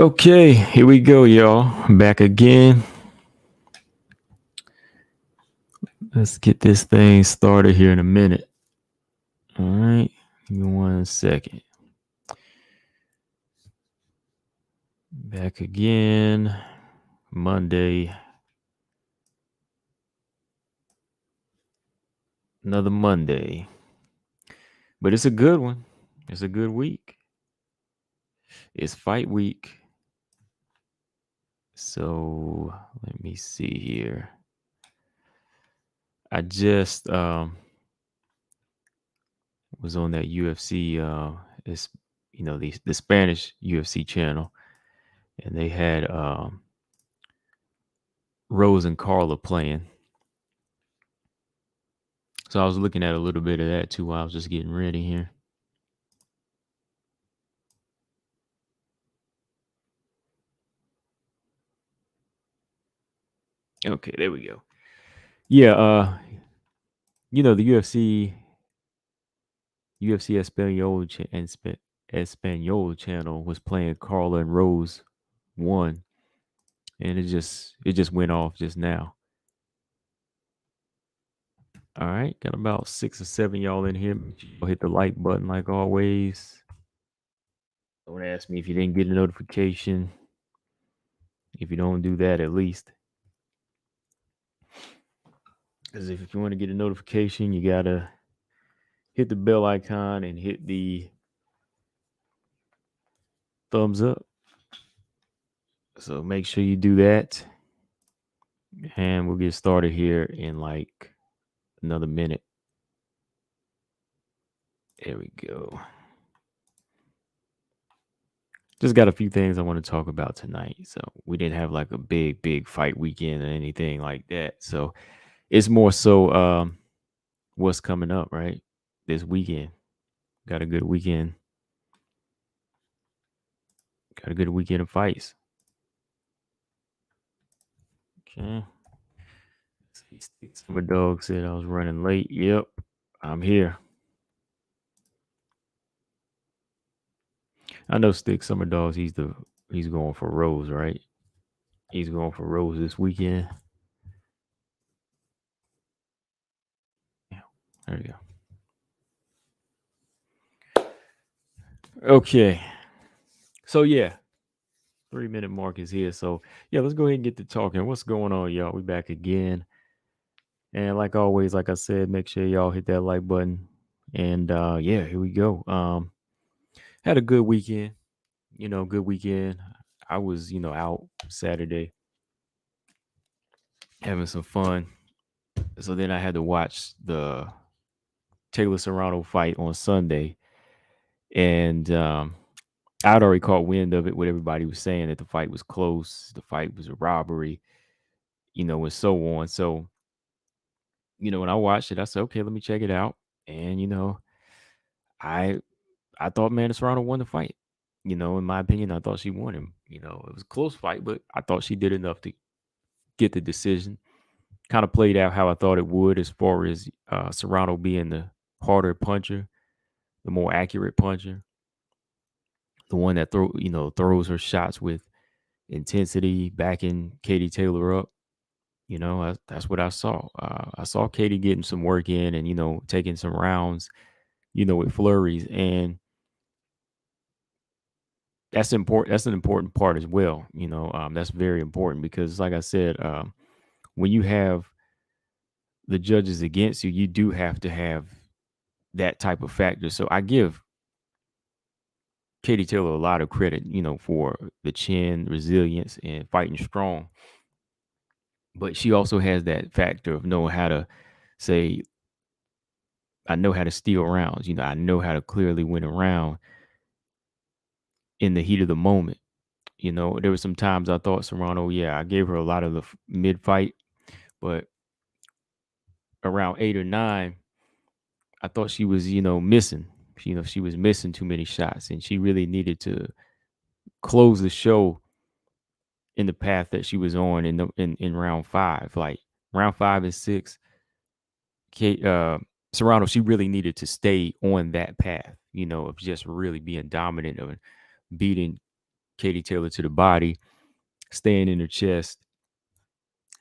Okay, here we go, y'all. Back again. Let's get this thing started here in a minute. All right, give me 1 second. Back again. Monday. Another Monday. But it's a good one. It's a good week. It's fight week. So let me see here. I just was on that UFC it's the Spanish UFC channel, and they had Rosa and Carla playing. So I was looking at a little bit of that too while I was just getting ready here. Okay, there we go. Yeah, the UFC Espanol channel was playing Carla and Rose 1, and it just went off just now. All right, got about 6 or 7 y'all in here. Hit the like button like always. Don't ask me if you didn't get a notification. If you don't do that, at least. Because if you want to get a notification, you gotta hit the bell icon and hit the thumbs up. So make sure you do that. And we'll get started here in like another minute. There we go. Just got a few things I want to talk about tonight. So we didn't have like a big fight weekend or anything like that. So it's more so what's coming up, right? This weekend. Got a good weekend. Got a good weekend of fights. Okay. Summer Dog said I was running late. Yep, I'm here. I know Stick Summer Dogs. He's going for Rose, right? He's going for Rose this weekend. Yeah, there you go. Okay. So yeah, 3-minute mark is here. So yeah, let's go ahead and get to talking. What's going on, y'all? We back again. And like always, like I said, make sure y'all hit that like button. And yeah, here we go. Had a good weekend. Good weekend. I was, out Saturday having some fun. So then I had to watch the Taylor Serrano fight on Sunday. And I'd already caught wind of it, what everybody was saying, that the fight was close, the fight was a robbery, and so on. So, when I watched it, I said, okay, let me check it out. And, I thought, man, Serrano won the fight. In my opinion, I thought she won him. It was a close fight, but I thought she did enough to get the decision. Kind of played out how I thought it would, as far as Serrano being the harder puncher, the more accurate puncher, the one that throws her shots with intensity, backing Katie Taylor up. That's what I saw. I saw Katie getting some work in and, taking some rounds, with flurries. And that's important. That's an important part as well. That's very important because, like I said, when you have the judges against you, you do have to have that type of factor. So I give Katie Taylor a lot of credit, for the chin, resilience, and fighting strong. But she also has that factor of knowing how to say, I know how to steal rounds. I know how to clearly win a round in the heat of the moment. There were some times I thought Serrano, I gave her a lot of the mid fight, but around 8 or 9, I thought she was, missing. She was missing too many shots, and she really needed to close the show in the path that she was on in round 5. Like round 5 and 6, Serrano, she really needed to stay on that path, of just really being dominant, of beating Katie Taylor to the body, staying in her chest,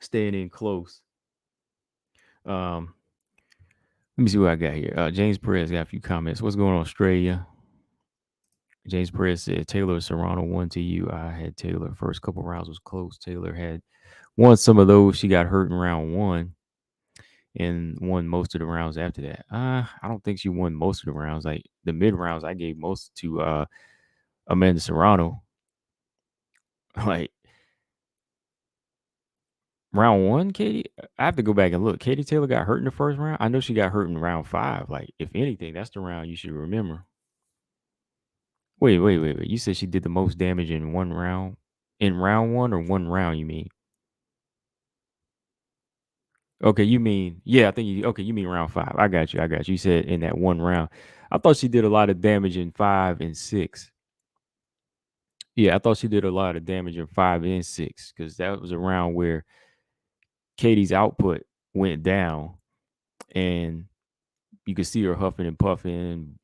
staying in close. Um, Let me see what I got here. James Perez got a few comments. What's going on, Australia? James Perez said Taylor Serrano won to you. I had Taylor. First couple rounds was close. Taylor had won some of those. She got hurt in round one and won most of the rounds after that. I don't think she won most of the rounds. Like the mid rounds, I gave most to Amanda Serrano. Like round one, Katie. I have to go back and look. Katie Taylor got hurt in the first round. I know she got hurt in round 5. Like if anything, that's the round you should remember. Wait. You said she did the most damage in one round? In round one or one round, you mean? Okay, you mean I think you mean round 5. I got you. You said in that one round. I thought she did a lot of damage in 5 and 6. Yeah, I thought she did a lot of damage in 5 and 6 because that was a round where Katie's output went down and you could see her huffing and puffing,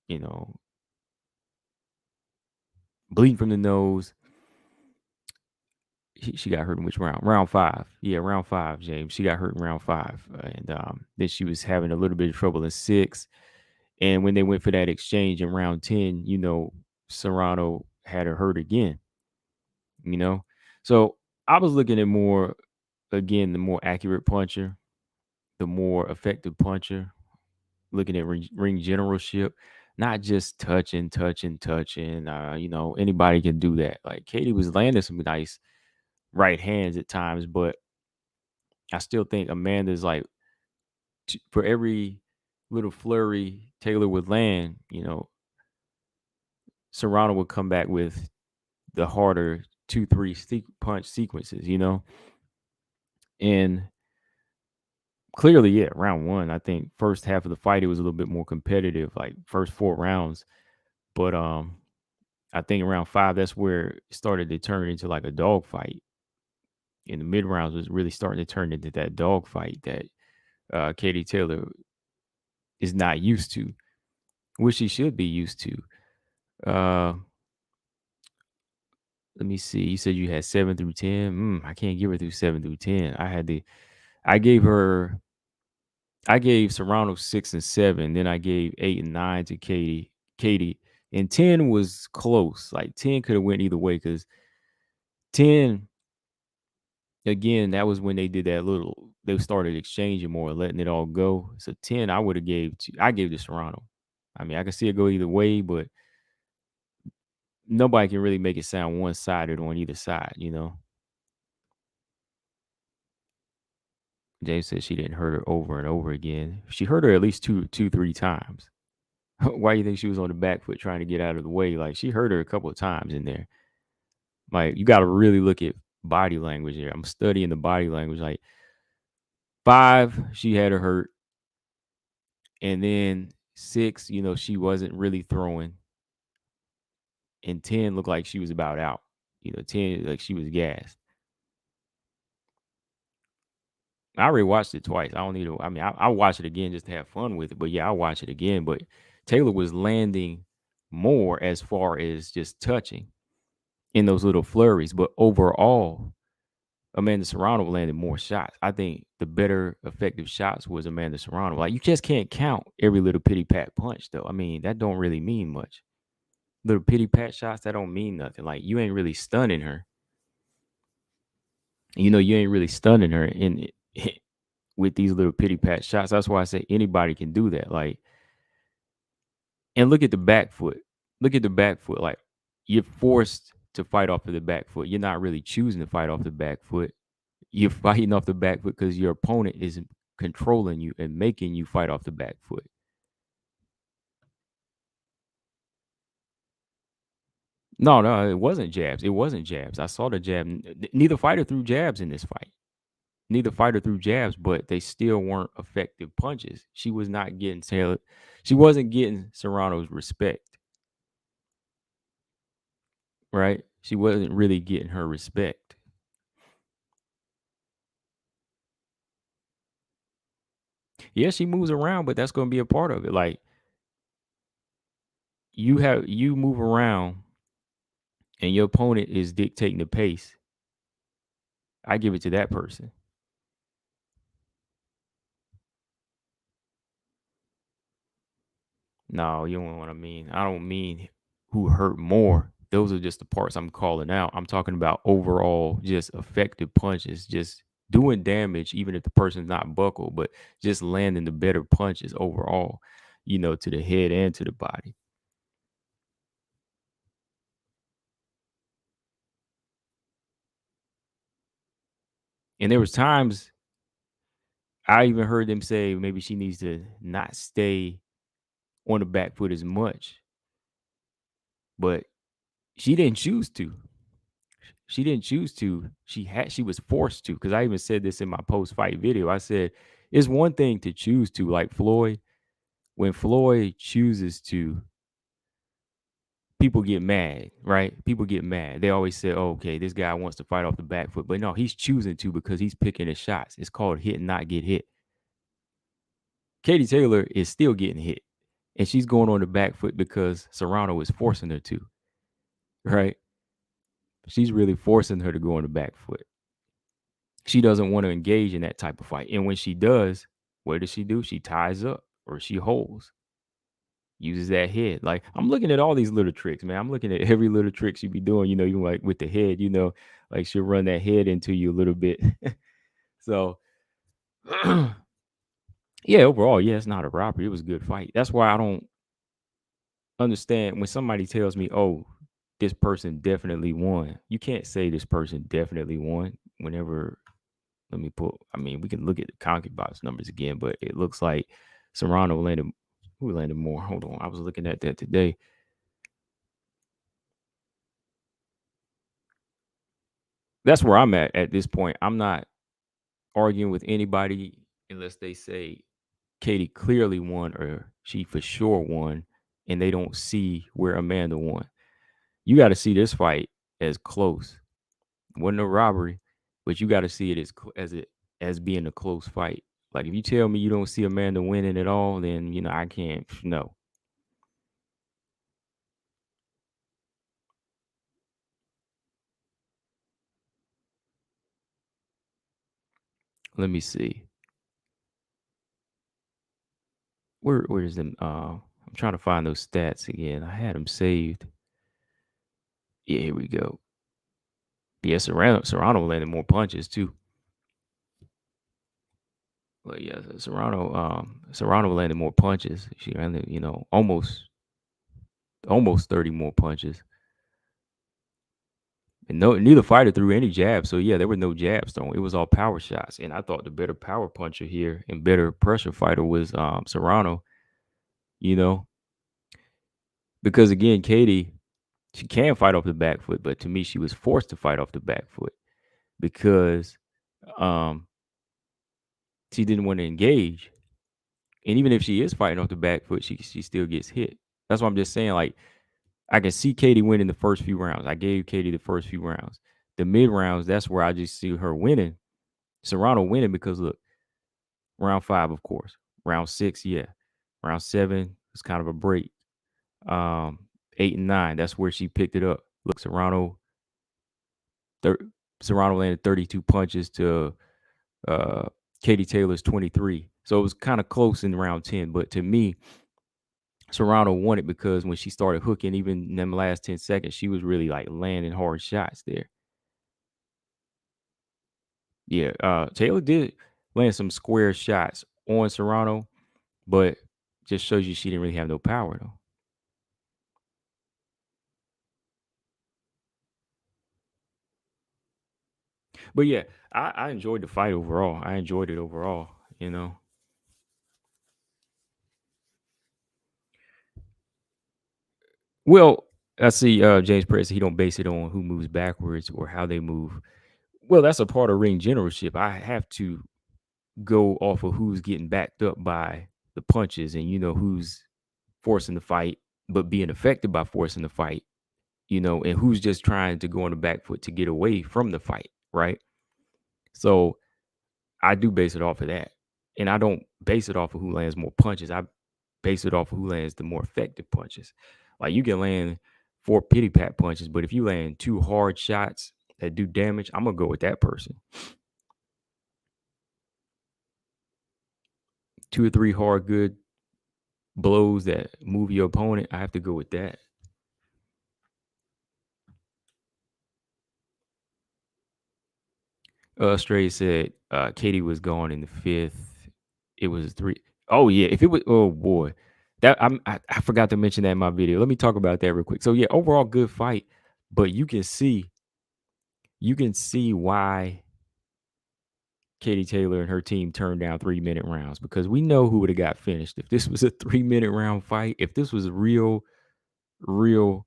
you know, bleeding from the nose. She got hurt in which round? Round 5. Yeah, round 5, James. She got hurt in round 5. And then she was having a little bit of trouble in 6. And when they went for that exchange in round 10, Serrano had her hurt again, you know? So I was looking at more, again, the more accurate puncher, the more effective puncher, looking at ring generalship, not just touching. Anybody can do that. Like Katie was landing some nice right hands at times, but I still think Amanda's like for every little flurry Taylor would land, Serrano would come back with the harder 2-3 punch sequences, and clearly, yeah, round one. I think first half of the fight it was a little bit more competitive, like first 4 rounds, but I think around 5 that's where it started to turn into like a dog fight. In the mid rounds was really starting to turn into that dog fight that Katie Taylor is not used to, which she should be used to. Uh, Let me see. You said you had 7 through 10. I can't give her through 7 through 10. I gave her, I gave Serrano 6 and 7. Then I gave 8 and 9 to Katie, and 10 was close. Like 10 could have went either way because 10, again, that was when they did that little, they started exchanging more, letting it all go. So 10, I gave to Serrano. I mean, I can see it go either way, but nobody can really make it sound one sided on either side. James said she didn't hurt her over and over again. She hurt her at least 3 times. Why do you think she was on the back foot trying to get out of the way? Like she hurt her a couple of times in there. Like you got to really look at body language here. I'm studying the body language. Like 5, she had her hurt, and then 6, she wasn't really throwing, and 10 looked like she was about out. 10 like she was gassed. I already watched it twice. I don't need to. I mean, I'll watch it again just to have fun with it. But yeah, I'll watch it again. But Taylor was landing more as far as just touching in those little flurries. But overall, Amanda Serrano landed more shots. I think the better effective shots was Amanda Serrano. Like you just can't count every little pity pat punch though. I mean, that don't really mean much. Little pity pat shots that don't mean nothing. Like you ain't really stunning her. You ain't really stunning her in with these little pity pat shots. That's why I say anybody can do that. Like, and look at the back foot. Look at the back foot. Like, you're forced to fight off of the back foot. You're not really choosing to fight off the back foot. You're fighting off the back foot because your opponent is controlling you and making you fight off the back foot. No, it wasn't jabs. It wasn't jabs. I saw the jab. Neither fighter threw jabs in this fight. Neither fighter threw jabs, but they still weren't effective punches. She was not getting Taylor. She wasn't getting Serrano's respect, right? She wasn't really getting her respect. Yeah, she moves around, but that's going to be a part of it. Like you move around and your opponent is dictating the pace, I give it to that person. No, you don't know what I mean. I don't mean who hurt more. Those are just the parts I'm calling out. I'm talking about overall just effective punches, just doing damage, even if the person's not buckled, but just landing the better punches overall, to the head and to the body. And there was times I even heard them say maybe she needs to not stay on the back foot as much, but she didn't choose to. She didn't choose to. She was forced to. Because I even said this in my post fight video. I said it's one thing to choose to, like Floyd. When Floyd chooses to, people get mad, right? People get mad. They always say, oh, okay, this guy wants to fight off the back foot. But no, he's choosing to because he's picking his shots. It's called hit and not get hit. Katie Taylor is still getting hit. And she's going on the back foot because Serrano is forcing her to, right? She's really forcing her to go on the back foot. She doesn't want to engage in that type of fight. And when she does, what does she do? She ties up or she holds, uses that head. Like I'm looking at all these little tricks, man. I'm looking at every little trick she be doing, even like with the head, like she'll run that head into you a little bit. So yeah, overall, yeah, it's not a robbery. It was a good fight. That's why I don't understand when somebody tells me, oh, this person definitely won. You can't say this person definitely won whenever. Let me pull. I mean, we can look at the Conky box numbers again, but it looks like Serrano landed. Who landed more? Hold on. I was looking at that today. That's where I'm at this point. I'm not arguing with anybody unless they say Katie clearly won or she for sure won, and they don't see where Amanda won. You got to see this fight as close. It wasn't a robbery, but you got to see it as being a close fight. Like if you tell me you don't see Amanda winning at all, then I can't. No. Let me see. Where is them? I'm trying to find those stats again. I had them saved. Yeah, here we go. Yeah, Serrano landed more punches too. But yeah, Serrano landed more punches. She landed, almost 30 more punches. And neither fighter threw any jabs. So yeah, there were no jabs thrown. It was all power shots. And I thought the better power puncher here and better pressure fighter was Serrano, you know, because again, Katie, she can fight off the back foot, but to me, she was forced to fight off the back foot because um she didn't want to engage. And even if she is fighting off the back foot, she still gets hit. That's what I'm just saying. Like I can see Katie winning the first few rounds. I gave Katie the first few rounds. The mid rounds, that's where I just see her winning. Serrano winning because look, round 5, of course. Round 6, yeah. Round 7 was kind of a break. 8 and 9, that's where she picked it up. Look, thir- Serrano landed 32 punches to uh, Katie Taylor's 23. So it was kind of close in round 10. But to me, Serrano won it because when she started hooking, even in them last 10 seconds, she was really like landing hard shots there. Yeah, Taylor did land some square shots on Serrano, but just shows you she didn't really have no power though. But yeah, I enjoyed the fight overall. I enjoyed it overall. You know. Well, I see James Press. He don't base it on who moves backwards or how they move. Well, that's a part of ring generalship. I have to go off of who's getting backed up by the punches and who's forcing the fight, but being affected by forcing the fight. And who's just trying to go on the back foot to get away from the fight, right? So I do base it off of that. And I don't base it off of who lands more punches. I base it off of who lands the more effective punches. Like you can land 4 pity pat punches, but if you land 2 hard shots that do damage, I'm gonna go with that person. 2 or 3 hard good blows that move your opponent, I have to go with that. Stray said Katie was gone in the 5th. It was 3. Oh yeah, if it was, oh boy. I forgot to mention that in my video. Let me talk about that real quick. So yeah, overall good fight, but you can see why Katie Taylor and her team turned down 3-minute rounds, because we know who would have got finished if this was a 3-minute round fight. If this was a real a,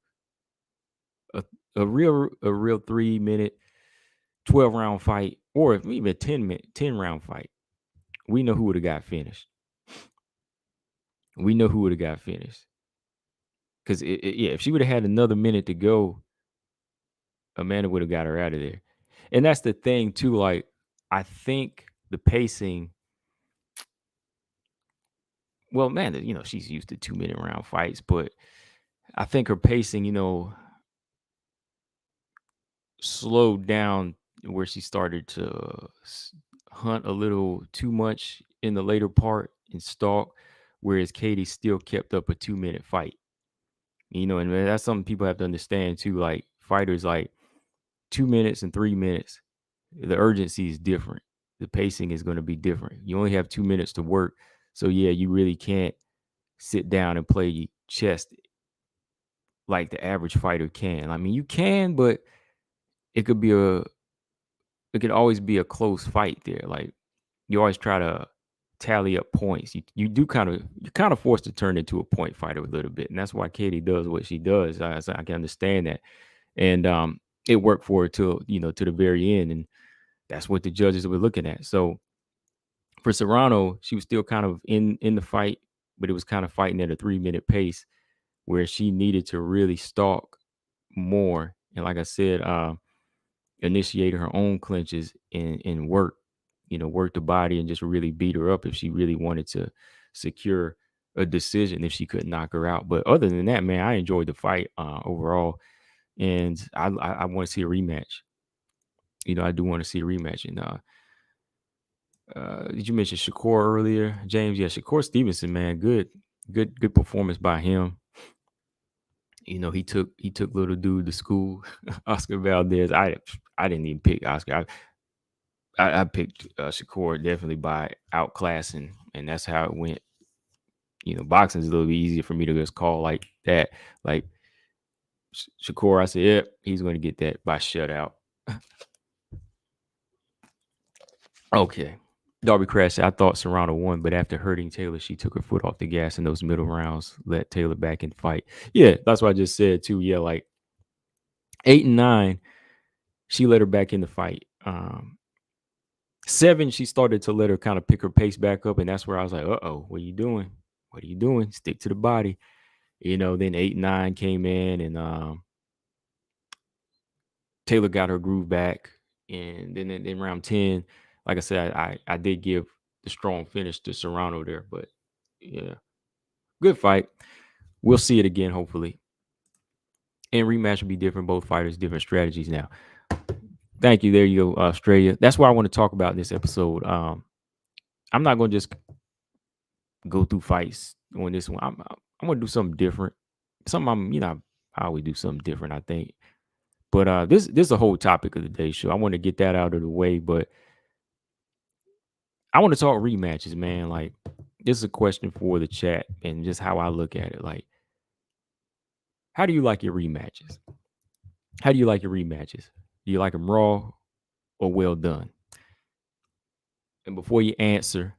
a real 3-minute 12-round fight, or if even a 10-round fight, we know who would have got finished. We know who would have got finished. Because yeah, if she would have had another minute to go, Amanda would have got her out of there. And that's the thing too. Like, I think the pacing. Well, man, she's used to 2-minute round fights, but I think her pacing, slowed down where she started to hunt a little too much in the later part and stalk, whereas Katie still kept up a 2-minute fight. And that's something people have to understand too. Like, fighters, like 2 minutes and 3 minutes, the urgency is different. The pacing is going to be different. You only have 2 minutes to work. So yeah, you really can't sit down and play chess like the average fighter can. I mean, you can, but it could be it could always be a close fight there. Like, you always try to tally up points. You're kind of forced to turn into a point fighter a little bit, and that's why Katie does what she does. I can understand that, and it worked for her to the very end, and that's what the judges were looking at. So for Serrano, she was still kind of in the fight, but it was kind of fighting at a 3-minute pace where she needed to really stalk more. And like I said, initiate her own clinches and work the body and just really beat her up if she really wanted to secure a decision, if she could knock her out. But other than that, man, I enjoyed the fight overall, and I want to see a rematch. I do want to see a rematch. And did you mention Shakur earlier, James? Yeah, Shakur Stevenson, man, good performance by him. He took little dude to school. Oscar Valdez. I didn't even pick Oscar. I picked Shakur definitely by outclassing, and that's how it went. Boxing is a little bit easier for me to just call like that. Like, Shakur, I said, yep, he's going to get that by shutout. Okay. Darby Crash, I thought Serrano won, but after hurting Taylor, she took her foot off the gas in those middle rounds, let Taylor back in fight. Yeah, that's what I just said too. Yeah, like 8 and 9, she let her back in the fight. 7, she started to let her kind of pick her pace back up, and that's where I was like, what are you doing? What are you doing? Stick to the body. Then 8 and 9 came in, and Taylor got her groove back. And then in round 10, like I said, I did give the strong finish to Serrano there, but yeah, good fight. We'll see it again, hopefully. And rematch will be different. Both fighters, different strategies now. Thank you. There you go, Australia. That's what I want to talk about in this episode. I'm not going to just go through fights on this one. I'm going to do something different. I always do something different, I think. But this is a whole topic of the day show. I want to get that out of the way, but I want to talk rematches, man. Like, this is a question for the chat and just how I look at it. Like, how do you like your rematches? How do you like your rematches? Do you like them raw or well done? And before you answer,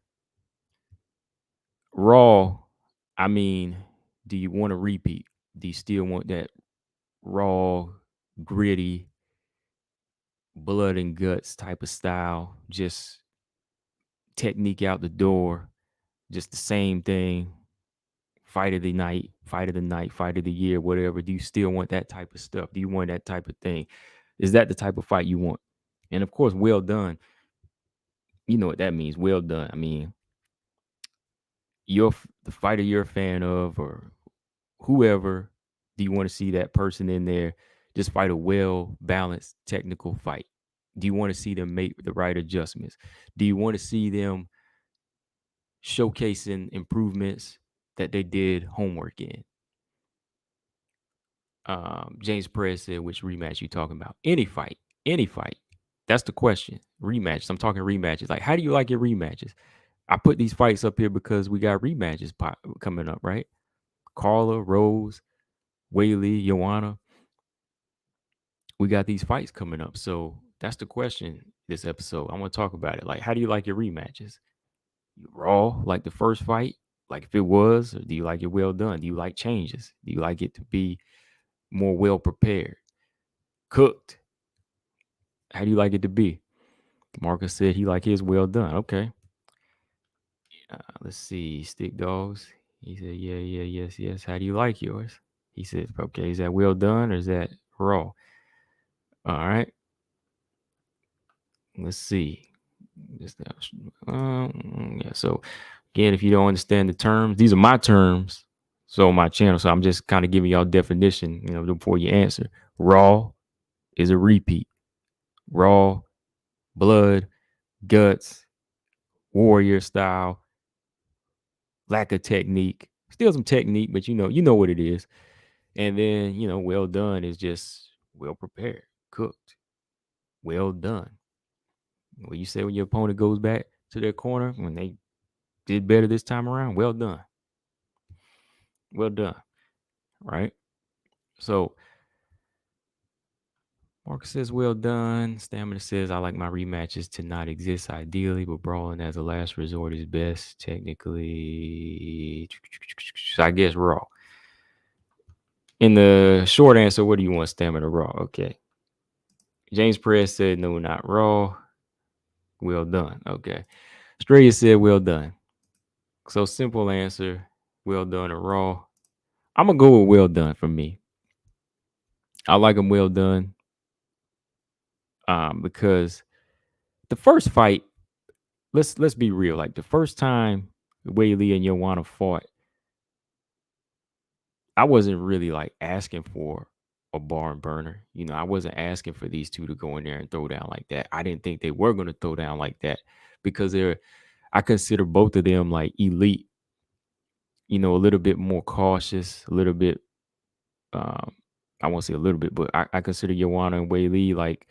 raw, I mean, do you want to repeat? Do you still want that raw, gritty, blood and guts type of style? Just technique out the door, just the same thing. Fight of the night, fight of the night, fight of the year, whatever. Do you still want that type of stuff? Do you want that type of thing? Is that the type of fight you want? And of course, well done. You know what that means. Well done. I mean, the fighter you're a fan of, or whoever, Do you want to see that person in there just fight a well balanced technical fight? Do you want to see them make the right adjustments? Do you want to see them showcasing improvements that they did homework in? James Perez said, which rematch you talking about? Any fight, any fight. That's the question. Rematches. I'm talking rematches. Like, how do you like your rematches? I put these fights up here because we got rematches coming up, right? Carla, Rose, Weili, Joanna. We got these fights coming up. So that's the question this episode. I want to talk about it. Like, how do you like your rematches? You raw, like the first fight? Like if it was, or do you like it well done? Do you like changes? Do you like it to be more well prepared? Cooked? How do you like it to be? Marcus said he like his well done. Okay. Let's see. Stick dogs. He said, yeah, yeah, yes, yes. How do you like yours? He said, okay, is that well done or is that raw? All right. Let's see. Yeah. So again, if you don't understand the terms, these are my terms. So on my channel. So I'm just kind of giving y'all definition, before you answer. Raw is a repeat. Raw, blood, guts, warrior style, lack of technique. Still some technique, but you know what it is. And then, well done is just well prepared, cooked, well done. What you say when your opponent goes back to their corner when they did better this time around, well done. Well done. Right? So Marcus says, well done. Stamina says, I like my rematches to not exist ideally, but brawling as a last resort is best. Technically, I guess raw. In the short answer, what do you want, Stamina raw? Okay. James Perez said, no, not raw. Well done. Okay. Australia said, well done. So simple answer, well done or raw. I'm going to go with well done for me. I like them well done because the first fight, let's be real. Like the first time Weili and Joanna fought, I wasn't really like asking for a barn burner. I wasn't asking for these two to go in there and throw down like that. I didn't think they were going to throw down like that because I consider both of them like elite, a little bit more cautious, a little bit, I won't say a little bit, but I consider Joanna and Weili like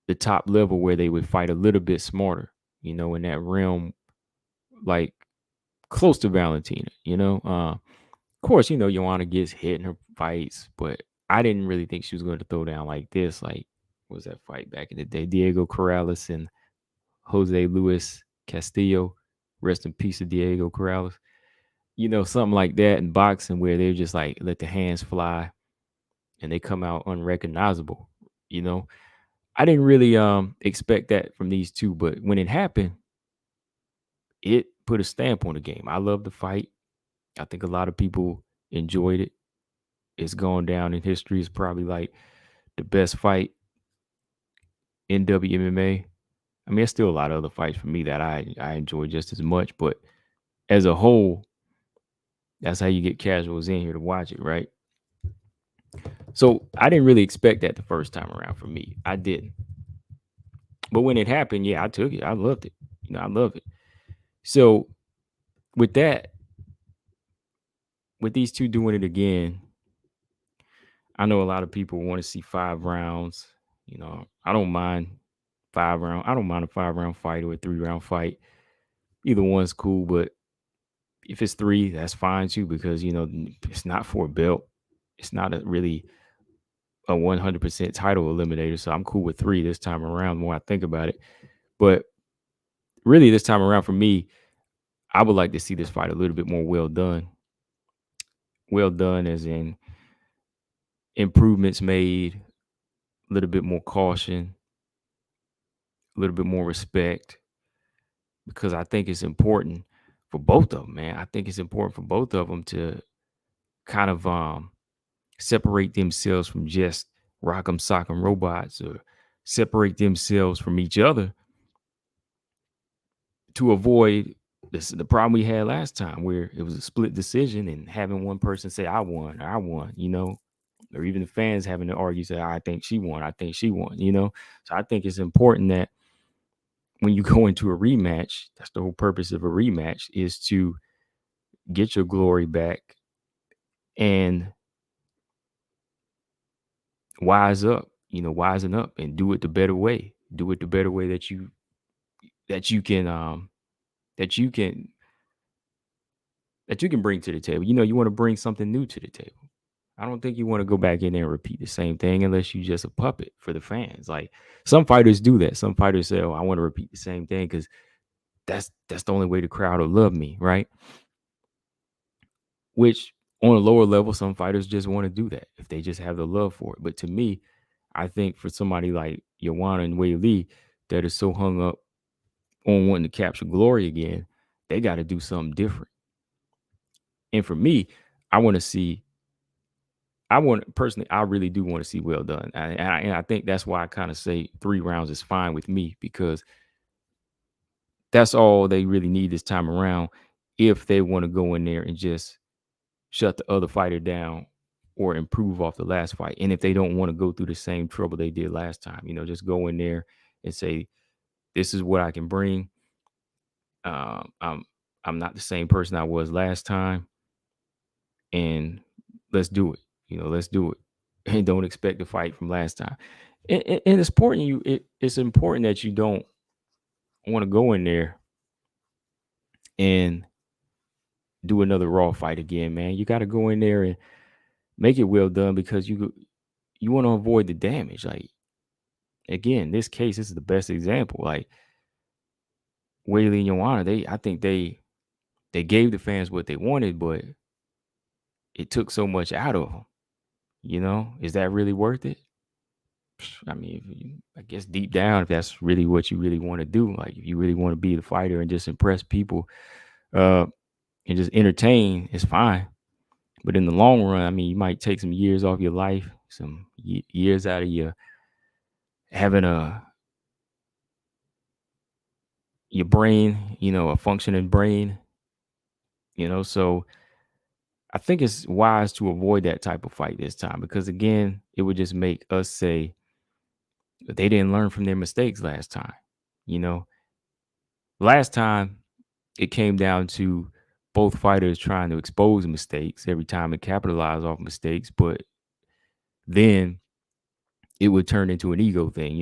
the top level where they would fight a little bit smarter, in that realm, like close to Valentina, of course, Joanna gets hit in her fights, but I didn't really think she was going to throw down like this. Like, what was that fight back in the day? Diego Corrales and Jose Luis Castillo. Rest in peace to Diego Corrales. Something like that in boxing where they just like let the hands fly and they come out unrecognizable. I didn't really expect that from these two, but when it happened, it put a stamp on the game. I love the fight. I think a lot of people enjoyed it. It's gone down in history. It's probably like the best fight in WMMA. I mean, there's still a lot of other fights for me that I enjoy just as much, but as a whole, that's how you get casuals in here to watch it, right? So I didn't really expect that the first time around for me. I didn't. But when it happened, yeah, I took it. I loved it. I love it. So with that, with these two doing it again, I know a lot of people want to see 5 rounds. I don't mind 5 round. I don't mind a 5-round fight or a 3-round fight. Either one's cool, but if it's 3, that's fine too, because it's not for a belt. It's not really a 100% title eliminator. So I'm cool with 3 this time around. The more I think about it, but really this time around for me, I would like to see this fight a little bit more well done. Well done as in improvements made, a little bit more caution, a little bit more respect, because I think it's important for both of them, man. I think it's important for both of them to kind of separate themselves from just rock'em sock'em robots, or separate themselves from each other to avoid This is the problem we had last time where it was a split decision and having one person say, I won, or even the fans having to argue, say, I think she won, I think she won. So I think it's important that when you go into a rematch, that's the whole purpose of a rematch, is to get your glory back and wisen up and do it the better way. Do it the better way that that you can that you can bring to the table. You want to bring something new to the table. I don't think you want to go back in there and repeat the same thing unless you just a puppet for the fans. Like some fighters do that. Some fighters say, "Oh, I want to repeat the same thing because that's the only way the crowd will love me," right? Which on a lower level, some fighters just want to do that if they just have the love for it. But to me, I think for somebody like Joanna and Weili that is so hung up on wanting to capture glory again, they got to do something different. And for me, I want to see. I really do want to see well done, and I think that's why I kind of say 3 rounds is fine with me because that's all they really need this time around. If they want to go in there and just shut the other fighter down or improve off the last fight. And if they don't want to go through the same trouble they did last time, just go in there and say, this is what I can bring. I'm not the same person I was last time. And let's do it. Let's do it. And don't expect to fight from last time. And it's important it's important that you don't want to go in there and do another raw fight again, man. You got to go in there and make it well done because you want to avoid the damage. Like again, this case, this is the best example. Like Weili and Joanna, I think they gave the fans what they wanted, but it took so much out of them. Is that really worth it? I mean, I guess deep down, if that's really what you really want to do, like if you really want to be the fighter and just impress people, and just entertain, it's fine. But in the long run, I mean, you might take some years off your life, some years out of your having your brain, a functioning brain, So I think it's wise to avoid that type of fight this time because again, it would just make us say that they didn't learn from their mistakes last time. You know, last time it came down to both fighters trying to expose mistakes every time and capitalize off mistakes, but then it would turn into an ego thing.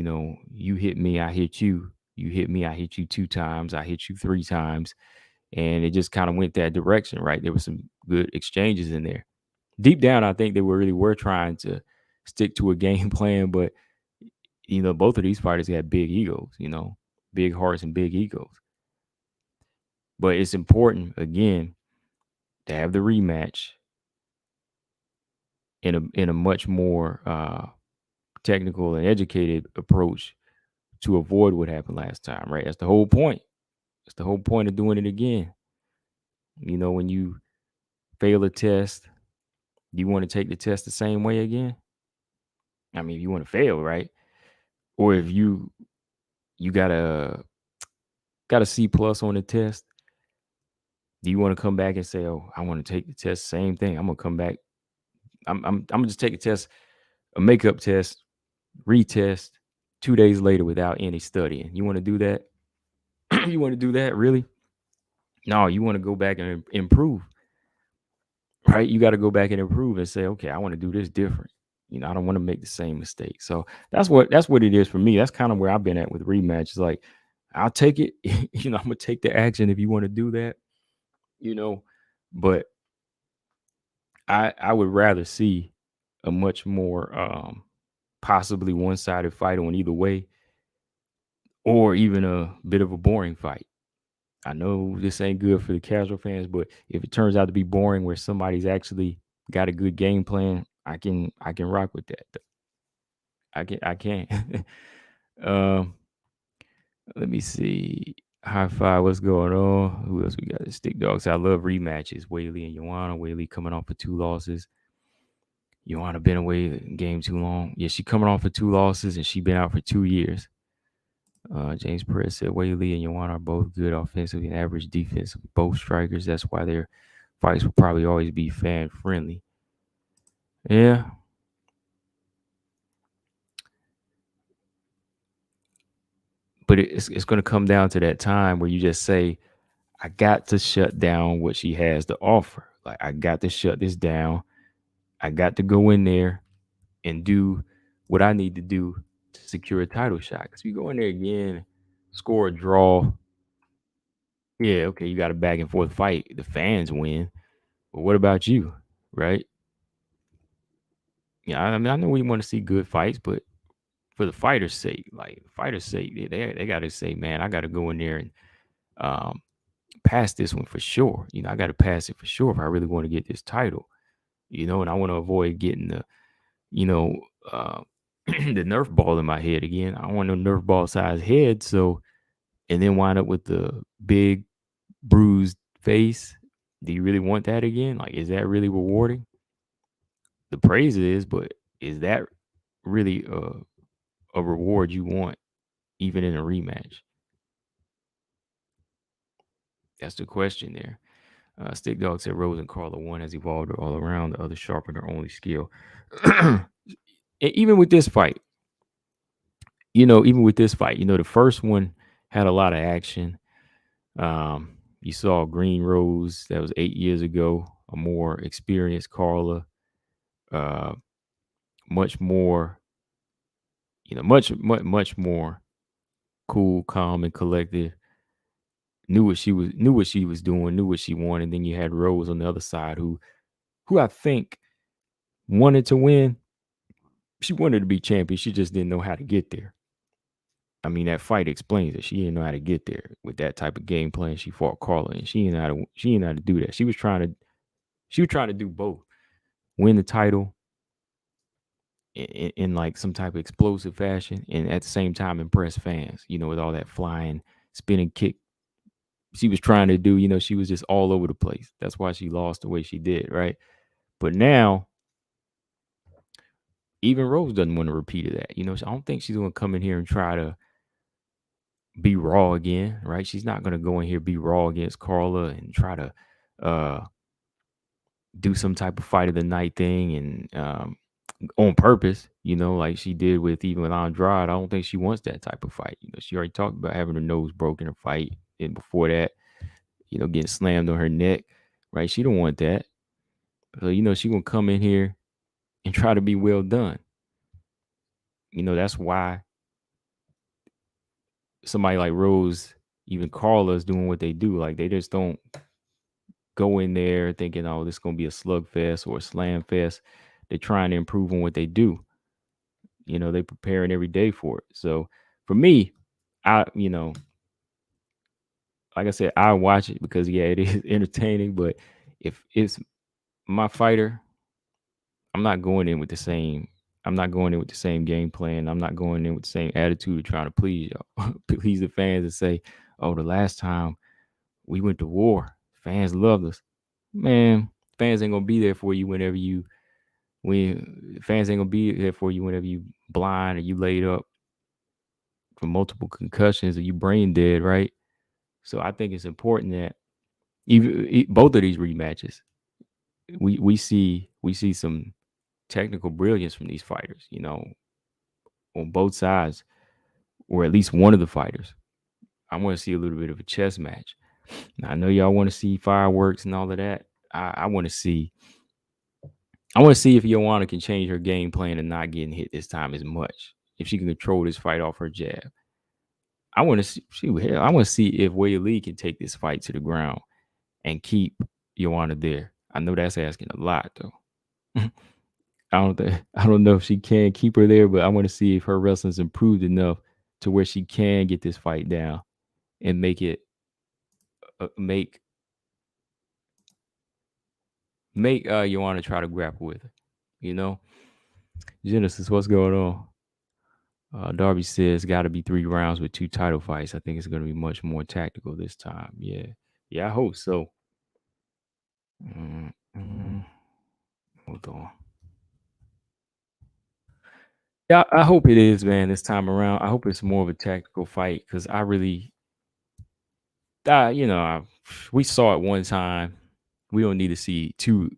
You hit me, I hit you. You hit me, I hit you 2 times, I hit you 3 times. And it just kind of went that direction, right? There were some good exchanges in there. Deep down, I think they were trying to stick to a game plan, but both of these fighters had big egos, big hearts and big egos. But it's important again to have the rematch in a much more technical and educated approach to avoid what happened last time, right? That's the whole point. That's the whole point of doing it again. When you fail a test, do you want to take the test the same way again? I mean, if you want to fail, right? Or if you got a C plus on the test, do you want to come back and say, "Oh, I want to take the test, same thing. I'm gonna come back. I'm gonna just take a test, a makeup test, retest 2 days later without any studying." You want to do that? You want to do that? Really? No, you want to go back and improve, right? You got to go back and improve and say, "Okay, I want to do this different." I don't want to make the same mistake. So that's what it is for me. That's kind of where I've been at with rematches. Like, I'll take it. I'm gonna take the action if you want to do that. But I would rather see a much more possibly one-sided fight on either way, or even a bit of a boring fight. I know this ain't good for the casual fans, but if it turns out to be boring where somebody's actually got a good game plan, I can rock with that. I can. um, let me see. High five, what's going on? Who else we got? The Stick Dogs. I love rematches. Weili and Joanna. Weili coming off of 2 losses. Joanna been away in game too long. Yeah, she coming off of 2 losses and she been out for 2 years. James Perez said Weili and Joanna are both good offensively and average defensively. Both strikers. That's why their fights will probably always be fan friendly. Yeah. But it's going to come down to that time where you just say, I got to shut down what she has to offer. Like, I got to shut this down. I got to go in there and do what I need to do to secure a title shot. Because you go in there again, score a draw. Yeah, okay, you got a back and forth fight. The fans win. But what about you? Right? Yeah, I mean, I know we want to see good fights, but for the fighter's sake, like fighter's sake, they got to say, man, I got to go in there and um, pass this one for sure. I got to pass it for sure if I really want to get this title. And I want to avoid getting the, you know, uh, the Nerf ball in my head again. I don't want no Nerf ball size head. So, and then wind up with the big bruised face. Do you really want that again? Like, is that really rewarding? The praise is, but is that really a reward you want, even in a rematch? That's the question there. Stick Dog said Rose and Carla, one has evolved all around, the other sharpened her only skill. Even with this fight, the first one had a lot of action. You saw Green Rose, that was 8 years ago, a more experienced Carla, uh, much more, much more cool, calm, and collected. Knew what she was doing, knew what she wanted. Then you had Rose on the other side, who I think wanted to win. She wanted to be champion. She just didn't know how to get there. I mean, that fight explains it. She didn't know how to get there with that type of game plan. She fought Carla, and she didn't know how to do that. She was trying to do both, win the title in like some type of explosive fashion, and at the same time impress fans. With all that flying, spinning kick she was trying to do. She was just all over the place. That's why she lost the way she did, right? But now, even Rose doesn't want to repeat of that. I don't think she's going to come in here and try to be raw again, right? She's not going to go in here be raw against Carla and try to uh do some type of fight of the night thing and on purpose, like she did with Andrade. I don't think she wants that type of fight. She already talked about having her nose broken in a fight, and before that, getting slammed on her neck, right? She don't want that. So she gonna come in here and try to be well done. That's why somebody like Rose, even Carla, is doing what they do. Like, they just don't go in there thinking, oh, this is gonna be a slugfest or a slam fest. They're trying to improve on what they do. They preparing every day for it. So for me, I like I said, I watch it because yeah, it is entertaining. But if it's my fighter, I'm not going in with the same. I'm not going in with the same game plan. I'm not going in with the same attitude of trying to please y'all, please the fans, and say, "Oh, the last time we went to war, fans loved us." Man, fans ain't gonna be there for you when fans ain't gonna be there for you whenever you blind or you laid up from multiple concussions or you brain dead, right? So I think it's important that both of these rematches, we see some technical brilliance from these fighters, on both sides, or at least one of the fighters. I want to see a little bit of a chess match. Now, I know y'all want to see fireworks and all of that. I want to see. I want to see if Joanna can change her game plan and not getting hit this time as much. If she can control this fight off her jab, I want to see. I want to see if Weili can take this fight to the ground and keep Joanna there. I know that's asking a lot though. I don't know if she can keep her there, but I want to see if her wrestling's improved enough to where she can get this fight down and make Joanna try to grapple with her. You know, Genesis, what's going on? Darby says got to be 3 rounds with 2 title fights. I think it's going to be much more tactical this time. Yeah, yeah, I hope so. Mm, mm, hold on. Yeah, I hope it is, man. This time around, I hope it's more of a tactical fight because I really, we saw it one time. We don't need to see two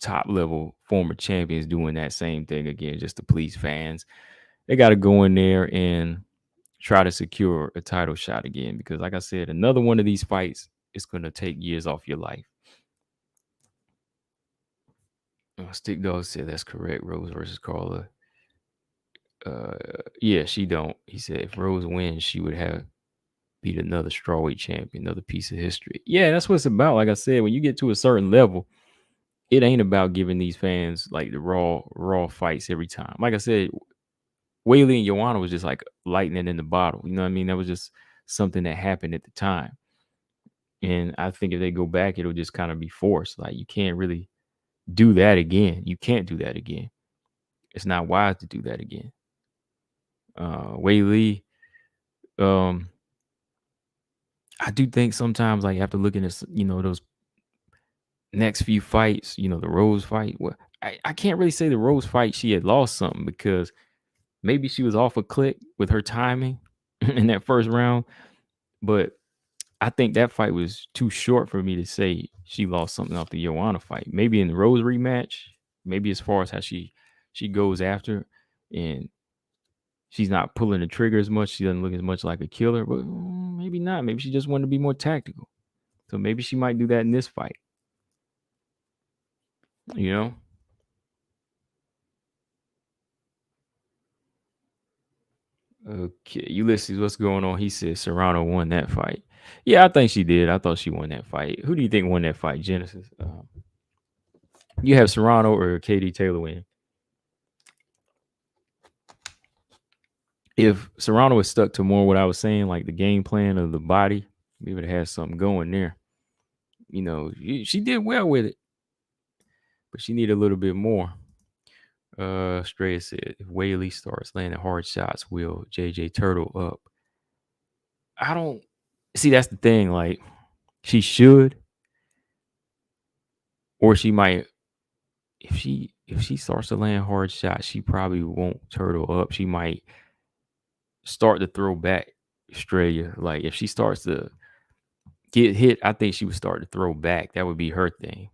top level former champions doing that same thing again just to please fans. They got to go in there and try to secure a title shot again because, like I said, another one of these fights is going to take years off your life. Stick Dog said that's correct. Rose versus Carla. Uh, yeah, she don't. He said if Rose wins, she would have beat another strawweight champion, another piece of history. Yeah, that's what it's about. Like I said, when you get to a certain level, it ain't about giving these fans like the raw fights every time. Like I said, Weili and Joanna was just like lightning in the bottle. You know what I mean? That was just something that happened at the time. And I think if they go back, it'll just kind of be forced. Like you can't really do that again. You can't do that again. It's not wise to do that again. Weili, um, I do think sometimes like after looking at those next few fights, the Rose fight. Well, I can't really say the Rose fight she had lost something because maybe she was off a click with her timing in that first round. But I think that fight was too short for me to say she lost something off the Joanna fight. Maybe in the Rose rematch, maybe as far as how she goes after and she's not pulling the trigger as much. She doesn't look as much like a killer, but maybe not. Maybe she just wanted to be more tactical. So maybe she might do that in this fight. You know? Okay, Ulysses, what's going on? He said Serrano won that fight. Yeah, I think she did. I thought she won that fight. Who do you think won that fight, Genesis? You have Serrano or KD Taylor win? If Serrano was stuck to more what I was saying, like the game plan of the body, we would have had something going there. She did well with it, but she needed a little bit more. Stray said if Weili starts landing hard shots, will JJ Turtle up? I don't see that's the thing. Like she should, or she might if she starts to land hard shots, she probably won't turtle up. She might start to throw back Australia. Like if she starts to get hit, I think she would start to throw back. That would be her thing.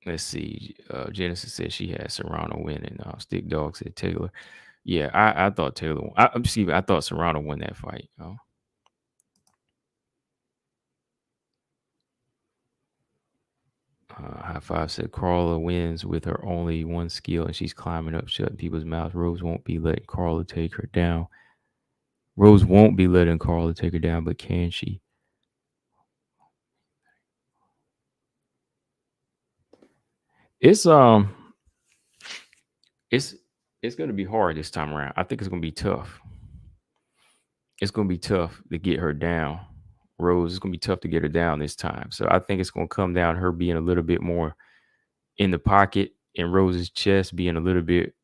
Let's see. Genesis said she had Serrano winning. Stick Dog said Taylor. Yeah, I thought Taylor. Excuse me, I thought Serrano won that fight. High Five said Carla wins with her only one skill and she's climbing up, shutting people's mouths. Rose won't be letting Carla take her down. Rose won't be letting Carla take her down, but can she? It's it's it's gonna be hard this time around. I think it's gonna be tough. It's gonna be tough to get her down. Rose, it's gonna be tough to get her down this time. So I think it's gonna come down to her being a little bit more in the pocket and Rose's chest being a little bit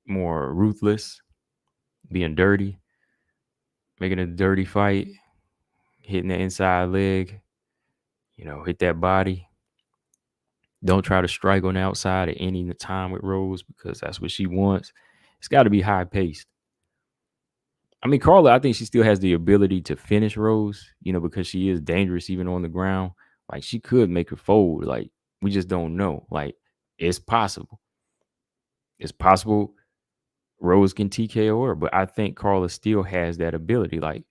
more ruthless, being dirty, making a dirty fight, hitting the inside leg, hit that body. Don't try to strike on the outside at any time with Rose because that's what she wants. It's got to be high paced. I mean, Carla, I think she still has the ability to finish Rose, because she is dangerous even on the ground. Like she could make her fold. Like we just don't know. Like it's possible. It's possible Rose can TKO her, but I think Carla still has that ability. Like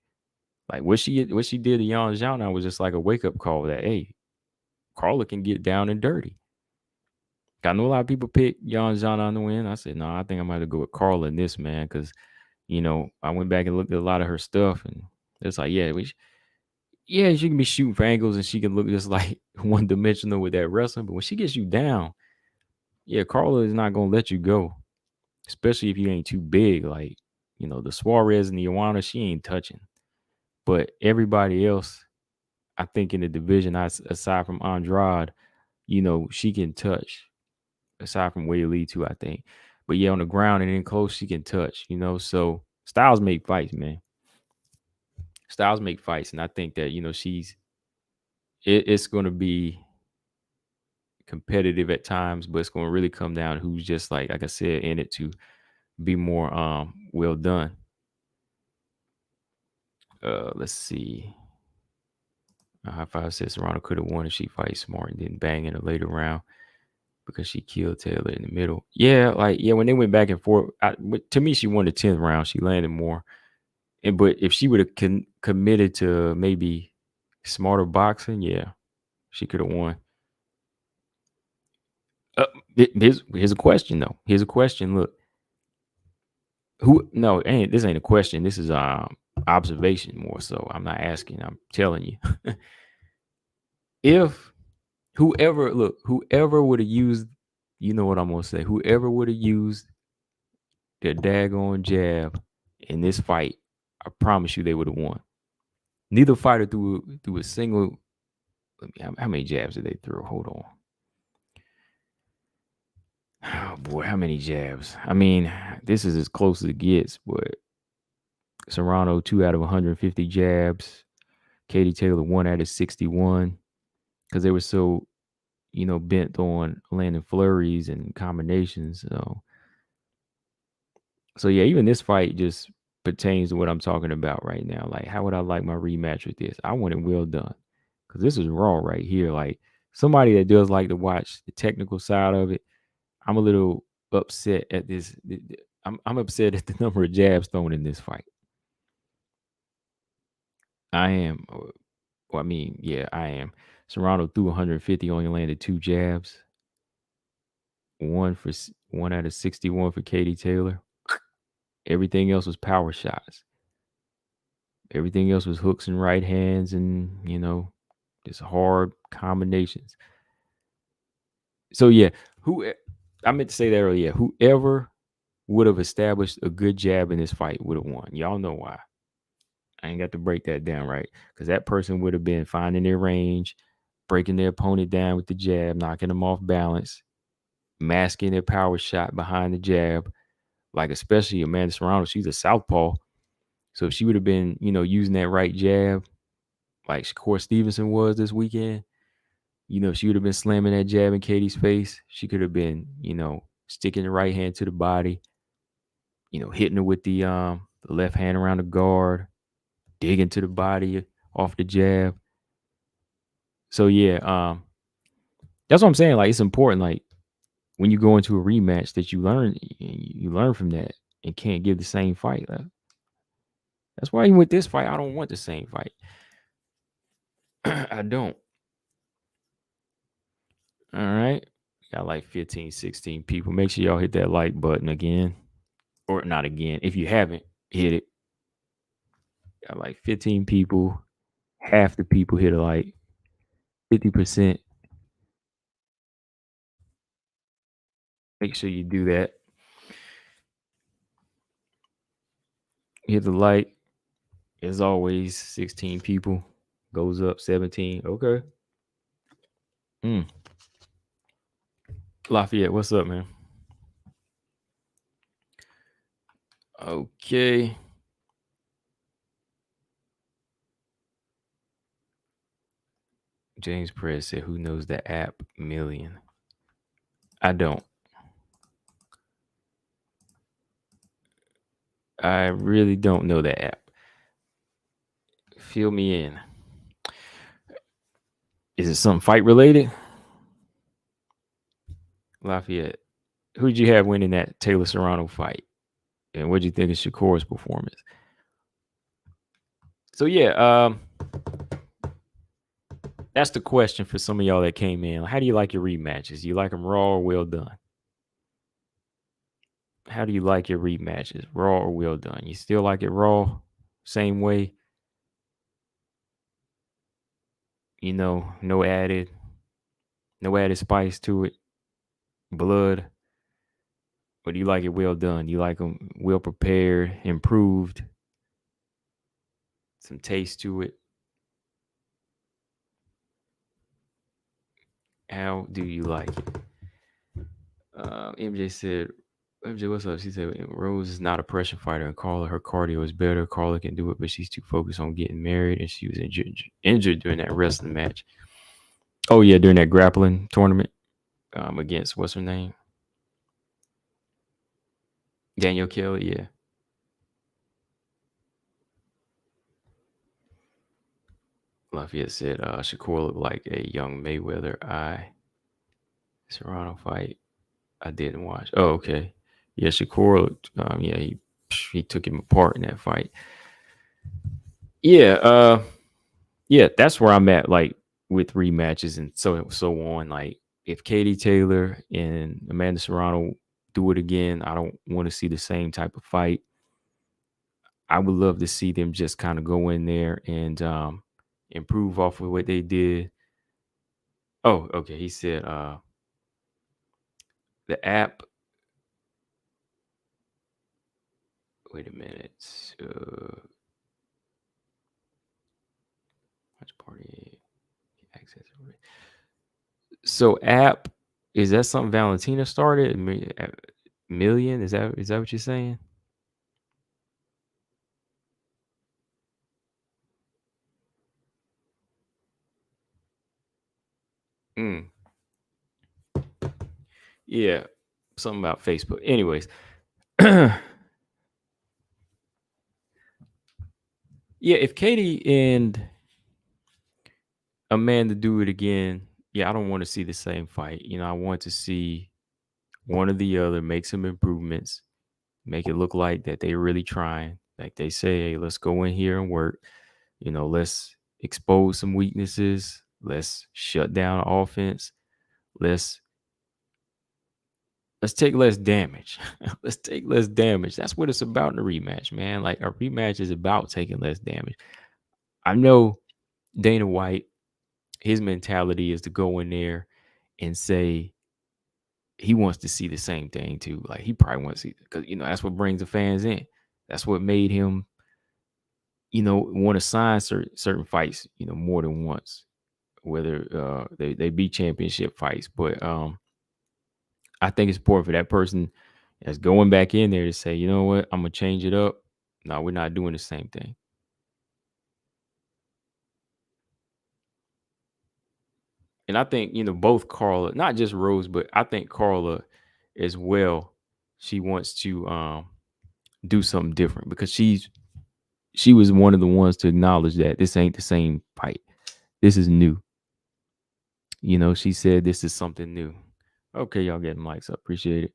what she did to Jan Zhao was just like a wake up call that hey, Carla can get down and dirty. I know a lot of people pick Jan Zhao on the win. I said no, I think I might have to go with Carla in this man because I went back and looked at a lot of her stuff and it's like yeah, she can be shooting for angles and she can look just like one dimensional with that wrestling. But when she gets you down, yeah, Carla is not gonna let you go, especially if you ain't too big. Like the Suarez and the Joanna, she ain't touching. But everybody else, I think in the division, aside from Andrade, she can touch. Aside from Weili too, I think. But yeah, on the ground and in close, she can touch. So styles make fights, man. Styles make fights, and I think that it's going to be competitive at times, but it's going to really come down to who's just like I said, in it to be more well done. Let's see. High five says Serrano could have won if she fight smart and didn't bang in a later round because she killed Taylor in the middle. Yeah, when they went back and forth, to me she won the 10th round. She landed more. But if she would have committed to maybe smarter boxing, yeah, she could have won. Here's a question though. Here's a question. Look, this ain't a question. This is observation more so. I'm not asking. I'm telling you. If whoever would have used, you know what I'm gonna say. Whoever would have used their daggone jab in this fight, I promise you they would have won. Neither fighter threw a single. How many jabs did they throw? Hold on. Oh boy, how many jabs? I mean, this is as close as it gets, but Serrano 2 out of 150 jabs. Katie Taylor 1 out of 61 because they were so, bent on landing flurries and combinations. So yeah, even this fight just pertains to what I'm talking about right now. Like, how would I like my rematch with this? I want it well done because this is raw right here. Like somebody that does like to watch the technical side of it, I'm a little upset at this. I'm upset at the number of jabs thrown in this fight. I am. Well, I mean, yeah, I am. Serrano threw 150, only landed 2 jabs. One out of 61 for Katie Taylor. Everything else was power shots. Everything else was hooks and right hands and, just hard combinations. So yeah, I meant to say that earlier. Whoever would have established a good jab in this fight would have won. Y'all know why. I ain't got to break that down, right? Because that person would have been finding their range, breaking their opponent down with the jab, knocking them off balance, masking their power shot behind the jab. Like especially Amanda Serrano, she's a southpaw. So if she would have been, using that right jab, like Shakur Stevenson was this weekend, if she would have been slamming that jab in Katie's face, she could have been, sticking the right hand to the body, hitting her with the left hand around the guard, digging to the body off the jab. So yeah, that's what I'm saying. Like it's important, like when you go into a rematch that you learn from that and can't give the same fight. That's why even with this fight, I don't want the same fight. I don't. All right. Got like 15, 16 people. Make sure y'all hit that like button again. Or not again. If you haven't, hit it. Got like 15 people. Half the people hit it like 50%. Make sure you do that. Hit the like. As always, 16 people. Goes up 17. Okay. Lafayette, what's up, man? Okay. James Perez said, who knows the app million? I don't. I really don't know that app. Fill me in. Is it something fight related? Lafayette, who did you have winning that Taylor Serrano fight? And what did you think of Shakur's performance? So yeah, that's the question for some of y'all that came in. How do you like your rematches? You like them raw or well done? How do you like your rematches? Raw or well done? You still like it raw? Same way? No added spice to it, blood. Or do you like it well done? You like them well prepared, improved, some taste to it? How do you like it? MJ said, MJ, what's up? She said, Rose is not a pressure fighter, and Carla, her cardio is better. Carla can do it, but she's too focused on getting married, and she was injured during that wrestling match. Oh, yeah, during that grappling tournament. against what's her name? Danielle Kelly, yeah. Lafayette said Shakur looked like a young Mayweather. Serrano fight. I didn't watch. Oh, okay. Yeah, Shakur looked. Yeah, he took him apart in that fight. Yeah, yeah, that's where I'm at. Like with rematches and so on. Like if Katie Taylor and Amanda Serrano do it again, I don't want to see the same type of fight. I would love to see them just kind of go in there and improve off of what they did. Oh, okay. He said the app. Wait a minute. Watch party access. So app, is that something Valentina started? Million? Is that what you're saying? Mm, yeah. Something about Facebook. Anyways. Yeah, if Katie and Amanda do it again, yeah, I don't want to see the same fight. I want to see one or the other make some improvements, make it look like that they really trying. Like they say, hey, let's go in here and work. Let's expose some weaknesses. Let's shut down offense. Let's let's take less damage. Let's take less damage. That's what it's about in a rematch, man. Like a rematch is about taking less damage. I know Dana White, his mentality is to go in there and say he wants to see the same thing too. Like he probably wants to see, because that's what brings the fans in. That's what made him, want to sign certain fights, more than once. Whether they be championship fights, but I think it's important for that person that's going back in there to say, you know what, I'm gonna change it up. No, we're not doing the same thing. And I think, both Carla, not just Rose, but I think Carla as well, she wants to do something different because she was one of the ones to acknowledge that this ain't the same fight. This is new. She said this is something new. Okay, y'all getting mics up. Appreciate it.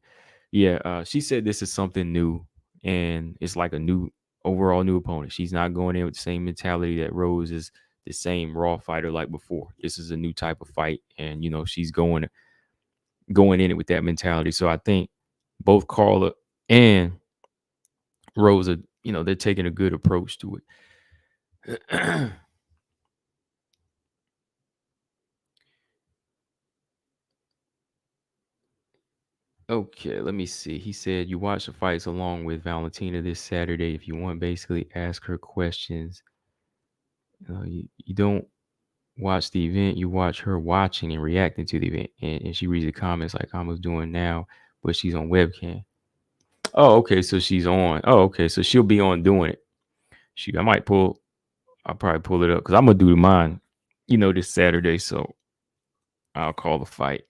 Yeah, she said this is something new, and it's like a new overall new opponent. She's not going in with the same mentality that Rose is the same raw fighter like before. This is a new type of fight, and she's going in it with that mentality. So I think both Carla and Rose are, they're taking a good approach to it. Okay, let me see. He said you watch the fights along with Valentina this Saturday. If you want, basically ask her questions. You don't watch the event, you watch her watching and reacting to the event. And she reads the comments like I was doing now, but she's on webcam. Oh, okay. So she's on. Oh, okay. So she'll be on doing it. I'll probably pull it up because I'm gonna do mine, this Saturday. So I'll call the fight.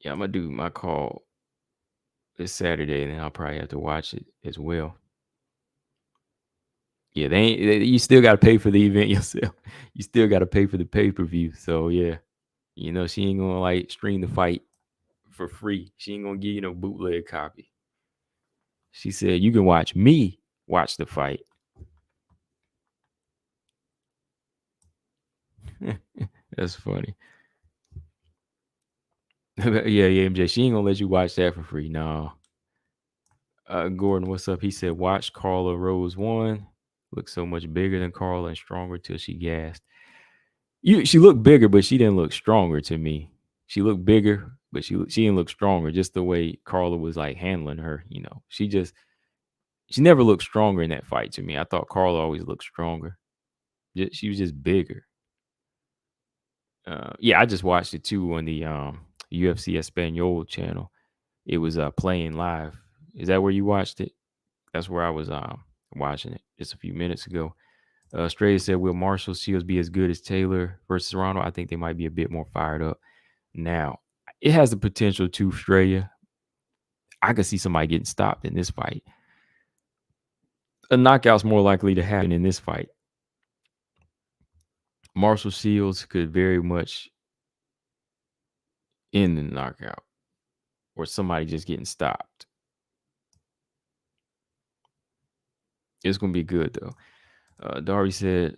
Yeah, I'm gonna do my call this Saturday, and then I'll probably have to watch it as well. Yeah, you still gotta pay for the event yourself. You still gotta pay for the pay-per-view. So yeah. She ain't gonna like stream the fight for free. She ain't gonna give you no bootleg copy. She said you can watch me watch the fight. That's funny. Yeah, MJ. She ain't gonna let you watch that for free. No. Gordon, what's up? He said, watch Carla Rose 1. Looks so much bigger than Carla and stronger till she gassed. She looked bigger, but she didn't look stronger to me. She looked bigger, but she didn't look stronger. Just the way Carla was like handling her, she never looked stronger in that fight to me. I thought Carla always looked stronger. She was just bigger. Yeah, I just watched it too on the UFC Espanol channel. It was playing live. Is that where you watched it? That's where I was watching it just a few minutes ago. Australia said, will Marshall Shields be as good as Taylor versus Serrano? I think they might be a bit more fired up. Now, it has the potential to Australia. I could see somebody getting stopped in this fight. A knockout's more likely to happen in this fight. Marshall Shields could very much end the knockout or somebody just getting stopped. It's going to be good, though. Dari said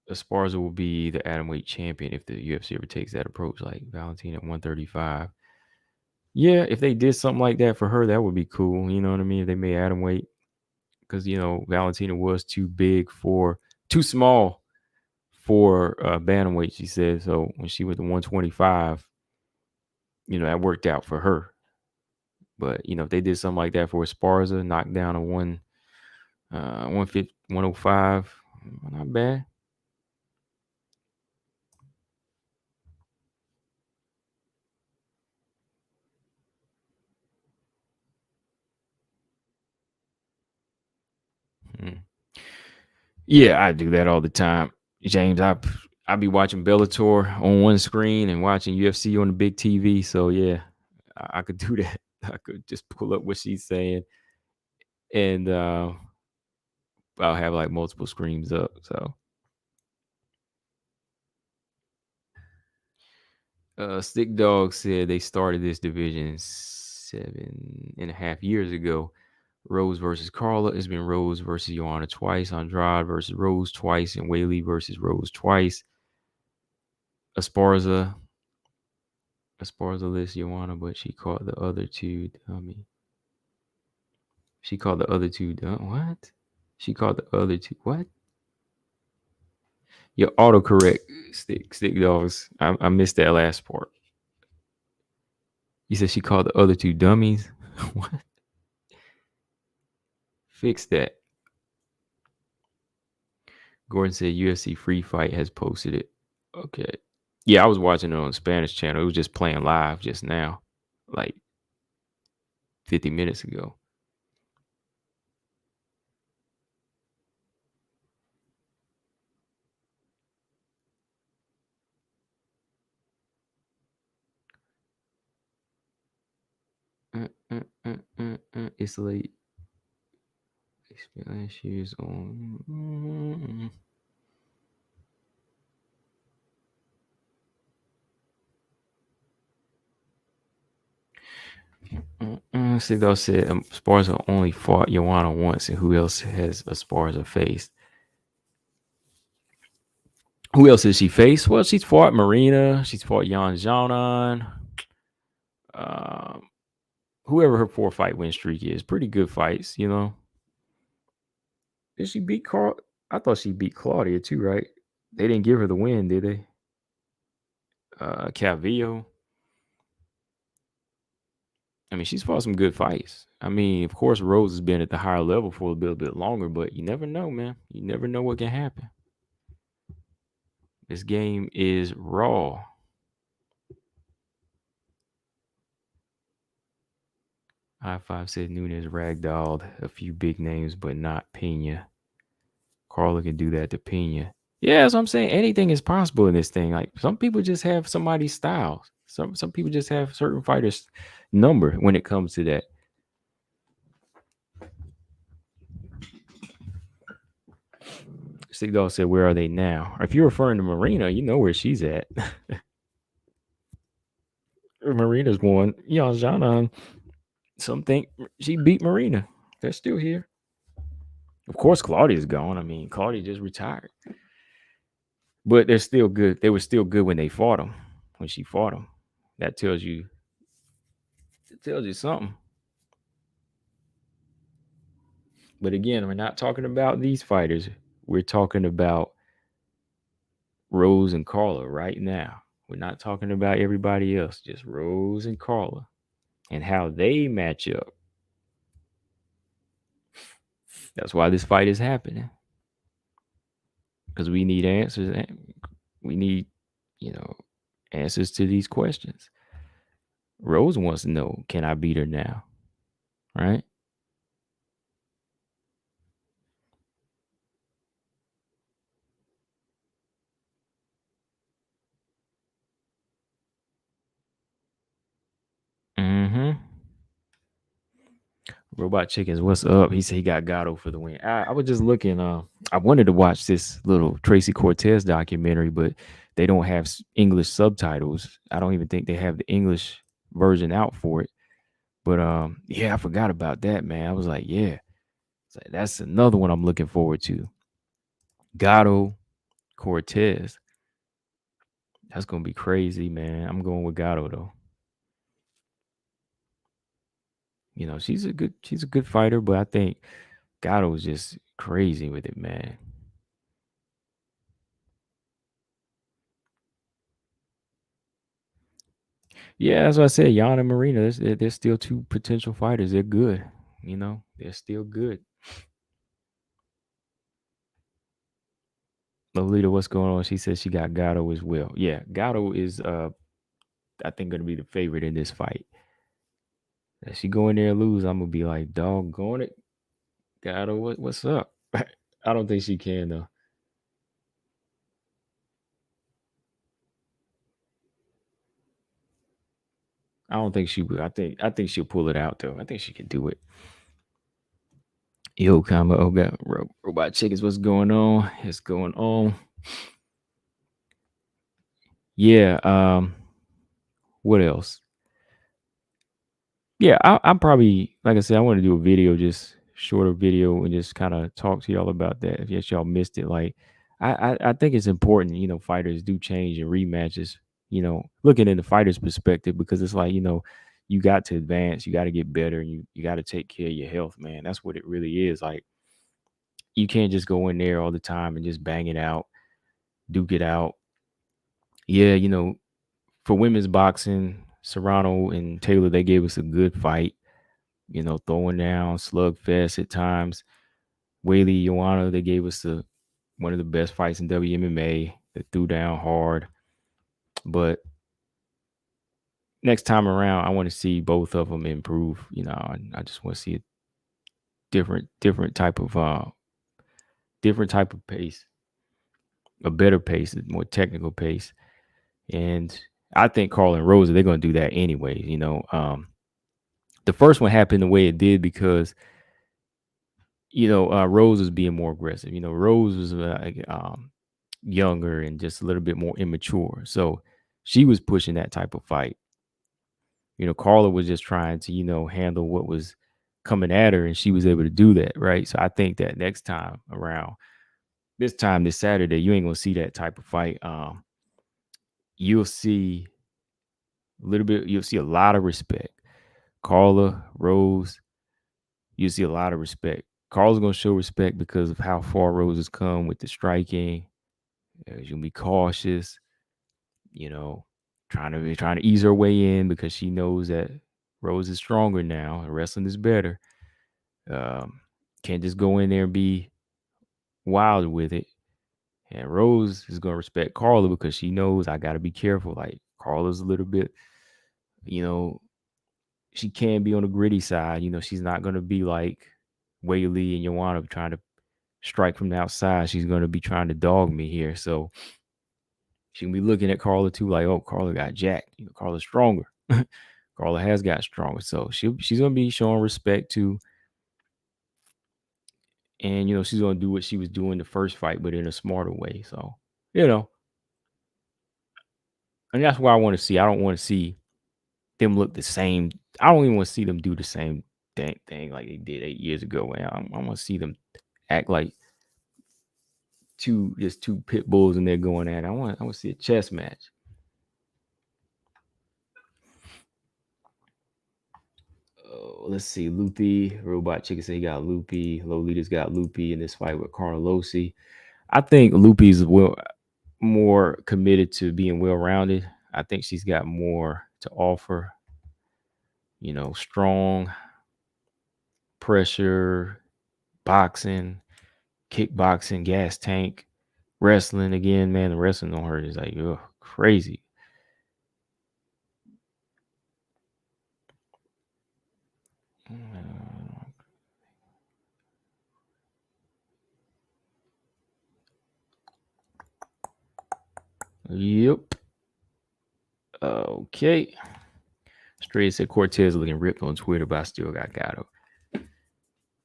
Esparza will be the atomweight champion if the UFC ever takes that approach, like Valentina at 135. Yeah, if they did something like that for her, that would be cool. You know what I mean? If they made atomweight, because Valentina was too small for bantamweight. She said so when she was the 125. That worked out for her. But if they did something like that for Esparza, knocked down a 150, 105, not bad. Yeah, I do that all the time, James. I be watching Bellator on one screen and watching UFC on the big TV. So yeah, I could do that. I could just pull up what she's saying, and I'll have like multiple screens up. So Stick Dog said they started this division 7.5 years ago. Rose versus Carla. It's been Rose versus Joanna twice. Andrade versus Rose twice. And Weili versus Rose twice. Esparza lists Joanna, but she called the other two dummy. She called the other two dumb. What? She called the other two what? Your autocorrect stick dogs. I missed that last part. You said she called the other two dummies. What? Fix that. Gordon said UFC Free Fight has posted it. Okay. Yeah, I was watching it on the Spanish channel. It was just playing live just now, like 50 minutes ago. It's late. Last year's on. Sigdal said Esparza only fought Joanna once, and who else has Esparza faced? Who else has she faced? Well, she's fought Marina. She's fought Jan Janan. Whoever her 4-fight win streak is, pretty good fights, Did she beat Carl? I thought she beat Claudia too, right? They didn't give her the win, did they? Calvillo. I mean, she's fought some good fights. I mean, of course, Rose has been at the higher level for a little bit longer, but you never know, man. You never know what can happen. This game is raw. I5 said Nunes ragdolled a few big names, but not Pena. Carla can do that to Pena. Yeah, that's what I'm saying. Anything is possible in this thing. Like some people just have somebody's style. Some people just have certain fighters' number when it comes to that. Stick Dog said, "Where are they now?" If you're referring to Marina, you know where she's at. Marina's won. Jana. Some think she beat Marina. They're still here. Of course, Claudia's gone. I mean, Claudia just retired. But they're still good. They were still good when they fought them. When she fought them, that tells you something. But again, we're not talking about these fighters. We're talking about Rose and Carla right now. We're not talking about everybody else. Just Rose and Carla and how they match up. That's why this fight is happening. Because we need answers. We need, answers to these questions. Rose wants to know, can I beat her now? Right? Robot Chickens, what's up? He said he got Gatto for the win. I was just looking. I wanted to watch this little Tracy Cortez documentary, but they don't have English subtitles. I don't even think they have the English version out for it. But yeah, I forgot about that, man. I was like, yeah, it's like, that's another one I'm looking forward to. Gatto Cortez. That's gonna be crazy, man. I'm going with Gatto though. You know, she's a good fighter, but I think Gatto is just crazy with it, man. Yeah, that's what I said. Jan and Marina, they're still two potential fighters. They're good. You know, they're still good. Lolita, what's going on? She says she got Gatto as well. Yeah, Gatto is I think gonna be the favorite in this fight. If she go in there and lose, I'm gonna be like, doggone it, Gatto, what's up? I don't think she can though. I don't think she will. I think she'll pull it out though. I think she can do it. Yo, combo, oh, got robot chickens. What's going on? What's going on? Yeah. What else? Yeah, I'm probably like I said, I want to do a video, just shorter video, and just kind of talk to y'all about that. If yes, y'all missed it, like I think it's important. You know, fighters do change in rematches. You know, looking in the fighter's perspective, because it's like, you know, you got to advance, you got to get better, and you got to take care of your health, man. That's what it really is. Like, you can't just go in there all the time and just bang it out, duke it out. Yeah, you know, for women's boxing, Serrano and Taylor, they gave us a good fight. You know, throwing down, slugfest at times. Weili Joanna, they gave us one of the best fights in WMMA. They threw down hard. But next time around, I want to see both of them improve. You know, I just want to see a different type of different type of pace, a better pace, a more technical pace. And I think Carla and Rosa, they're gonna do that anyway. You know, the first one happened the way it did because, you know, Rose was being more aggressive. You know, Rose was like, younger and just a little bit more immature. So she was pushing that type of fight. You know, Carla was just trying to, you know, handle what was coming at her, and she was able to do that, right? So I think that next time around, this Saturday, you ain't gonna see that type of fight. You'll see you'll see a lot of respect. Carla, Rose, you'll see a lot of respect. Carla's gonna show respect because of how far Rose has come with the striking. She's gonna be cautious, you know, trying to ease her way in because she knows that Rose is stronger now and wrestling is better. Um, can't just go in there and be wild with it. And Rose is gonna respect Carla because she knows I gotta be careful. Like, Carla's a little bit, you know, she can be on the gritty side. You know, she's not gonna be like Weili and Joanna trying to strike from the outside. She's gonna be trying to dog me here. So she can be looking at Carla too, like, oh, Carla got jacked. You know, Carla's stronger. Carla has got stronger, so she's gonna be showing respect too, and you know she's gonna do what she was doing the first fight, but in a smarter way. So, you know, and that's what I want to see. I don't want to see them look the same. I don't even want to see them do the same thing like they did 8 years ago. Man, I want to see them act like two pit bulls and they're going at it. I want to see a chess match. Let's see. Loopy, Robot Chicken said he got Loopy. Lolita's got Loopy in this fight with Carlosi. I think Loopy's more committed to being well rounded. I think she's got more to offer. You know, strong, pressure, boxing, kickboxing, gas tank, wrestling. Again, man, the wrestling on her is like, ugh, crazy. Yep. Okay. Straight said Cortez looking ripped on Twitter, but I still got Gatto.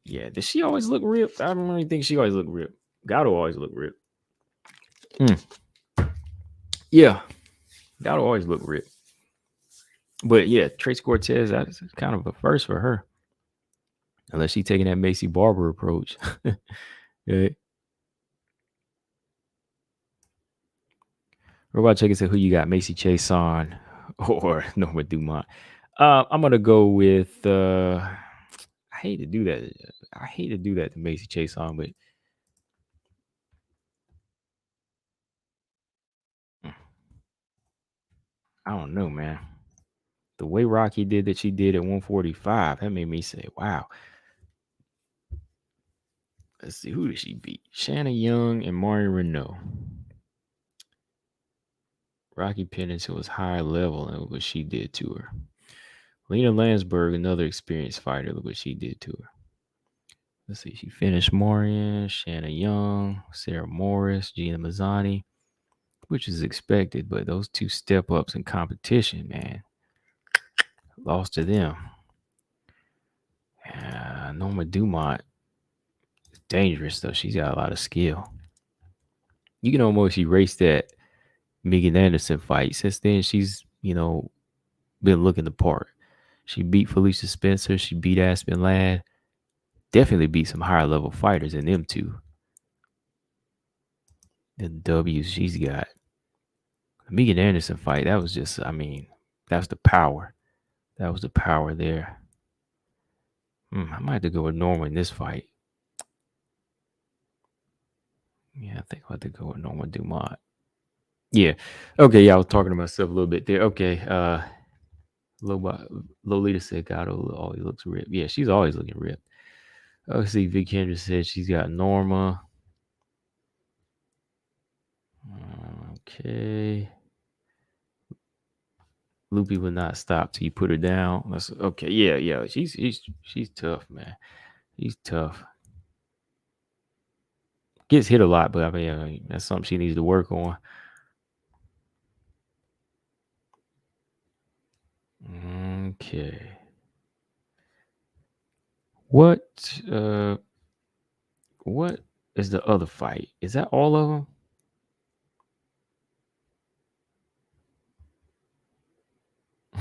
Yeah, does she always look ripped? I don't really think she always look ripped. Gato always look ripped. Yeah, Gato always look ripped. But yeah, Trace Cortez, that's kind of a first for her. Unless she taking that Macy Barber approach. Yeah. Robot Check said, who you got? Macy Chason or Norma Dumont? I'm gonna go with I hate to do that. I hate to do that to Macy Chason, but I don't know, man. The way Rocky did that she did at 145, that made me say, wow. Let's see, who did she beat? Shanna Young and Mari Renault. Rocky Pennington was higher level than what she did to her. Lena Landsberg, another experienced fighter, look what she did to her. Let's see, she finished Marion, Shanna Young, Sarah Morris, Gina Mazzani, which is expected, but those two step ups in competition, man, lost to them. Norma Dumont is dangerous, though. She's got a lot of skill. You can almost erase that Megan Anderson fight. Since then, she's, been looking the part. She beat Felicia Spencer. She beat Aspen Ladd. Definitely beat some higher level fighters than them two. The W's she's got. The Megan Anderson fight, that was just, that's the power. That was the power there. I might have to go with Norma in this fight. Yeah, I think I'll have to go with Norma Dumont. Yeah. Okay, yeah, I was talking to myself a little bit there. Okay. Lolita said Gato always looks ripped. Yeah, she's always looking ripped. Let's see, Vic Kendra said she's got Norma. Okay. Loopy will not stop till you put her down. Okay. Yeah. She's tough, man. She's tough. Gets hit a lot, but that's something she needs to work on. Okay. What is the other fight? Is that all of them?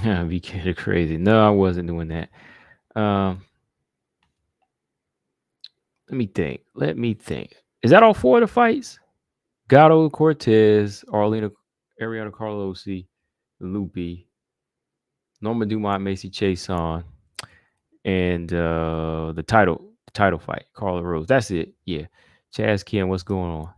Yeah, be kind of crazy. No, I wasn't doing that. Let me think. Is that all four of the fights? Gato Cortez, Ariana Carlosi, Lupi, Norma Dumont, Macy Chason, and the title fight, Carla Rose. That's it. Yeah. Chaz Kim, what's going on?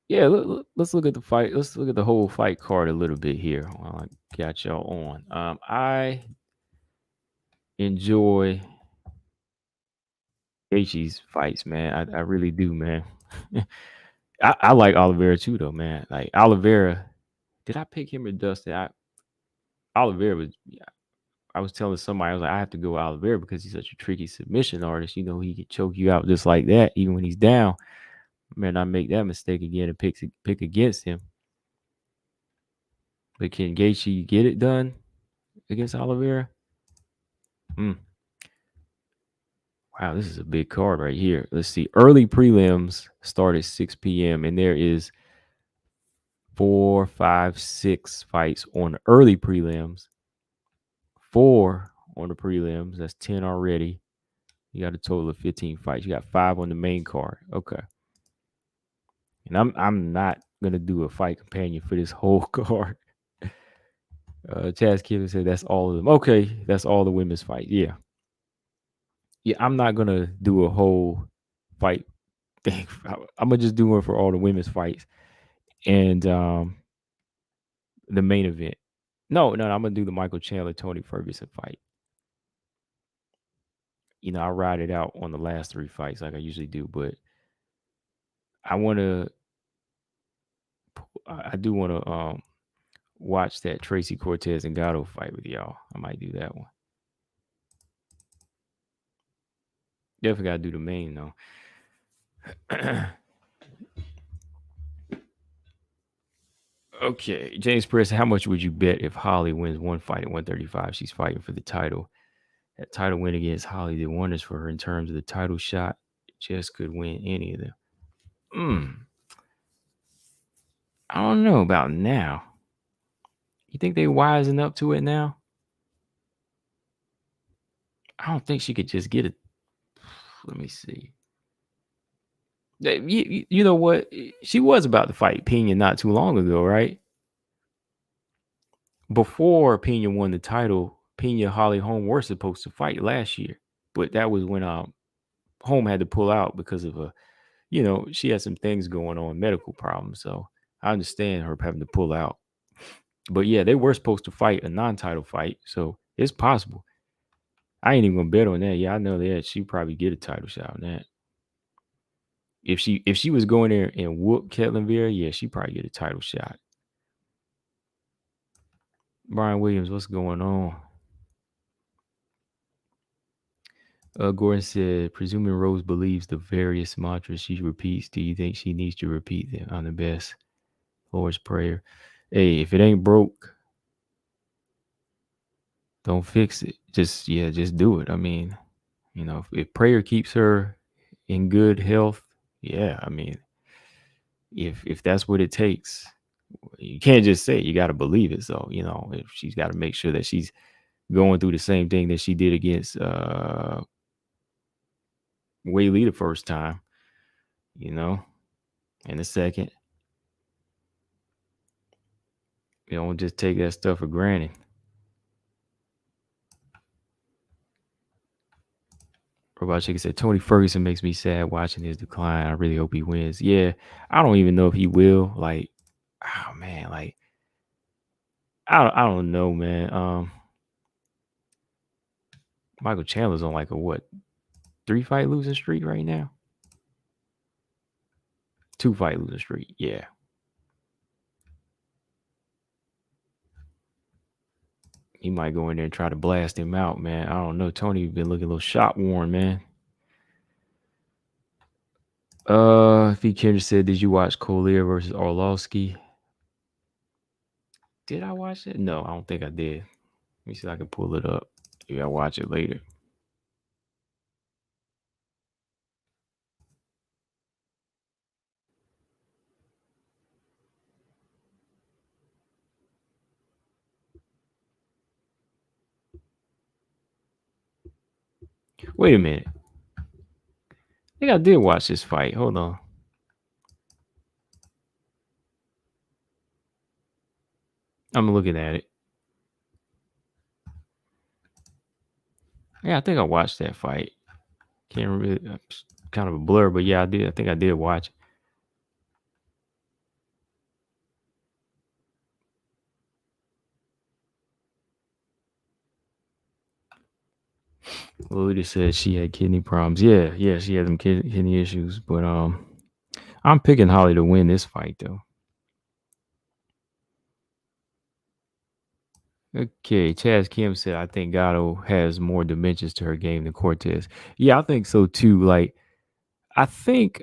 Yeah, let's look at the fight. Let's look at the whole fight card a little bit here while I got y'all on. I enjoy Gaethje's fights, man. I really do, man. I like Oliveira too, though, man. Like Oliveira, did I pick him or Dustin? Oliveira was. Yeah, I was telling somebody, I was like, I have to go with Oliveira because he's such a tricky submission artist. He can choke you out just like that, even when he's down. Man, I make that mistake again and pick against him. But can Gaethje get it done against Oliveira? Wow, this is a big card right here. Let's see. Early prelims start at 6 p.m. and there is 4, 5, 6 fights on the early prelims. 4 on the prelims. That's 10 already. You got a total of 15 fights. You got 5 on the main card. Okay. And I'm not gonna do a fight companion for this whole card. Chaz Kevin said that's all of them. Okay, that's all the women's fight. Yeah. Yeah, I'm not gonna do a whole fight thing. I'm gonna just do one for all the women's fights and the main event. No, I'm gonna do the Michael Chandler Tony Ferguson fight. I ride it out on the last 3 fights like I usually do, but I do want to watch that Tracy Cortez and Gatto fight with y'all. I might do that one. Definitely got to do the main though. Okay, James Press, how much would you bet if Holly wins one fight at 135? She's fighting for the title. That title win against Holly did wonders for her in terms of the title shot. Just could win any of them. I don't know about now. You think they wising up to it now? I don't think she could just get it. Let me see. You know what? She was about to fight Pena not too long ago, right? Before Pena won the title, Pena, Holly Holm were supposed to fight last year, but that was when Holm had to pull out because of she had some things going on, medical problems. So I understand her having to pull out. But yeah, they were supposed to fight a non-title fight, so it's possible. I ain't even gonna bet on that. Yeah, I know that she probably get a title shot on that. If she was going there and whoop Ketlin Vera, yeah, she probably get a title shot. Brian Williams, what's going on? Gordon said, presuming Rose believes the various mantras she repeats, do you think she needs to repeat them on the best Lord's Prayer? Hey, if it ain't broke, don't fix it. Just do it. I mean, if prayer keeps her in good health, yeah, I mean, if that's what it takes, you can't just say it, you got to believe it. So, if she's got to make sure that she's going through the same thing that she did against Weili the first time, and the second, don't just take that stuff for granted. Robot Chicken said, Tony Ferguson makes me sad watching his decline. I really hope he wins. Yeah, I don't even know if he will. Like, oh man, like I don't know, man. Michael Chandler's on like a what 3-fight losing streak right now? 2-fight losing streak. Yeah. He might go in there and try to blast him out, man. I don't know. Tony been looking a little shot worn, man. V. Kendrick said, did you watch Collier versus Orlovsky? Did I watch it? No, I don't think I did. Let me see if I can pull it up. Maybe I'll watch it later. Wait a minute. I think I did watch this fight. Hold on. I'm looking at it. Yeah, I think I watched that fight. Can't really, kind of a blur, but yeah, I did. I think I did watch it. Lolita said she had kidney problems. Yeah, she had some kidney issues. But I'm picking Holly to win this fight, though. Okay, Chaz Kim said, I think Gatto has more dimensions to her game than Cortez. Yeah, I think so too. Like, I think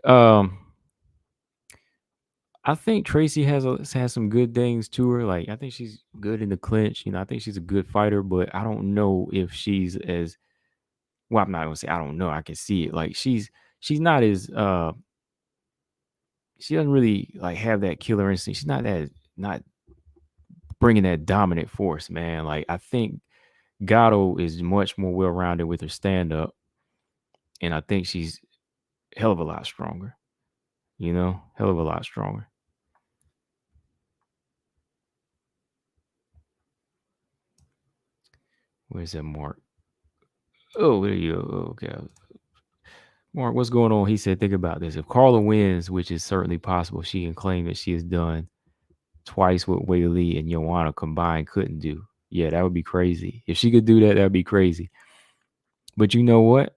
Tracy has some good things to her. Like, I think she's good in the clinch. I think she's a good fighter, but I don't know if she's as well. I'm not gonna say I don't know. I can see it. Like, she's not as she doesn't really like have that killer instinct. She's not bringing that dominant force, man. Like, I think Gatto is much more well rounded with her stand up, and I think she's hell of a lot stronger. Hell of a lot stronger. Where's that Mark? Oh, there you go. Okay. Mark, what's going on? He said, think about this. If Carla wins, which is certainly possible, she can claim that she has done twice what Weili and Joanna combined couldn't do. Yeah, that would be crazy. If she could do that, that would be crazy. But you know what?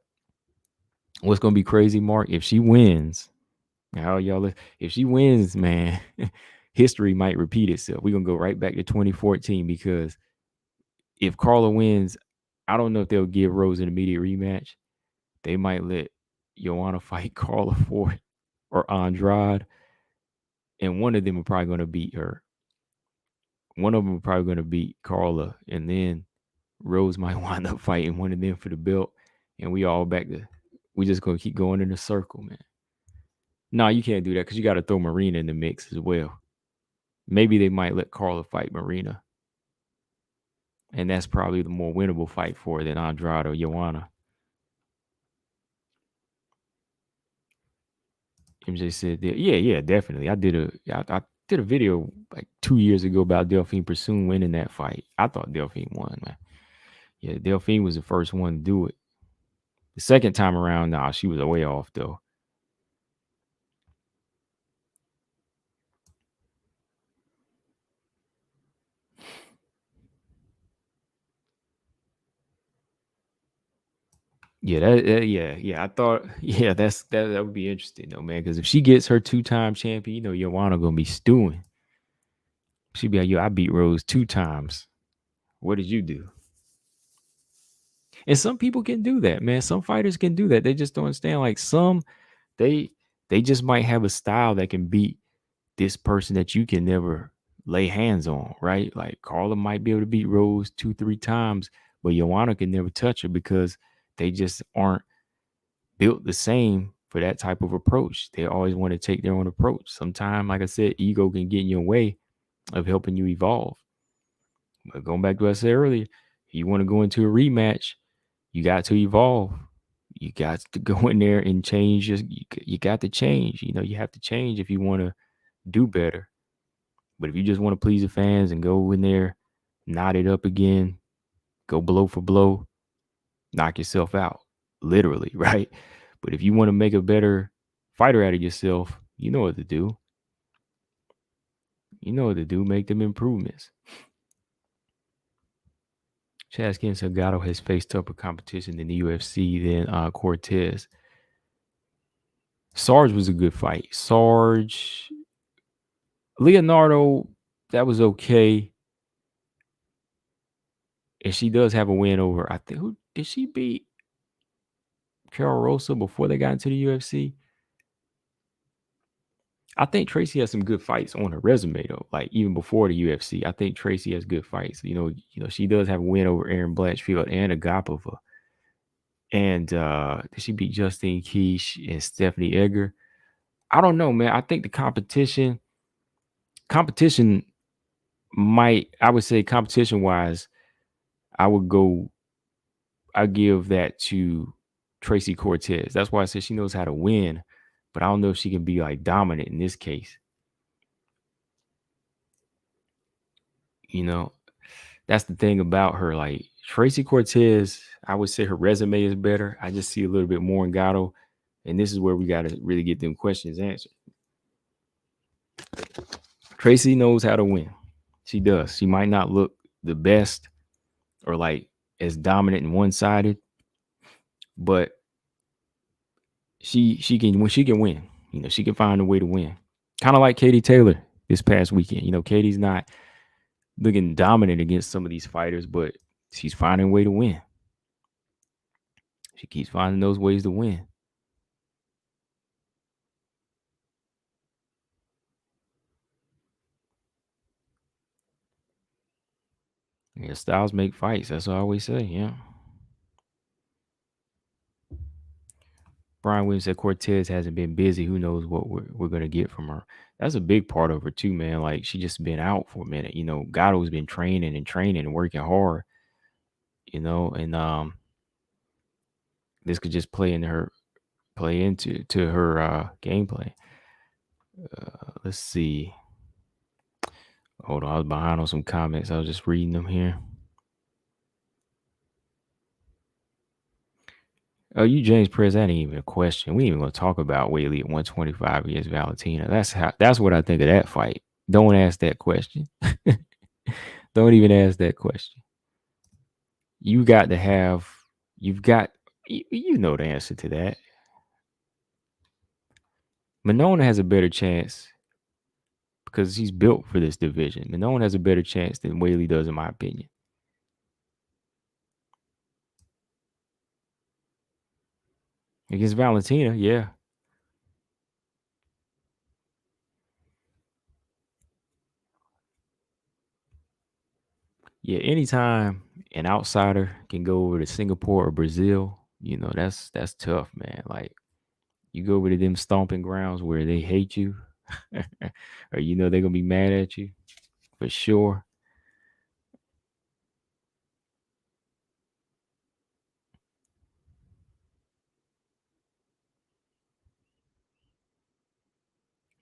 What's going to be crazy, Mark? If she wins, if she wins, man, history might repeat itself. We're going to go right back to 2014 because if Carla wins, I don't know if they'll give Rose an immediate rematch. They might let Joanna fight Carla for it or Andrade, and one of them are probably going to beat her. One of them are probably going to beat Carla, and then Rose might wind up fighting one of them for the belt, and we all back to we just gonna keep going in a circle, man. No, you can't do that because you got to throw Marina in the mix as well. Maybe they might let Carla fight Marina, and that's probably the more winnable fight for her than Andrade or Joanna. MJ said, that, yeah, definitely. I did a video like 2 years ago about Delphine Pursoon winning that fight. I thought Delphine won, man. Yeah, Delphine was the first one to do it. The second time around, nah, she was way off though. Yeah, yeah. I thought, yeah, that would be interesting though, man. Because if she gets her 2-time champion, you know, Joanna gonna be stewing. She'd be like, yo, I beat Rose 2 times. What did you do? And some people can do that, man. Some fighters can do that. They just don't understand. Like some, they they just might have a style that can beat this person that you can never lay hands on, right? Like Carla might be able to beat Rose 2, 3 times, but Joanna can never touch her because they just aren't built the same for that type of approach. They always want to take their own approach. Sometimes, like I said, ego can get in your way of helping you evolve. But going back to what I said earlier, if you want to go into a rematch, you got to evolve. You got to go in there and change. You got to change. You know, you have to change if you want to do better. But if you just want to please the fans and go in there, knot it up again, go blow for blow, knock yourself out, literally, right? But if you want to make a better fighter out of yourself, you know what to do. You know what to do. Make them improvements. Chaskin Salgado has faced tougher competition in the UFC than Cortez. Sarge was a good fight. Sarge, Leonardo, that was okay. And she does have a win over, I think, who did she beat? Carol Rosa before they got into the UFC? I think Tracy has some good fights on her resume though. Like even before the UFC, I think Tracy has good fights. She does have a win over Aaron Blanchfield and Agapova. And did she beat Justine Keish and Stephanie Egger? I don't know, man. I think the competition might, I would say competition wise, I give that to Tracy Cortez. That's why I said she knows how to win, but I don't know if she can be like dominant in this case. You know, that's the thing about her. Like Tracy Cortez, I would say her resume is better. I just see a little bit more in Gatto. And this is where we got to really get them questions answered. Tracy knows how to win. She does. She might not look the best or like as dominant and one-sided, but she can win. You know, she can find a way to win. Kind of like Katie Taylor this past weekend. You know, Katie's not looking dominant against some of these fighters, but she's finding a way to win. She keeps finding those ways to win. Yeah, styles make fights. That's what I always say. Yeah. Brian Williams said Cortez hasn't been busy. Who knows what we're gonna get from her? That's a big part of her too, man. Like she just been out for a minute. You know, Gatto's been training and working hard. You know, and this could just play into her gameplay. Let's see. Hold on, I was behind on some comments. I was just reading them here. Oh, you James Perez, that ain't even a question. We ain't even gonna talk about Weili at 125 against Valentina. That's what I think of that fight. Don't ask that question. Don't even ask that question. You got to have you know the answer to that. Monona has a better chance because he's built for this division. Monona has a better chance than Weili does, in my opinion. Against Valentina, yeah. Yeah, anytime an outsider can go over to Singapore or Brazil, that's tough, man. Like you go over to them stomping grounds where they hate you, or they're gonna be mad at you for sure.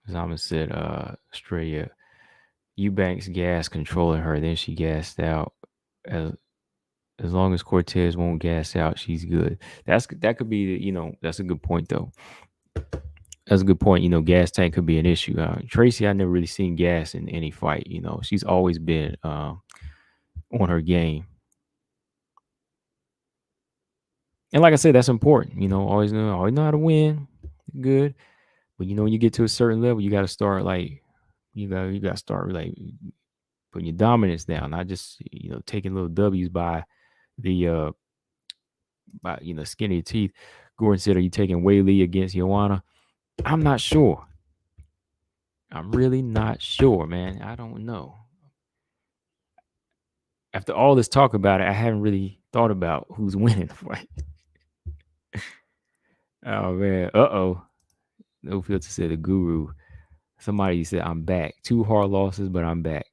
'Cause said, Australia, Eubanks gas controlling her, then she gassed out. As as long as Cortez won't gas out, she's good. That could be, that's a good point though. That's a good point. Gas tank could be an issue. Tracy, I never really seen gas in any fight. She's always been on her game. And like I said, that's important. Always know how to win. Good. But when you get to a certain level, you gotta start like you gotta start like putting your dominance down, not just taking little W's the by skin of your teeth. Gordon said, "Are you taking Weili against Joanna?" I'm not sure. I'm really not sure, man. I don't know. After all this talk about it, I haven't really thought about who's winning the fight. Oh man. Uh-oh. No filter said the guru. Somebody said I'm back. 2 hard losses, but I'm back.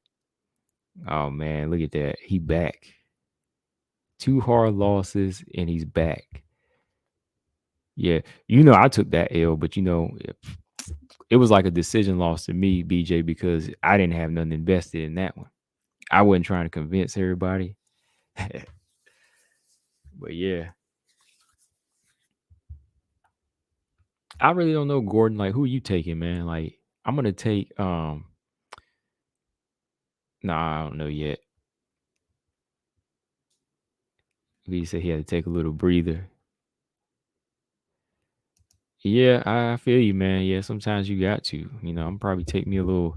Oh man, look at that. He back. 2 hard losses and he's back. Yeah. I took that L, but it was like a decision loss to me, BJ, because I didn't have nothing invested in that one. I wasn't trying to convince everybody. But yeah. I really don't know, Gordon. Like, who are you taking, man? Like, I'm gonna take nah, I don't know yet. He said he had to take a little breather. Yeah, I feel you, man. Yeah, sometimes you got to. I'm probably take me a little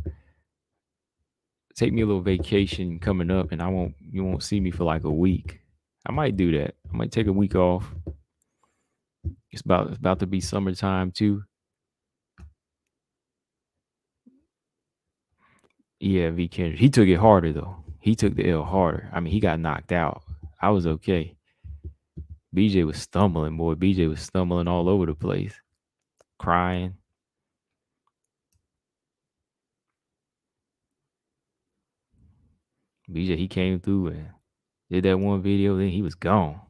vacation coming up, and you won't see me for like a week. I might do that. I might take a week off. It's about to be summertime too. Yeah, V Kendrick. He took it harder though. He took the L harder. I mean, he got knocked out. I was okay. BJ was stumbling, boy. BJ was stumbling all over the place, crying. BJ, he came through and did that one video, then he was gone.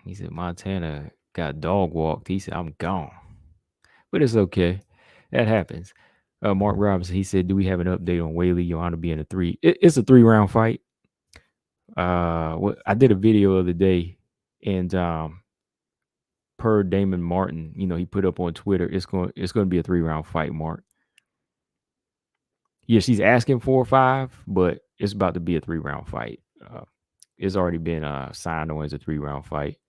He said Montana got dog walked. He said, I'm gone. But it's okay. That happens. Mark Robinson, he said, do we have an update on Weili Joanna being a three? It's a 3-round fight. I did a video of the day, and per Damon Martin, he put up on Twitter, it's going to be a 3-round fight, Mark. Yeah, she's asking 4 or 5, but it's about to be a 3-round fight. It's already been signed on as a 3-round fight.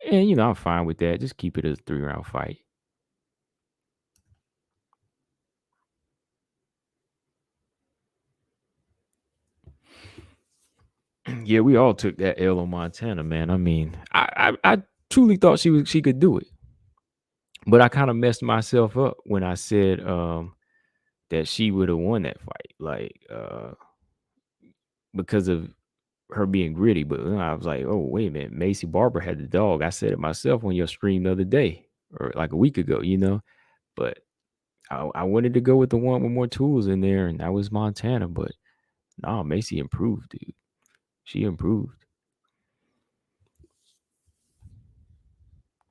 And I'm fine with that. Just keep it as a 3-round fight. Yeah, we all took that L on Montana, man. I mean, I truly thought she could do it. But I kind of messed myself up when I said that she would have won that fight. Like because of her being gritty. But I was like, oh, wait a minute. Macy Barber had the dog. I said it myself on your stream the other day or like a week ago, But I wanted to go with the one with more tools in there, and that was Montana. But no, Macy improved, dude. She improved.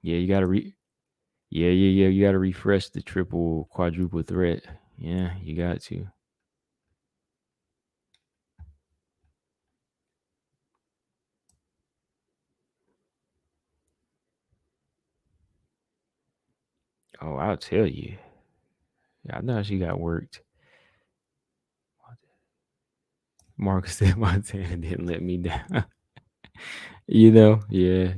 Yeah, you gotta yeah. You gotta refresh the triple quadruple threat. Yeah, you got to. Oh, I'll tell you. Yeah, I know how she got worked. Marcus said Montana didn't let me down. Yeah.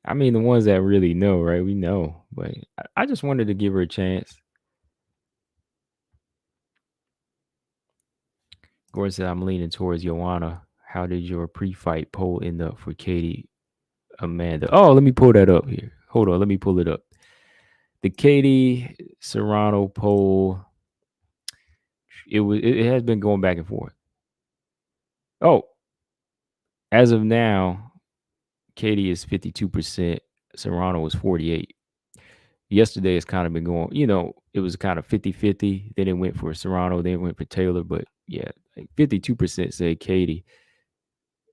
I mean, the ones that really know, right? We know, but I just wanted to give her a chance. Gordon said, I'm leaning towards Joanna. How did your pre-fight poll end up for Katie Amanda? Oh, let me pull that up here. Hold on, let me pull it up. The Katie Serrano poll. it has been going back and forth. Oh, as of now, Katie is 52%. Serrano was 48. Yesterday it's kind of been going, it was kind of 50-50. Then it went for Serrano, then it went for Taylor. But yeah, like 52% say Katie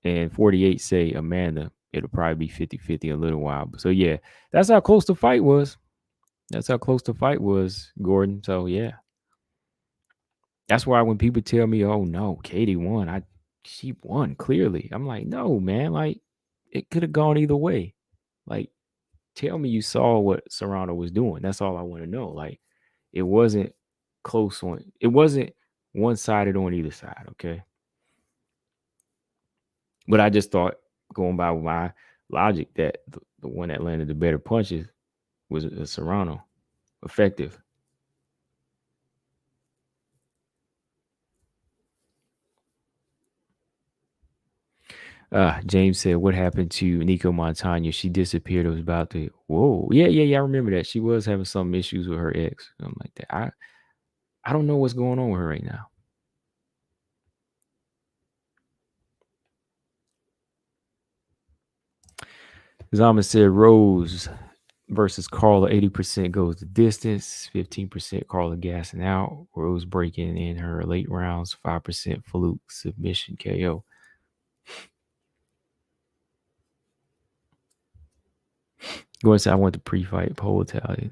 and 48 say Amanda. It'll probably be 50-50 in a little while. So yeah, that's how close the fight was. That's how close the fight was, Gordon. So yeah. That's why when people tell me, "Oh no, Katie won," she won clearly. I'm like, no, man. Like, it could have gone either way. Like, tell me you saw what Serrano was doing. That's all I want to know. Like, it wasn't close on. It wasn't one sided on either side. Okay, but I just thought, going by my logic, that the one that landed the better punches was Serrano, effective. James said, "What happened to Nico Montana? She disappeared. It was about to. Whoa, yeah. I remember that. She was having some issues with her ex. Something like that. I don't know what's going on with her right now." Zama said, "Rose versus Carla. 80% goes the distance. 15% Carla gassing out. Rose breaking in her late rounds. 5% fluke submission KO." Go and say, "I want the pre-fight poll tally.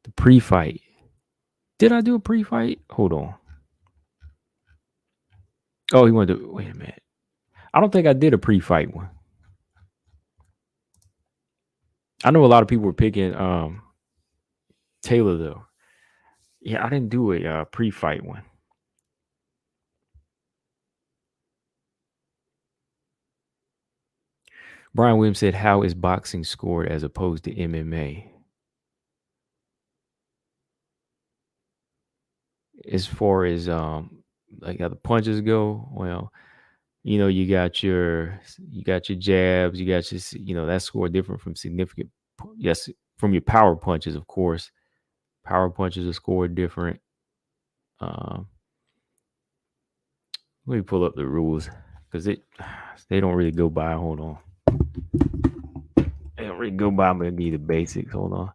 The pre-fight. Did I do a pre-fight? Hold on. Oh, he wanted to. Wait a minute. I don't think I did a pre-fight one. I know a lot of people were picking Taylor though. Yeah, I didn't do a pre-fight one. Brian Williams said, "How is boxing scored as opposed to MMA?" As far as like how the punches go, well, you got your jabs, you got your that score different from significant. Yes, from your power punches, of course. Power punches are scored different. Um, Let me pull up the rules because they don't really go by. Hold on, they don't really go by. I'm gonna give you the basics. Hold on.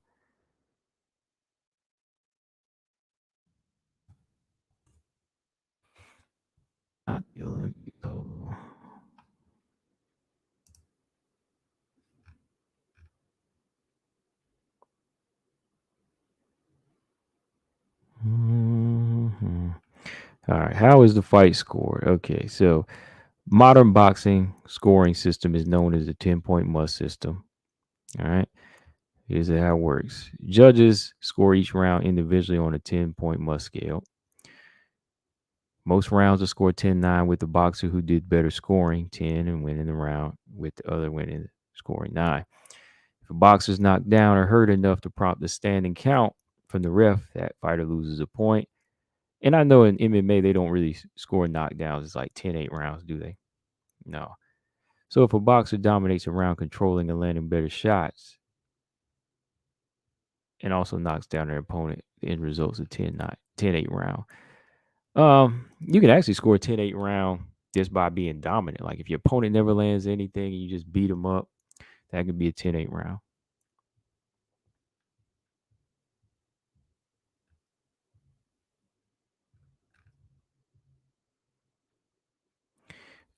Not the Olympic. Oh. Mhm. All right. How is the fight scored? Okay. So, modern boxing scoring system is known as the 10-point must system. All right. Here's how it works. Judges score each round individually on a 10-point must scale. Most rounds are scored 10-9 with the boxer who did better scoring 10 and winning the round, with the other winning scoring 9. If a boxer is knocked down or hurt enough to prompt a standing count from the ref, that fighter loses a point. And I know in MMA they don't really score knockdowns. It's like 10-8 rounds, do they? No. So if a boxer dominates a round, controlling and landing better shots, and also knocks down their opponent, the end results of 10-9, 10-8 round. You can actually score 10-8 round just by being dominant. Like if your opponent never lands anything and you just beat them up, that could be a 10-8 round.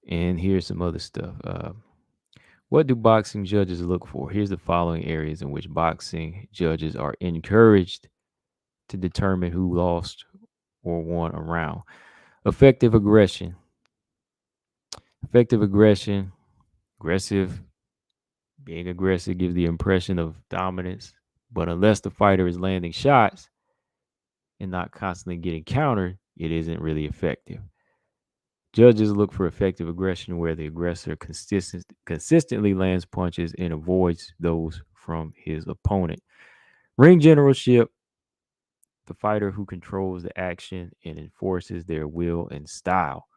And here's some other stuff. What do boxing judges look for? Here's the following areas in which boxing judges are encouraged to determine who lost or won a round. Effective aggression. Effective aggression, aggressive, being aggressive gives the impression of dominance. But unless the fighter is landing shots and not constantly getting countered, it isn't really effective. Judges look for effective aggression where the aggressor consistently lands punches and avoids those from his opponent. Ring generalship, the fighter who controls the action and enforces their will and style.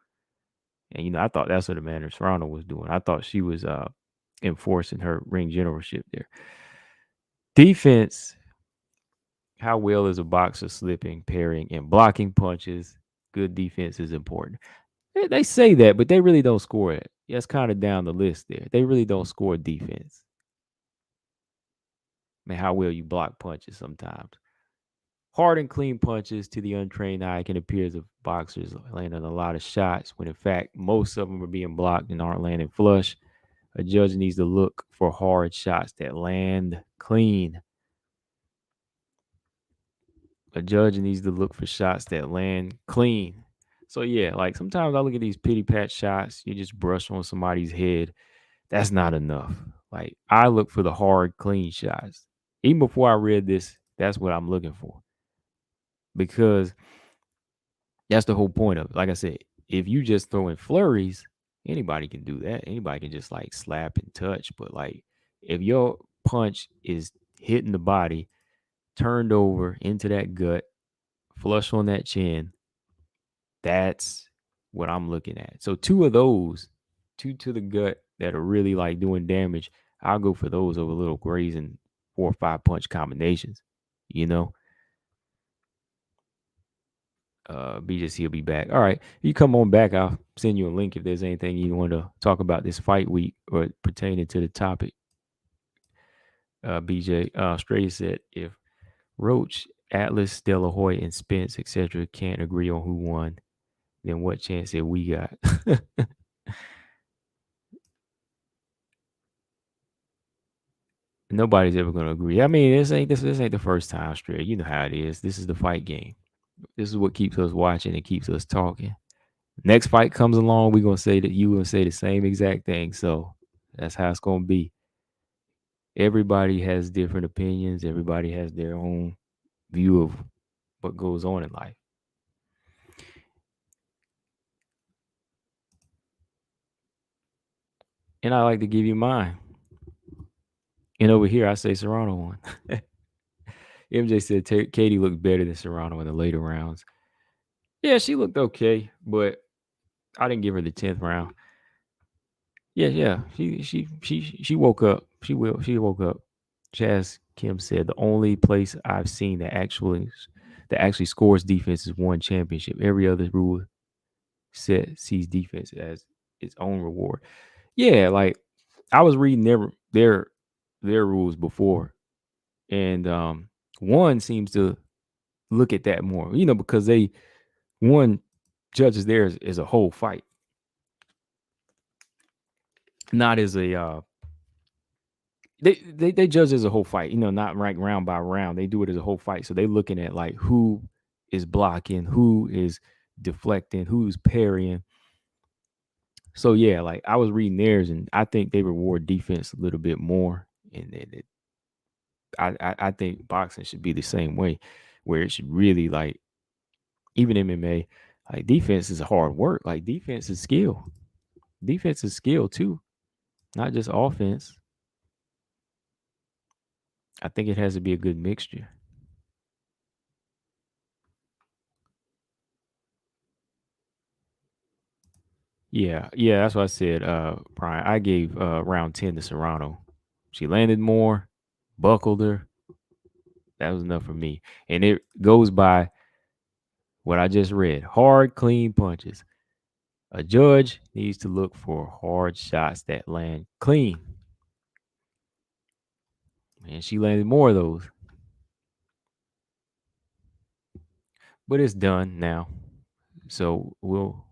And I thought that's what Amanda Serrano was doing. I thought she was enforcing her ring generalship there. Defense, how well is a boxer slipping, parrying, and blocking punches? good defense is important. They say that, but they really don't score it. That's kind of down the list there. They really don't score defense. Man, how well you block punches sometimes. Hard and clean punches to the untrained eye can appear as if boxers landing a lot of shots when in fact most of them are being blocked and aren't landing flush. A judge needs to look for hard shots that land clean. A judge needs to look for shots that land clean. So yeah, like sometimes I look at these pity pat shots, you just brush on somebody's head. That's not enough. Like I look for the hard, clean shots. Even before I read this, that's what I'm looking for. Because that's the whole point of it. Like I said, if you just throw in flurries, anybody can do that. Anybody can just like slap and touch. But like if your punch is hitting the body, turned over into that gut, flush on that chin, that's what I'm looking at. So two of those, two to the gut that are really like doing damage, I'll go for those over little grazing 4 or 5 punch combinations. You know, BJC will be back. All right, you come on back. I'll send you a link if there's anything you want to talk about this fight week or pertaining to the topic. BJ Australia said if Roach, Atlas, De La Hoya, and Spence, etc., can't agree on who won, then what chance have we got? Nobody's ever going to agree. I mean, this ain't the first time, Australia. You know how it is. This is the fight game. This is what keeps us watching and keeps us talking. Next fight comes along, we're gonna say that you gonna say the same exact thing. So that's how it's gonna be. Everybody has different opinions. Everybody has their own view of what goes on in life. And I like to give you mine. And over here, I say Serrano won. MJ said Katie looked better than Serrano in the later rounds. Yeah, she looked okay, but I didn't give her the 10th round. Yeah, yeah. She woke up. She woke up. Chaz Kim said the only place I've seen that actually scores defense is one championship. Every other rule set sees defense as its own reward. Yeah, like I was reading their rules before, and one seems to look at that more. You know, because one judges theirs as a whole fight, not as a they judge as a whole fight, you know, not like round by round. They do it as a whole fight. So they looking at like who is blocking, who is deflecting, who's parrying. So yeah, like I was reading theirs, and I think they reward defense a little bit more. And I think boxing should be the same way, where it should really like even MMA, like defense is hard work. Like defense is skill. Defense is skill too, not just offense. I think it has to be a good mixture. Yeah, yeah, that's what I said, Brian. I gave round 10 to Serrano. She landed more, buckled her. That was enough for me. And it goes by what I just read. Hard, clean punches. A judge needs to look for hard shots that land clean. And she landed more of those. But it's done now. So we'll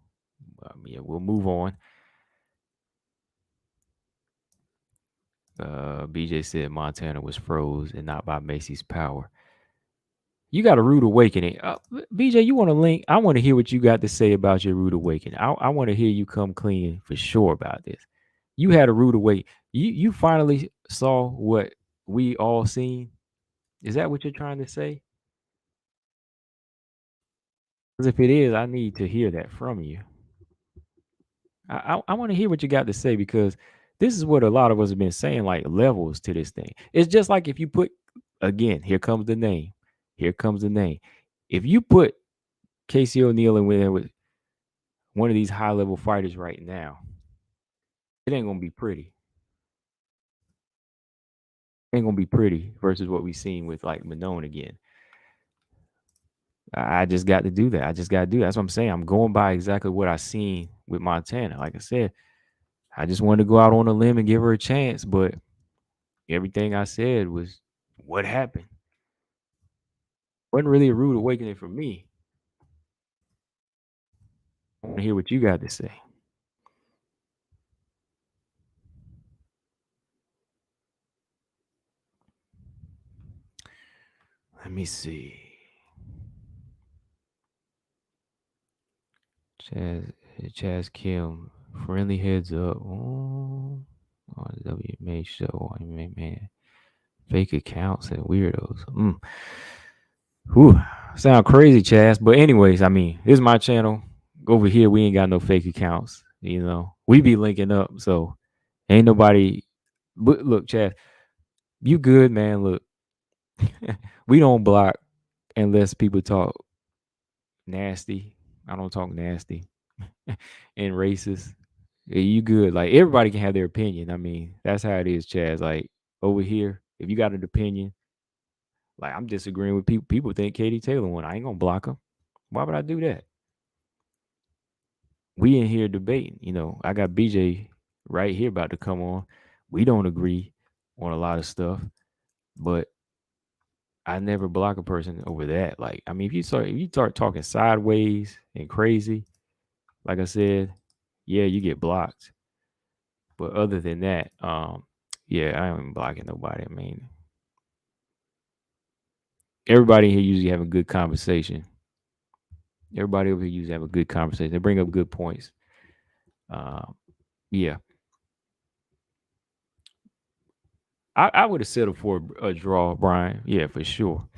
move on. BJ said Montana was froze and not by Macy's power. You got a rude awakening. BJ, you want to link? I want to hear what you got to say about your rude awakening. I want to hear you come clean for sure about this. You had a rude awakening. You finally saw what we all seen. Is that what you're trying to say? Because if it is, I need to hear that from you. I want to hear what you got to say because this is what a lot of us have been saying, like levels to this thing. It's just like if you put again, here comes the name. Here comes the name. If you put Casey O'Neill in with one of these high level fighters right now, it ain't gonna be pretty. It ain't gonna be pretty versus what we seen with like Manone again. I just got to do that. I just got to do that. That's what I'm saying. I'm going by exactly what I seen with Montana. Like I said, I just wanted to go out on a limb and give her a chance, but everything I said was what happened. Wasn't really a rude awakening for me. I want to hear what you got to say. Let me see. Chaz Kim, friendly heads up. Oh, on the WMA show. I mean, man, fake accounts and weirdos. Whew, sound crazy, Chaz. But anyways, I mean, here's my channel. Over here, we ain't got no fake accounts. You know, we be linking up, so ain't nobody. But look, Chaz, you good, man. Look, we don't block unless people talk nasty. I don't talk nasty and racist. Yeah, you good. Like everybody can have their opinion. I mean, that's how it is, Chaz. Like over here, if you got an opinion, like I'm disagreeing with people. People think Katie Taylor won. I ain't gonna block them. Why would I do that? We in here debating. You know, I got BJ right here about to come on. We don't agree on a lot of stuff, but I never block a person over that. Like, I mean, if you start talking sideways and crazy, like I said, yeah, you get blocked. But other than that, yeah, I ain't blocking nobody. I mean, everybody here usually have a good conversation. Everybody over here usually have a good conversation. They bring up good points. Um, yeah, I would have settled for a draw, Brian. Yeah, for sure.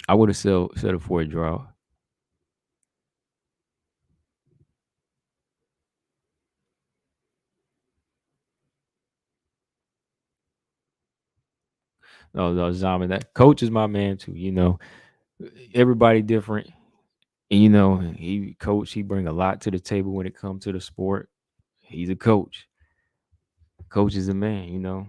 I would have settled for a draw. No, Zaman, that coach is my man too. You know, everybody different. And, you know, he bring a lot to the table when it comes to the sport. He's a coach. Coach is a man. You know,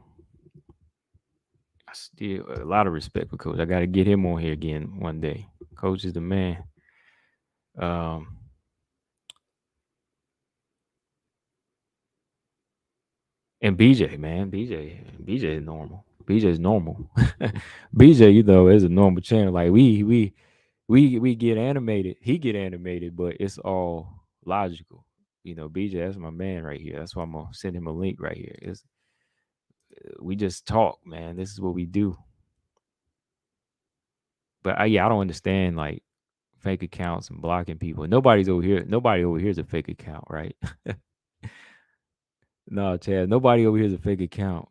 I still a lot of respect for coach. I got to get him on here again one day. Coach is the man. Um, and BJ, man, BJ is normal. BJ is normal. BJ, you know, is a normal channel. Like we get animated. He get animated, but it's all logical. You know, BJ, that's my man right here. That's why I'm gonna send him a link right here. We just talk, man. This is what we do. But yeah, I don't understand like fake accounts and blocking people. Nobody's over here. Nobody over here is a fake account, right? No, Chad. Nobody over here is a fake account.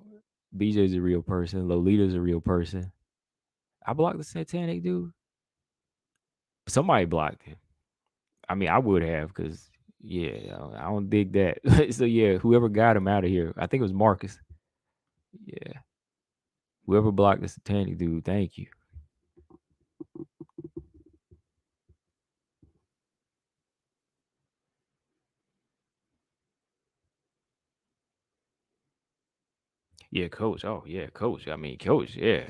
BJ's a real person. Lolita's a real person. I blocked the satanic dude. Somebody blocked him. I mean, I would have because yeah, I don't dig that. So yeah, whoever got him out of here, I think it was Marcus. Yeah, whoever blocked the satanic dude, thank you. Yeah, coach. Oh yeah, coach. I mean, coach. Yeah,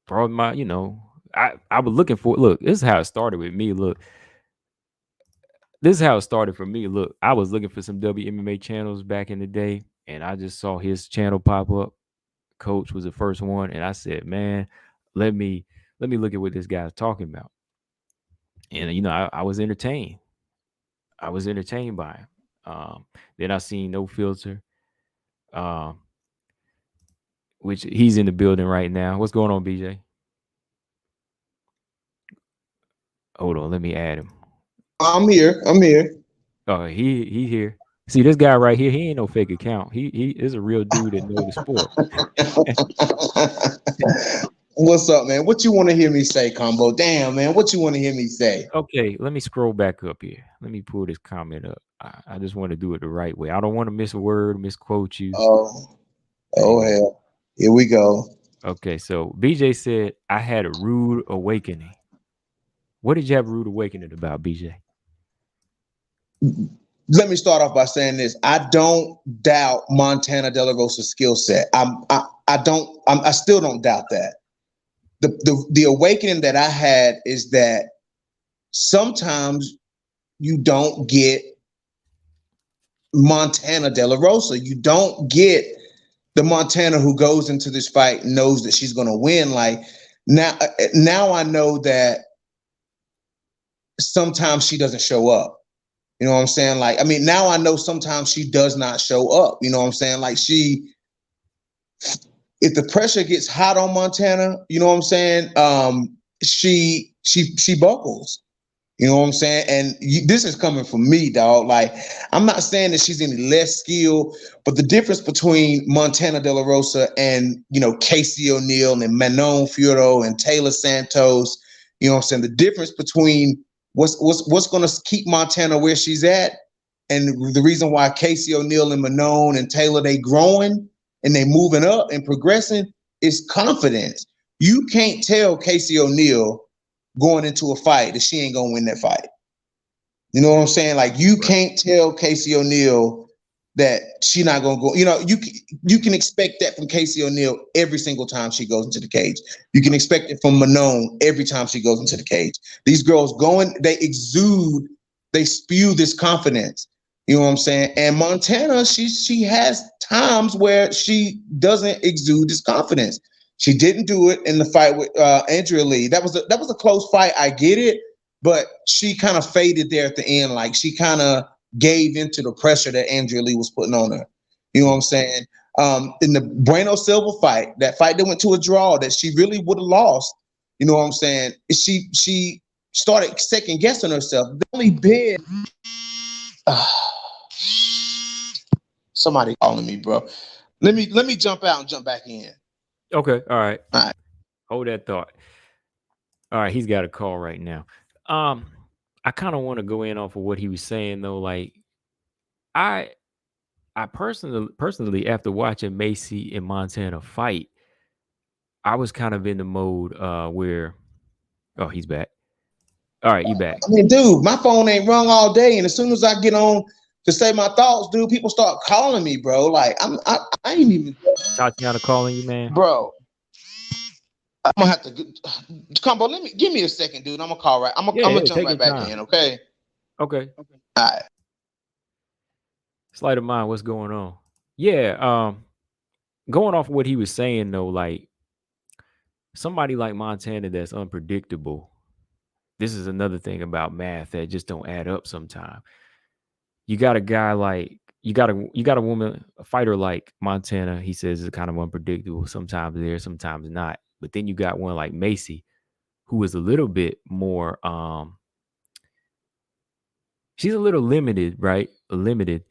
brought my. You know, I was looking for. Look, this is how it started with me. Look, this is how it started for me. Look, I was looking for some WMMA channels back in the day, and I just saw his channel pop up. Coach was the first one, and I said, "Man, let me look at what this guy's talking about." And you know, I was entertained. I was entertained by him. Then I seen No Filter, um, which he's in the building right now. What's going on, BJ? Hold on, let me add him. I'm here. I'm here. Oh, he here. See this guy right here. He ain't no fake account. He is a real dude that know the sport. What's up, man? What you want to hear me say, Combo? Damn, man. What you want to hear me say? Okay, let me scroll back up here. Let me pull this comment up. I just want to do it the right way. I don't want to miss a word, misquote you. Oh, Hang oh on. hell. Here we go. Okay, so BJ said I had a rude awakening. What did you have a rude awakening about, BJ? Let me start off by saying this. I don't doubt Montana De La Rosa's skill set. I still don't doubt that. the awakening that I had is that sometimes you don't get Montana De La Rosa. You don't get the Montana who goes into this fight and knows that she's going to win. Like now I know that sometimes she doesn't show up. You know what I'm saying? Like, I mean, now I know sometimes she does not show up. You know what I'm saying? Like if the pressure gets hot on Montana, you know what I'm saying? She buckles. You know what I'm saying? And this is coming from me, dog. Like, I'm not saying that she's any less skilled, but the difference between Montana De La Rosa and, you know, Casey O'Neill and Manon Fiorot and Taylor Santos, you know what I'm saying? The difference between what's going to keep Montana where she's at, and the reason why Casey O'Neill and Manon and Taylor, they growing and they moving up and progressing, is confidence. You can't tell Casey O'Neill going into a fight that she ain't gonna win that fight. You know what I'm saying? Like, you can't tell Casey O'Neill that she not gonna go. You know, you can expect that from Casey O'Neill every single time she goes into the cage. You can expect it from Manon every time she goes into the cage. These girls they spew this confidence. You know what I'm saying? And Montana, she has times where she doesn't exude this confidence. She didn't do it in the fight with Andrea Lee. That was a close fight. I get it, but she kind of faded there at the end. Like, she kind of gave into the pressure that Andrea Lee was putting on her. You know what I'm saying? In the Bueno Silva fight, that fight that went to a draw that she really would have lost. You know what I'm saying? She started second guessing herself. The only bid. Somebody calling me, bro. Let me jump out and jump back in. Okay. All right. All right. Hold that thought. All right. He's got a call right now. I kind of want to go in off of what he was saying though. Like, I personally, after watching Macy and Montana fight, I was kind of in the mode where, oh, he's back. All right, you back. I mean, dude, my phone ain't rung all day, and as soon as I get on to say my thoughts, dude, people start calling me, bro. Like, I ain't even. Tatiana calling you, man. Bro, I'm gonna have to combo. Give me a second, dude. I'm gonna call right. I'm gonna jump right back in. Okay. Okay. All right. Sleight of mind, what's going on? Yeah. Going off what he was saying though, like somebody like Montana that's unpredictable. This is another thing about math that just don't add up sometimes. You got a guy like you got a fighter like Montana. He says is kind of unpredictable. Sometimes there, sometimes not. But then you got one like Macy, who is a little bit more. She's a little limited, right? Limited,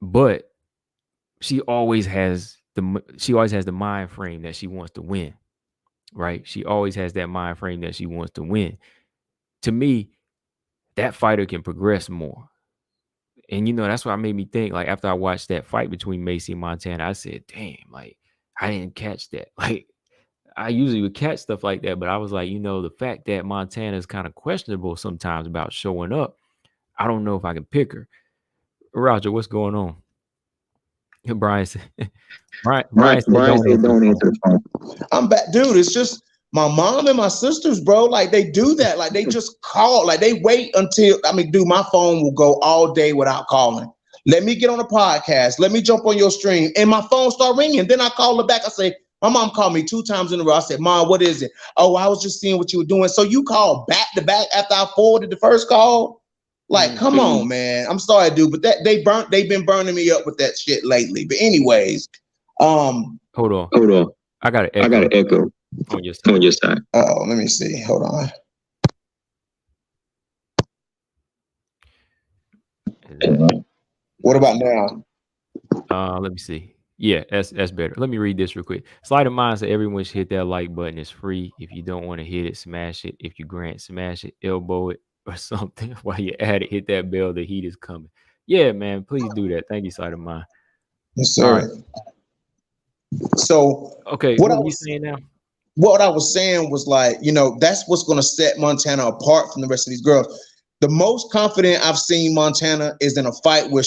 but she always has the mind frame that she wants to win, right? She always has that mind frame that she wants to win. To me, that fighter can progress more. And that's what made me think. Like after I watched that fight between Macy and Montana, I said, "Damn, like I didn't catch that." Like I usually would catch stuff like that, but I was like, the fact that Montana is kind of questionable sometimes about showing up, I don't know if I can pick her. Roger, what's going on? Brian said, Brian said, don't answer the phone. I'm back, dude. It's just my mom and my sisters, bro. Like they do that. Like they just call. Like they wait until dude, my phone will go all day without calling. Let me get on a podcast. Let me jump on your stream, and my phone start ringing. Then I call her back. I say, my mom called me 2 times in a row. I said, Mom, what is it? Oh, I was just seeing what you were doing. So you called back to back after I forwarded the first call? Like, come on, man. I'm sorry, dude, but they've been burning me up with that shit lately. But anyways, hold on. I got an echo on your side. Oh, let me see. Hold on. What about now? Let me see. Yeah, that's better. Let me read this real quick. Sleight of mind said everyone should hit that like button. It's free. If you don't want to hit it, smash it. If you grant, smash it, elbow it, or something. While you're at it, hit that bell. The heat is coming. Yeah, man. Please do that. Thank you, Sleight of mind. Yes, sir. All right. So okay, what are you saying now? What I was saying was like, that's what's going to set Montana apart from the rest of these girls. The most confident I've seen Montana is in a fight where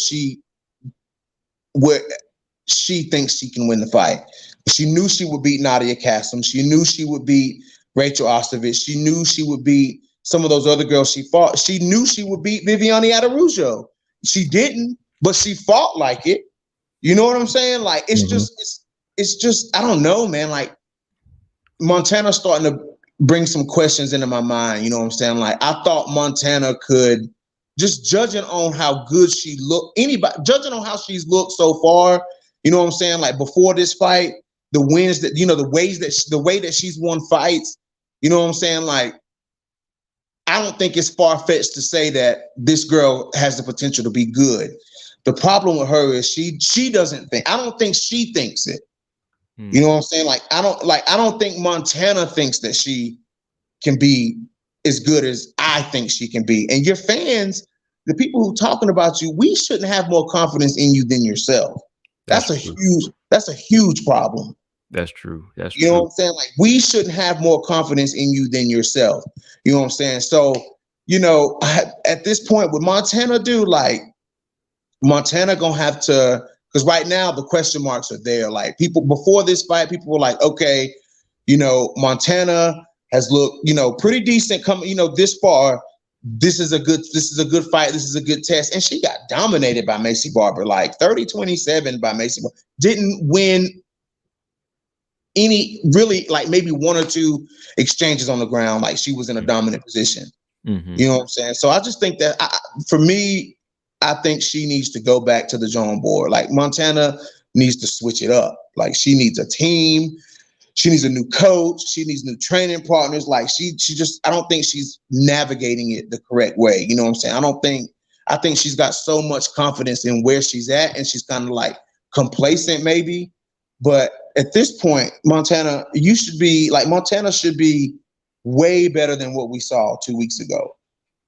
she thinks she can win the fight. She knew she would beat Nadia Kassem. She knew she would beat Rachel Ostovich. She knew she would beat some of those other girls she fought. She knew she would beat Viviane Araujo. She didn't, but she fought like it. You know what I'm saying? Like, it's just, I don't know, man. Like, Montana's starting to bring some questions into my mind. You know what I'm saying? Like, I thought Montana could, just judging on how good she looked, judging on how she's looked so far, you know what I'm saying? Like, before this fight, the wins that, the way that she's won fights, you know what I'm saying? Like, I don't think it's far-fetched to say that this girl has the potential to be good. The problem with her is she doesn't think, I don't think she thinks it. You know what I'm saying? Like, I don't think Montana thinks that she can be as good as I think she can be. And your fans, the people who talking about you, we shouldn't have more confidence in you than yourself. That's a huge problem. That's true. That's You know true. what I'm saying? Like, we shouldn't have more confidence in you than yourself. You know what I'm saying? So, at this point with Montana, dude, like, Montana gonna have to, because right now the question marks are there. Like, people before this fight, people were like, okay, Montana has looked, pretty decent coming, this far. This is a good fight. This is a good test. And she got dominated by Maycee Barber, like 30-27 by Maycee Barber. Didn't win any, really, like maybe one or two exchanges on the ground. Like, she was in a dominant position. You know what I'm saying? So I just think that, for me, I think she needs to go back to the drawing board. Like, Montana needs to switch it up. Like, she needs a team. She needs a new coach. She needs new training partners. Like, she just, I don't think she's navigating it the correct way. You know what I'm saying? I think she's got so much confidence in where she's at, and she's kind of like complacent maybe. But at this point, Montana should be way better than what we saw 2 weeks ago.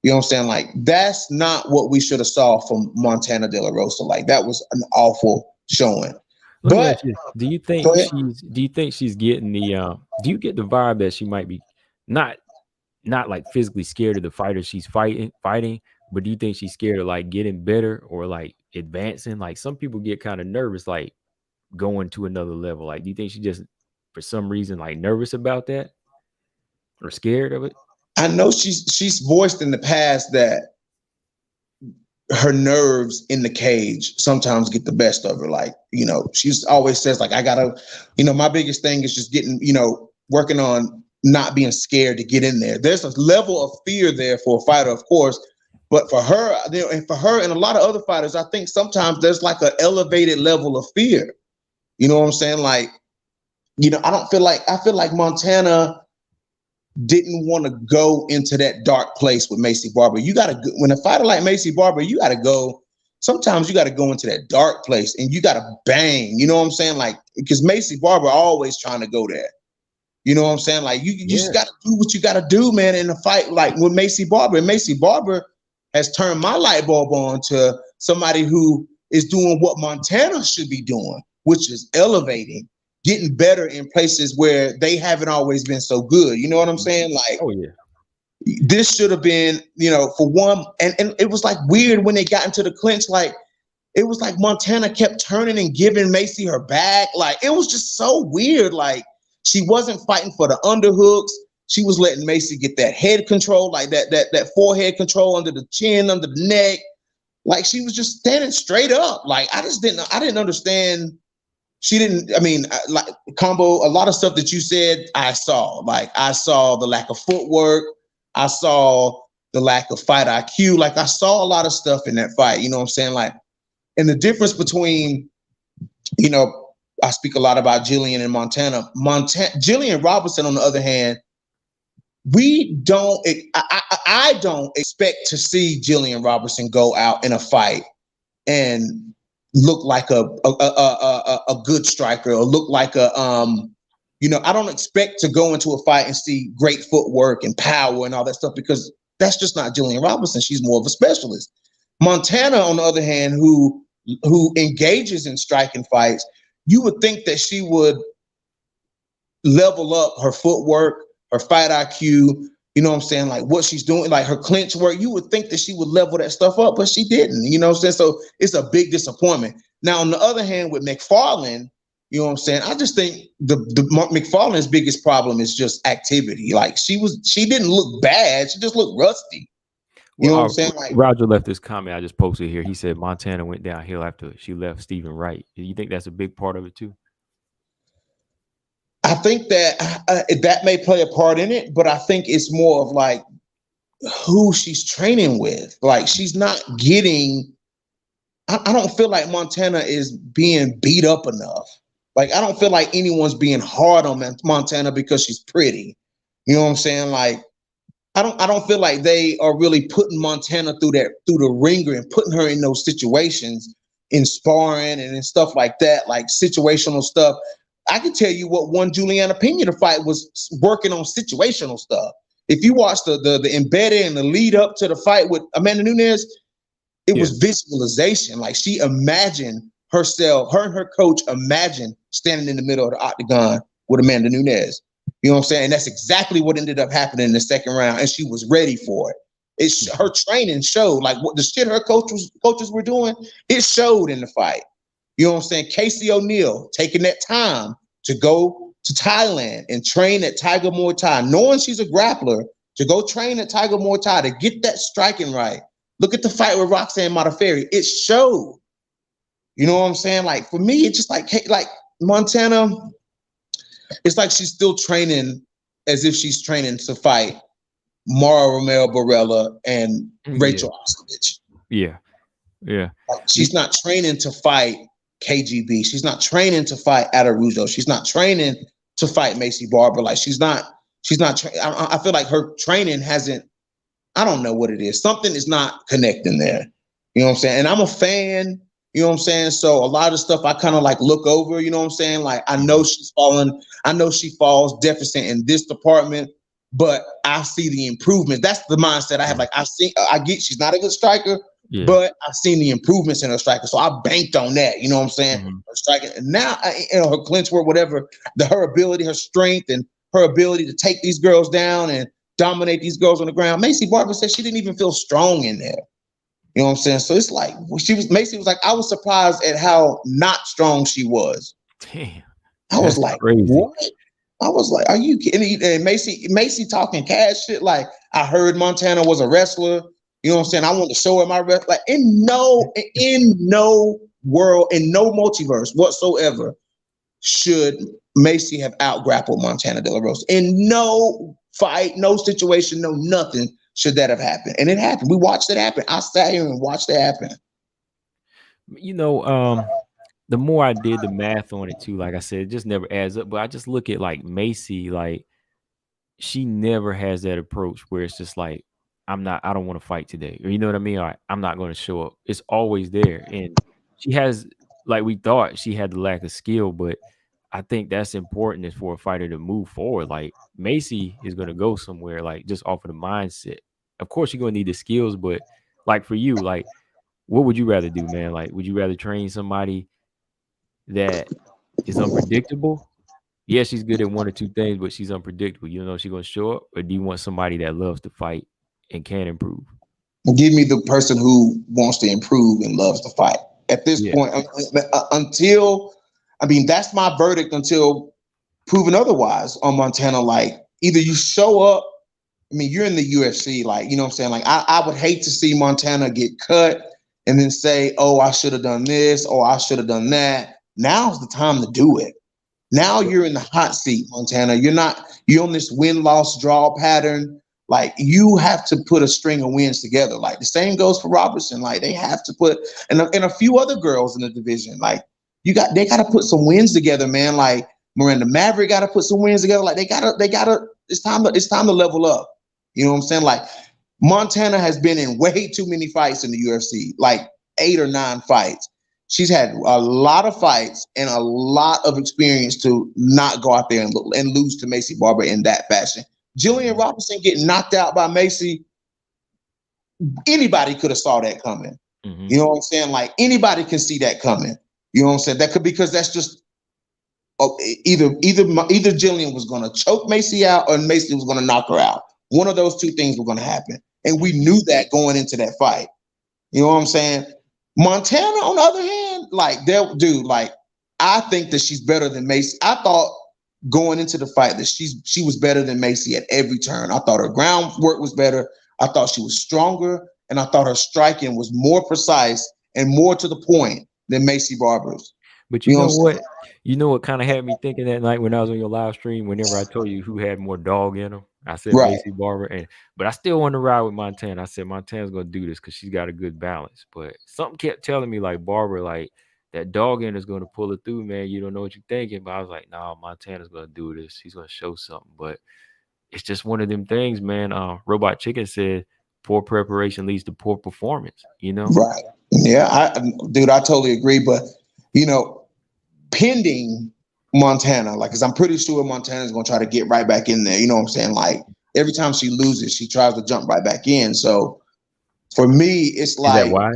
You know what I'm saying? Like, that's not what we should have saw from Montana De La Rosa. Like, that was an awful showing. Let me But ask you: Do you think she's getting the? Do you get the vibe that she might be not like physically scared of the fighter she's fighting, but do you think she's scared of like getting better or like advancing? Like, some people get kind of nervous, like going to another level. Like, do you think she just for some reason like nervous about that or scared of it? I know she's voiced in the past that her nerves in the cage sometimes get the best of her. Like, she's always says, like, I gotta, my biggest thing is just getting, working on not being scared to get in there. There's a level of fear there for a fighter, of course, but for her, and for her and a lot of other fighters, I think sometimes there's like an elevated level of fear. You know what I'm saying? Like, I feel like Montana didn't want to go into that dark place with Maycee Barber. You got to, when a fighter like Maycee Barber, you got to go, sometimes you got to go into that dark place and you got to bang, you know what I'm saying? Like, because Maycee Barber always trying to go there. You know what I'm saying? Like, you just got to do what you got to do, man, in a fight like with Maycee Barber. And Maycee Barber has turned my light bulb on to somebody who is doing what Montana should be doing, which is elevating, getting better in places where they haven't always been so good. You know what I'm saying? Like, Oh yeah, this should have been, for one, and it was like weird when they got into the clinch. Like, it was like Montana kept turning and giving Maycee her back. Like, it was just so weird. Like, she wasn't fighting for the underhooks. She was letting Maycee get that head control, like that forehead control under the chin, under the neck. Like, she was just standing straight up. Like, I didn't understand. She didn't, like, Combo, a lot of stuff that you said, I saw. Like, I saw the lack of footwork. I saw the lack of fight IQ. Like, I saw a lot of stuff in that fight. You know what I'm saying? Like, and the difference between, I speak a lot about Jillian and Montana. Jillian Robinson, on the other hand, I don't expect to see Jillian Robinson go out in a fight and look like a good striker or look like I don't expect to go into a fight and see great footwork and power and all that stuff, because that's just not Jillian Robinson. She's more of a specialist. Montana, on the other hand, who engages in striking fights, you would think that she would level up her footwork, her fight IQ, You know what I'm saying? Like what she's doing, like her clinch work, you would think that she would level that stuff up, but she didn't. You know what I'm saying? So it's a big disappointment. Now, on the other hand, with McFarlane, you know what I'm saying? I just think the McFarlane's biggest problem is just activity. Like she didn't look bad. She just looked rusty. You Well, know what I'm saying? Like Roger left this comment I just posted here. He said Montana went downhill after she left Stephen Wright. Do you think that's a big part of it too? I think that that may play a part in it, but I think it's more of like who she's training with. Like she's not getting. I don't feel like Montana is being beat up enough. Like I don't feel like anyone's being hard on Montana because she's pretty. You know what I'm saying? Like I don't feel like they are really putting Montana through the ringer and putting her in those situations in sparring and in stuff like that, like situational stuff. I can tell you what won Juliana Pena the fight was working on situational stuff. If you watch the embedded and the lead up to the fight with Amanda Nunes, it Yeah. was visualization. Like she imagined herself, her and her coach imagined standing in the middle of the octagon with Amanda Nunes. You know what I'm saying? And that's exactly what ended up happening in the second round, and she was ready for it. Her training showed, like what the shit her coaches were doing. It showed in the fight. You know what I'm saying? Casey O'Neill taking that time to go to Thailand and train at Tiger Muay Thai, knowing she's a grappler, to go train at Tiger Muay Thai to get that striking right. Look at the fight with Roxanne Modafferi. It showed. You know what I'm saying? Like for me, it's just like, hey, like Montana, it's like she's still training as if she's training to fight Mara Romero Barella and Rachel Ostovich. Yeah. Yeah. Like, she's not training to fight KGB. She's not training to fight Adarujo. She's not training to fight Macy Barber. Like she's not. I feel like her training hasn't. I don't know what it is. Something is not connecting there. You know what I'm saying? And I'm a fan. You know what I'm saying? So a lot of stuff I kind of like look over. You know what I'm saying? Like I know she's fallen. I know she falls deficient in this department, but I see the improvement. That's the mindset I have. Like I get she's not a good striker. Yeah. But I've seen the improvements in her striker, so I banked on that. You know what I'm saying? Mm-hmm. Her striking, and now her clinch work, whatever, her ability, her strength, and her ability to take these girls down and dominate these girls on the ground. Macy Barber said she didn't even feel strong in there. You know what I'm saying? So it's like Macy was like, I was surprised at how not strong she was. Damn, I was like, crazy. What? I was like, are you kidding? And Macy talking cash shit. Like I heard Montana was a wrestler. You know what I'm saying? I want to show her my rep. Like in no world, in no multiverse whatsoever, should Macy have out-grappled Montana De La Rosa. In no fight, no situation, no nothing should that have happened. And it happened. We watched it happen. I sat here and watched it happen. You know, the more I did the math on it too, like I said, it just never adds up. But I just look at like Macy, like she never has that approach where it's just like, I don't want to fight today. Or you know what I mean? Or I'm not going to show up. It's always there. And she has, like we thought she had the lack of skill, but I think that's important is for a fighter to move forward. Like Macy is going to go somewhere, like just off of the mindset. Of course, you're going to need the skills, but like for you, like what would you rather do, man? Like, would you rather train somebody that is unpredictable? Yeah, she's good at one or two things, but she's unpredictable. You don't know if she's going to show up, or do you want somebody that loves to fight and can improve? Give me the person who wants to improve and loves to fight. At this point, that's my verdict until proven otherwise on Montana. Like, either you show up, you're in the UFC, like, you know what I'm saying? Like, I would hate to see Montana get cut and then say, oh, I should have done this, or I should have done that. Now's the time to do it. Now you're in the hot seat, Montana. You're on this win-loss draw pattern. Like, you have to put a string of wins together. Like, the same goes for Robertson. Like, they have to put, and a few other girls in the division. Like, they got to put some wins together, man. Like, Miranda Maverick got to put some wins together. Like, they gotta. It's time to level up. You know what I'm saying? Like, Montana has been in way too many fights in the UFC, like 8 or 9 fights. She's had a lot of fights and a lot of experience to not go out there and lose to Macy Barber in that fashion. Jillian Robinson getting knocked out by Macy, anybody could have saw that coming. Mm-hmm. You know what I'm saying? Like, anybody can see that coming. You know what I'm saying? That could, because that's just either Jillian was going to choke Macy out or Macy was going to knock her out. One of those two things were going to happen. And we knew that going into that fight. You know what I'm saying? Montana, on the other hand, like, dude, like, I think that she's better than Macy. I thought going into the fight that she was better than Macy at every turn. I thought her groundwork was better. I thought she was stronger, and I thought her striking was more precise and more to the point than Macy Barber's. But you You know know what I'm saying? what? You know what kind of had me thinking that night when I was on your live stream, whenever I told you who had more dog in them? I said Right, Macy Barber, but I still want to ride with Montana. I said Montana's gonna do this because she's got a good balance. But something kept telling me like Barber, like that dog in is gonna pull it through, man. You don't know what you're thinking. But I was like, nah, Montana's gonna do this. She's gonna show something. But it's just one of them things, man. Robot Chicken said poor preparation leads to poor performance, you know? right. Yeah, dude, I totally agree. But, you know, pending Montana, like, because I'm pretty sure Montana's going to try to get right back in there. You know what I'm saying? Like, every time she loses, she tries to jump right back in. So for me, it's Is that like, why?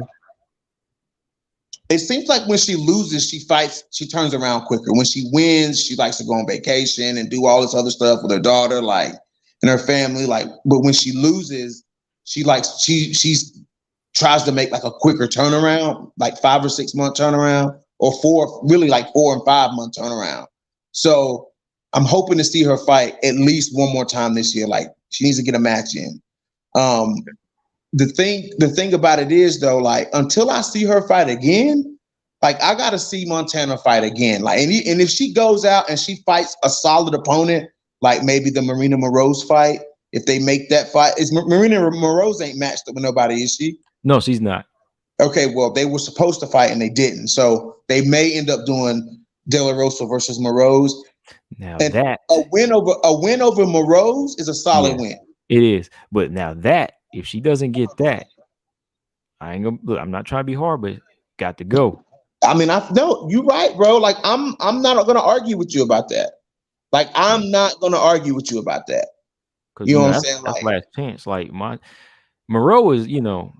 it seems like when she loses, she fights, she turns around quicker. When she wins, she likes to go on vacation and do all this other stuff with her daughter, like, and her family. Like, but when she loses, she's tries to make like a quicker turnaround, like 5 or 6 month turnaround, or really like 4 and 5 month turnaround. So I'm hoping to see her fight at least one more time this year. Like, she needs to get a match in. Um, the thing about it is though, like, until I see her fight again, like, I gotta see Montana fight again. Like, and if she goes out and she fights a solid opponent, like maybe the Marina Moroz fight, if they make that fight, is Marina Moroz ain't matched up with nobody, is she? No, she's not. Okay, well, they were supposed to fight and they didn't. So they may end up doing De La Rosa versus Moroz. Now And that, a win over Moroz is a solid yes, win. it is. But now that, if she doesn't get that, I ain't gonna look. I'm not trying to be hard, but got to go. I mean, I no, you're right, bro. Like, I'm not gonna argue with you about that. Like, I'm not gonna argue with you about that. Because You you know what know I'm that's saying? that's Like, last chance. Like my Moreau is, you know,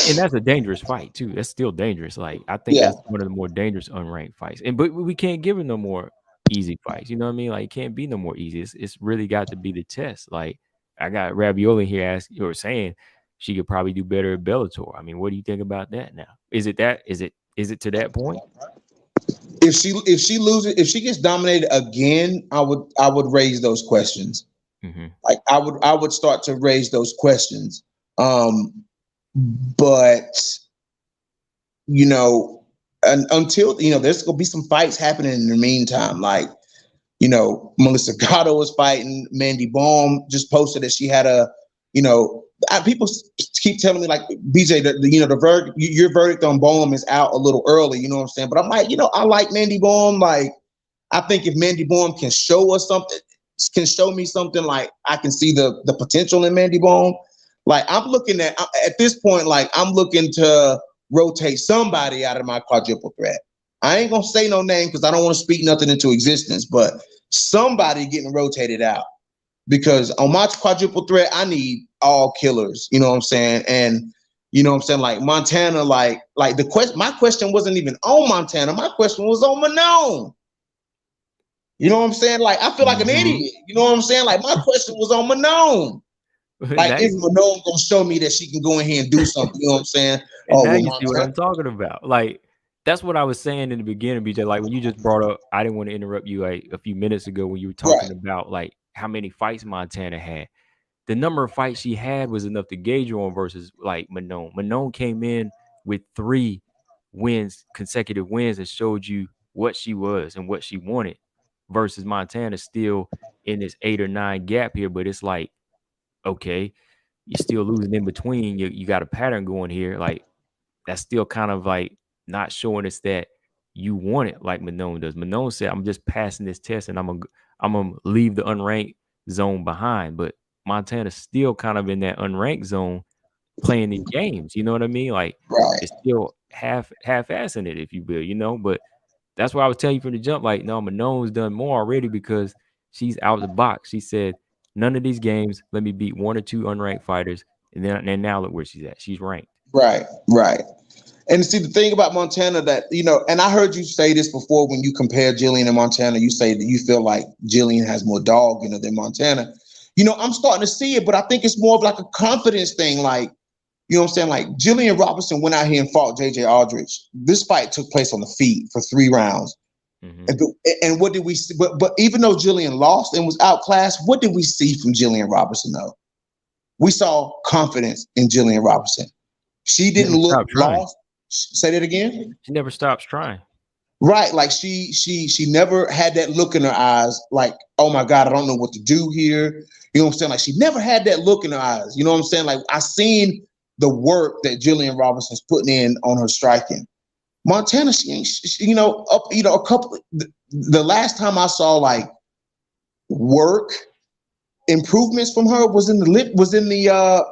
and that's a dangerous fight too. That's still dangerous. Like I think yeah, that's one of the more dangerous unranked fights. And but we can't give her no more easy fights. You know what I mean? Like it can't be no more easy. It's really got to be the test. Like I got Ravioli here asking or saying she could probably do better at Bellator. I mean, what do you think about that now? Is it that? Is it to that point? if she loses, if she gets dominated again, I would raise those questions. Hmm. Like, I would start to raise those questions. But you know, until, there's gonna be some fights happening in the meantime. Like, Melissa Gatto is fighting. Mandy Baum just posted that she had people keep telling me, like, BJ, the verdict, your verdict on Baum is out a little early. You know what I'm saying? But I'm like, I like Mandy Baum. Like, I think if Mandy Baum can show us something, can show me something, like, I can see the potential in Mandy Baum. Like, I'm looking at this point, like, I'm looking to rotate somebody out of my quadruple threat. I ain't gonna say no name because I don't want to speak nothing into existence, but somebody getting rotated out, because on my quadruple threat, I need all killers. You know what I'm saying? And you know what I'm saying? Like, Montana, like my question wasn't even on Montana. My question was on Manon. You know what I'm saying? Like, I feel like an Hmm. idiot. You know what I'm saying? Like, my question was on Manon. Like, Now is you Manon gonna show me that she can go in here and do something? You know what I'm saying? and Oh now well, you see what Montana. I'm talking about. Like that's what I was saying in the beginning, BJ. Like when you just brought up, I didn't want to interrupt you like a few minutes ago when you were talking Right, about like how many fights Montana had. The number of fights she had was enough to gauge her on versus like Manon. Manon came in with 3 wins, consecutive wins, and showed you what she was and what she wanted. Versus Montana still in this 8 or 9 gap here, but it's like okay, you're still losing in between. You got a pattern going here. Like that's still kind of like not showing us that you want it like Manon does. Manon said, "I'm just passing this test and I'm gonna leave the unranked zone behind." But Montana's still kind of in that unranked zone playing these games. You know what I mean? Like right, it's still half-assing it, if you will. But that's why I was telling you from the jump. Like no, Manon's done more already because she's out the box. She said, "None of these games. Let me beat 1 or 2 unranked fighters." And now look where she's at. She's ranked. right. And see, the thing about Montana that, and I heard you say this before when you compare Jillian and Montana, you say that you feel like Jillian has more dog in her than Montana. I'm starting to see it, but I think it's more of like a confidence thing. Like, you know what I'm saying? Like Jillian Robinson went out here and fought JJ Aldrich. This fight took place on the feet for 3 rounds. Mm-hmm. And what did we see? But even though Jillian lost and was outclassed, what did we see from Jillian Robinson though? We saw confidence in Jillian Robinson. She She didn't never look stopped trying. lost. Say that again. She never stops trying. Right, like she never had that look in her eyes, like, oh my God, I don't know what to do here. You know what I'm saying? Like she never had that look in her eyes. You know what I'm saying? Like I seen the work that Jillian Robinson's putting in on her striking. Montana, she ain't, a couple. The last time I saw like work improvements from her was in the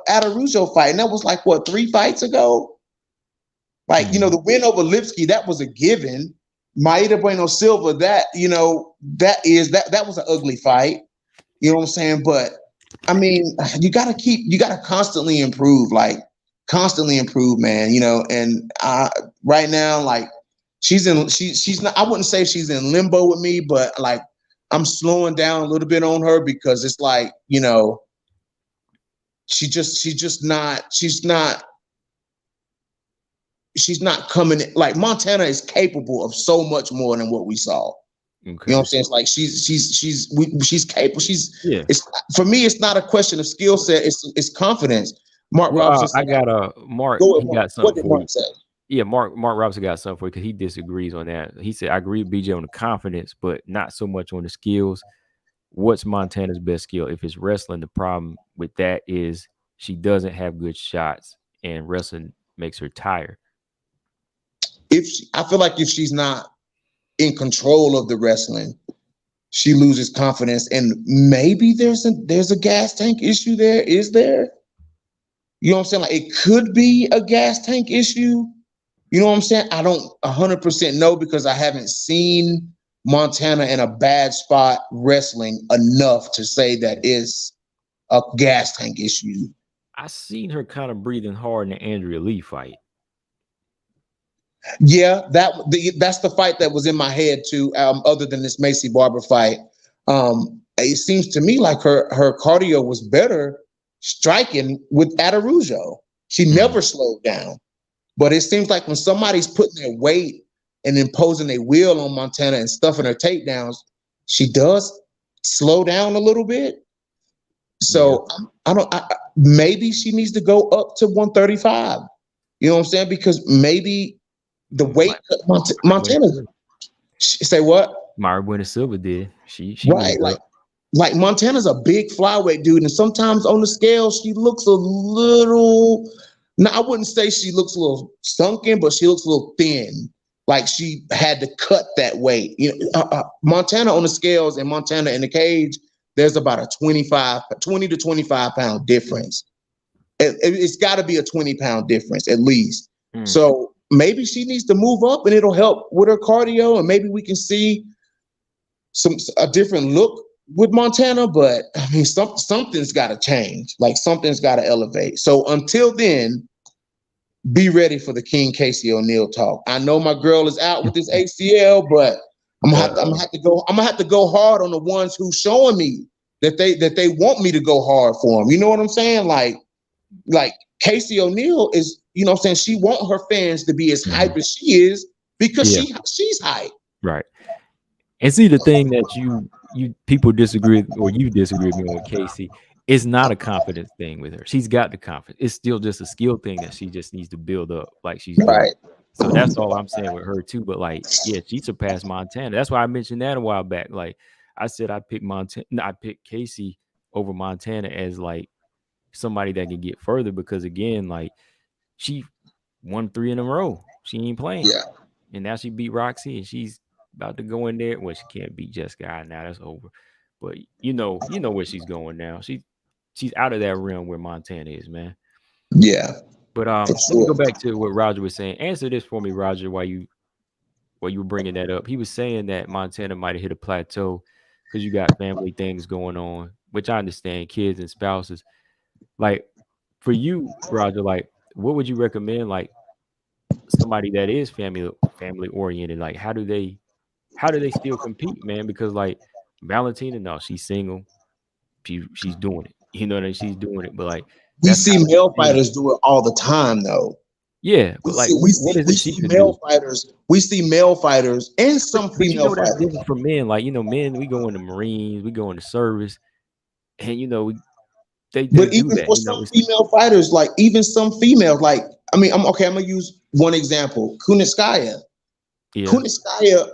Atarujo fight, and that was like what 3 fights ago. Like Mm-hmm. the win over Lipsky, that was a given. Maida Bueno Silva, that was an ugly fight. You know what I'm saying? But I mean, you gotta constantly improve, like constantly improve, man. And right now, like she's not. I wouldn't say she's in limbo with me, but like I'm slowing down a little bit on her because it's like she's not coming in. Like Montana is capable of so much more than what we saw. You know what Okay. I'm saying? It's like she's capable. Yeah. It's for me. It's not a question of skill set. It's confidence. Mark Well, Robinson I said, got Mark. "Go He ahead, Mark. got What something did for Mark you. say?" Yeah, Mark Robinson got something for you because he disagrees on that. He said I agree with BJ on the confidence, but not so much on the skills. What's Montana's best skill? If it's wrestling, the problem with that is she doesn't have good shots, and wrestling makes her tired. I feel like if she's not in control of the wrestling, she loses confidence, and maybe there's a gas tank issue there. Is there? You know what I'm saying? Like it could be a gas tank issue. You know what I'm saying? I don't 100% know because I haven't seen Montana in a bad spot wrestling enough to say that it's a gas tank issue. I seen her kind of breathing hard in the Andrea Lee fight. Yeah, that's the fight that was in my head too. Other than this Macy Barber fight, it seems to me like her cardio was better striking with Atarujo. She Mhm. never slowed down. But it seems like when somebody's putting their weight and imposing a will on Montana and stuffing her takedowns, she does slow down a little bit. Yeah, So I don't. Maybe she needs to go up to 135. You know what I'm saying? Because maybe the weight like Myra Montana. Silva. Say what? Myra Buena Silva did. She Right, moved like up. Montana's a big flyweight dude, and sometimes on the scale she looks a little. Now I wouldn't say she looks a little sunken, but she looks a little thin. Like she had to cut that weight. Montana on the scales and Montana in the cage, there's about a 20 to 25 pound difference. It's got to be a 20-pound difference at least. Mm. So maybe she needs to move up, and it'll help with her cardio, and maybe we can see a different look with Montana, but I mean something's got to change. Like something's got to elevate. So until then, be ready for the King Casey O'Neill talk. I know my girl is out with this ACL, but But I'm gonna have to go hard on the ones who showing me that they want me to go hard for them. You know what I'm saying? Like Casey O'Neill is, you know what I'm saying? She want her fans to be as hype mhm. as she is because Yeah, she's hype. right. And see the thing that you people disagree or you disagree with me on with Casey, it's not a confidence thing with her. She's got the confidence. It's still just a skill thing that she just needs to build up like she's doing. Right. So that's all I'm saying with her too. But like, yeah, she surpassed Montana. That's why I mentioned that a while back. Like I said, I picked Montana. I picked Casey over Montana as like somebody that can get further because again, like she won 3 in a row. She ain't playing, Yeah. and now she beat Roxy, and she's about to go in there. Well, she can't beat Jessica now. That's over. But you know where she's going now. She's out of that realm where Montana is, man. Yeah. But For let me sure. go back to what Roger was saying. Answer this for me, Roger. While you were bringing that up, he was saying that Montana might have hit a plateau because you got family things going on, which I understand, kids and spouses. Like for you, Roger, like what would you recommend? Like somebody that is family oriented, like how do they still compete, man? Because like Valentina, no, she's single. she's doing it. You know that she's doing it, but like We that's see kind of male the thing. fighters do it all the time, though. Yeah, We but like see we what see is we it she see could do? male fighters. We see male fighters and some But you female know that's fighters. different from men. Like, men, we go in the Marines, we go in the service, and they But do even that. for some female fighters, like even some females, like I mean, I'm okay. I'm gonna use one example: Kunitskaya. Yeah, Kunitskaya